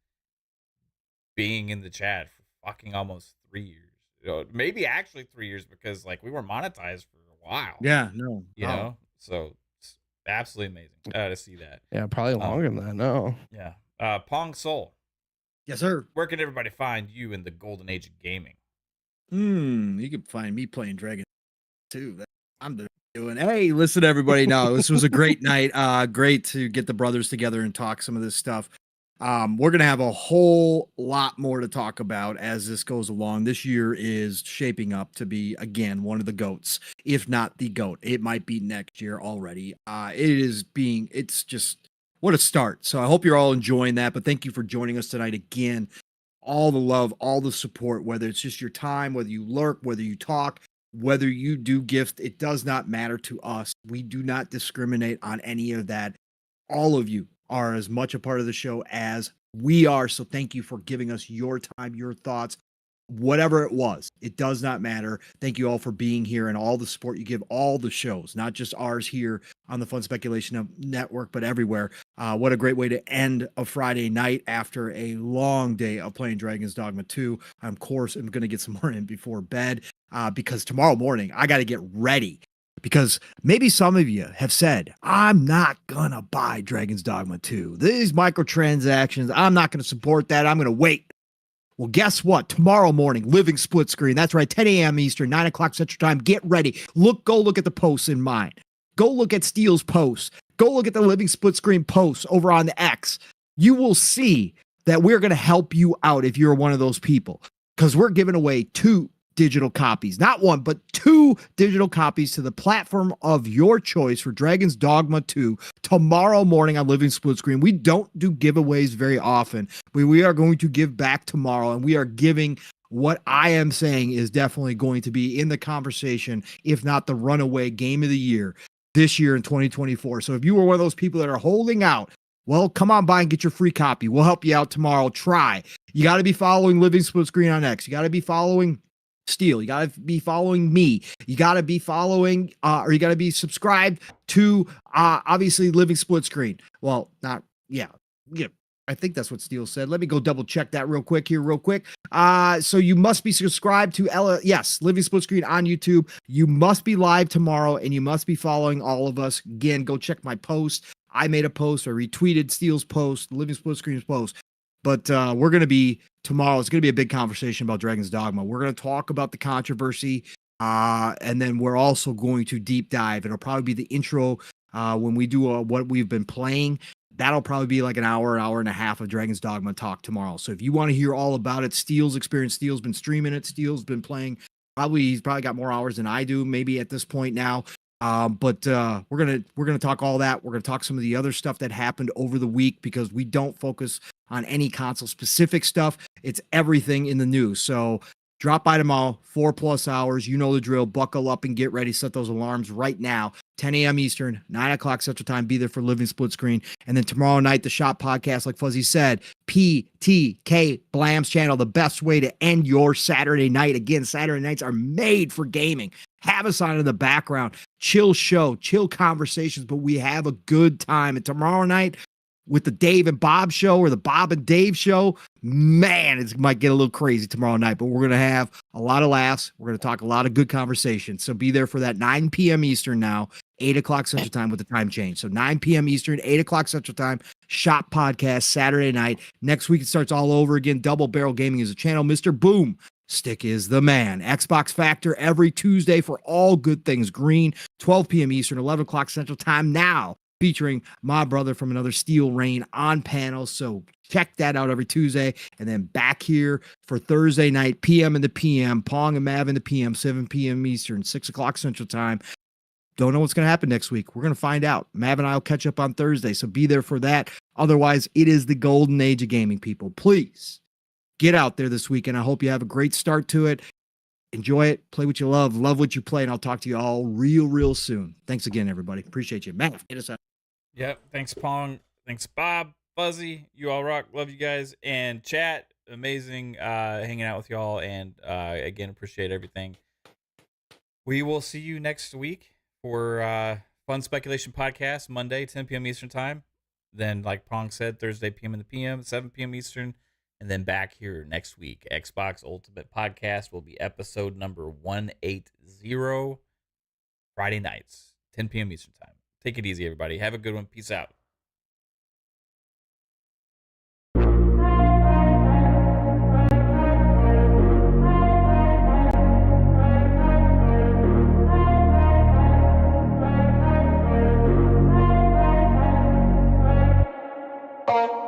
being in the chat for fucking almost 3 years. Maybe actually 3 years, because like we were monetized for a while. Yeah, no. You know? So it's absolutely amazing to see that. Yeah, probably longer than that. No. Yeah. Pong Soul. Yes, sir. Where can everybody find you in the golden age of gaming? You can find me playing Dragon 2. I'm doing. Hey, listen, everybody. No, this was a great night. Great to get the brothers together and talk some of this stuff. We're going to have a whole lot more to talk about as this goes along. This year is shaping up to be, again, one of the GOATs, if not the GOAT. It might be next year already. It's just what a start. So I hope you're all enjoying that, but thank you for joining us tonight again. All the love, all the support, whether it's just your time, whether you lurk, whether you talk, whether you do gift, it does not matter to us. We do not discriminate on any of that. All of you are as much a part of the show as we are. So thank you for giving us your time, your thoughts, whatever it was. It does not matter. Thank you all for being here and all the support you give all the shows, not just ours here on the Fun Speculation Network, but everywhere. What a great way to end a Friday night after a long day of playing Dragon's Dogma 2. Of course, I'm going to get some more in before bed because tomorrow morning I got to get ready Because maybe some of you have said, I'm not going to buy Dragon's Dogma 2. These microtransactions, I'm not going to support that. I'm going to wait. Well, guess what? Tomorrow morning, living split screen. That's right, 10 a.m. Eastern, 9 o'clock Central Time. Get ready. Go look at the posts in mine. Go look at Steele's posts. Go look at the living split screen posts over on the X. You will see that we're going to help you out if you're one of those people, because we're giving away 2 digital copies, not 1, but 2 digital copies to the platform of your choice for Dragon's Dogma 2 tomorrow morning on Living Split Screen. We don't do giveaways very often, but we are going to give back tomorrow, and we are giving what I am saying is definitely going to be in the conversation, if not the runaway game of the year this year in 2024. So if you were one of those people that are holding out, well, come on by and get your free copy. We'll help you out tomorrow. Try. You got to be following Living Split Screen on X. You got to be following Steele. You got to be following me. You got to be following, or you got to be subscribed to, obviously, Living Split Screen. Well, not, yeah. I think that's what Steele said. Let me go double check that real quick. So you must be subscribed to Living Split Screen on YouTube. You must be live tomorrow, and you must be following all of us. Again, go check my post. I made a post. I retweeted Steele's post, Living Split Screen's post. But we're going to be tomorrow. It's going to be a big conversation about Dragon's Dogma. We're going to talk about the controversy, and then we're also going to deep dive. It'll probably be the intro when we do what we've been playing. That'll probably be like an hour and a half of Dragon's Dogma talk tomorrow. So if you want to hear all about it, Steele's experience, Steele's been streaming it. Steele's been playing. He's probably got more hours than I do, maybe at this point now. But we're gonna talk all that. We're gonna talk some of the other stuff that happened over the week, because we don't focus on any console specific stuff. It's everything in the news. So drop by tomorrow, 4+ hours. You know the drill. Buckle up and get ready. Set those alarms right now. 10 a.m. Eastern, 9 o'clock Central Time. Be there for Living Split Screen. And then tomorrow night, the Shop Podcast, like Fuzzy said, PTK Blam's channel, the best way to end your Saturday night. Again, Saturday nights are made for gaming. Have us on in the background. Chill show, chill conversations, but we have a good time. And tomorrow night, with the Dave and Bob show, or the Bob and Dave show, man, it might get a little crazy tomorrow night, but we're going to have a lot of laughs. We're going to talk a lot of good conversations. So be there for that. 9 p.m. Eastern now, 8 o'clock Central Time with the time change. So 9 p.m. Eastern, 8 o'clock Central Time, Shop Podcast, Saturday night. Next week, it starts all over again. Double Barrel Gaming is a channel. Mr. Boom Stick is the man. Xbox Factor every Tuesday for all good things green, 12 p.m. Eastern, 11 o'clock Central Time now, featuring my brother from another Steel Rain on panel. So check that out every Tuesday. And then back here for Thursday night, PM in the PM, Pong and Mav in the PM, 7 p.m. Eastern, 6 o'clock Central Time. Don't know what's going to happen next week. We're going to find out. Mav and I will catch up on Thursday, so be there for that. Otherwise, it is the golden age of gaming, people. Please get out there this weekend. I hope you have a great start to it. Enjoy it. Play what you love what you play, and I'll talk to you all real soon. Thanks again, everybody. Appreciate you. Mav, hit us up. Yep. Thanks, Pong. Thanks, Bob. Fuzzy. You all rock. Love you guys. And chat. Amazing hanging out with y'all. And again, appreciate everything. We will see you next week for Fun Speculation Podcast, Monday, 10 p.m. Eastern Time. Then, like Pong said, Thursday p.m. in the p.m., 7 p.m. Eastern. And then back here next week, Xbox Ultimate Podcast will be episode number 180, Friday nights, 10 p.m. Eastern Time. Take it easy, everybody. Have a good one. Peace out. Oh.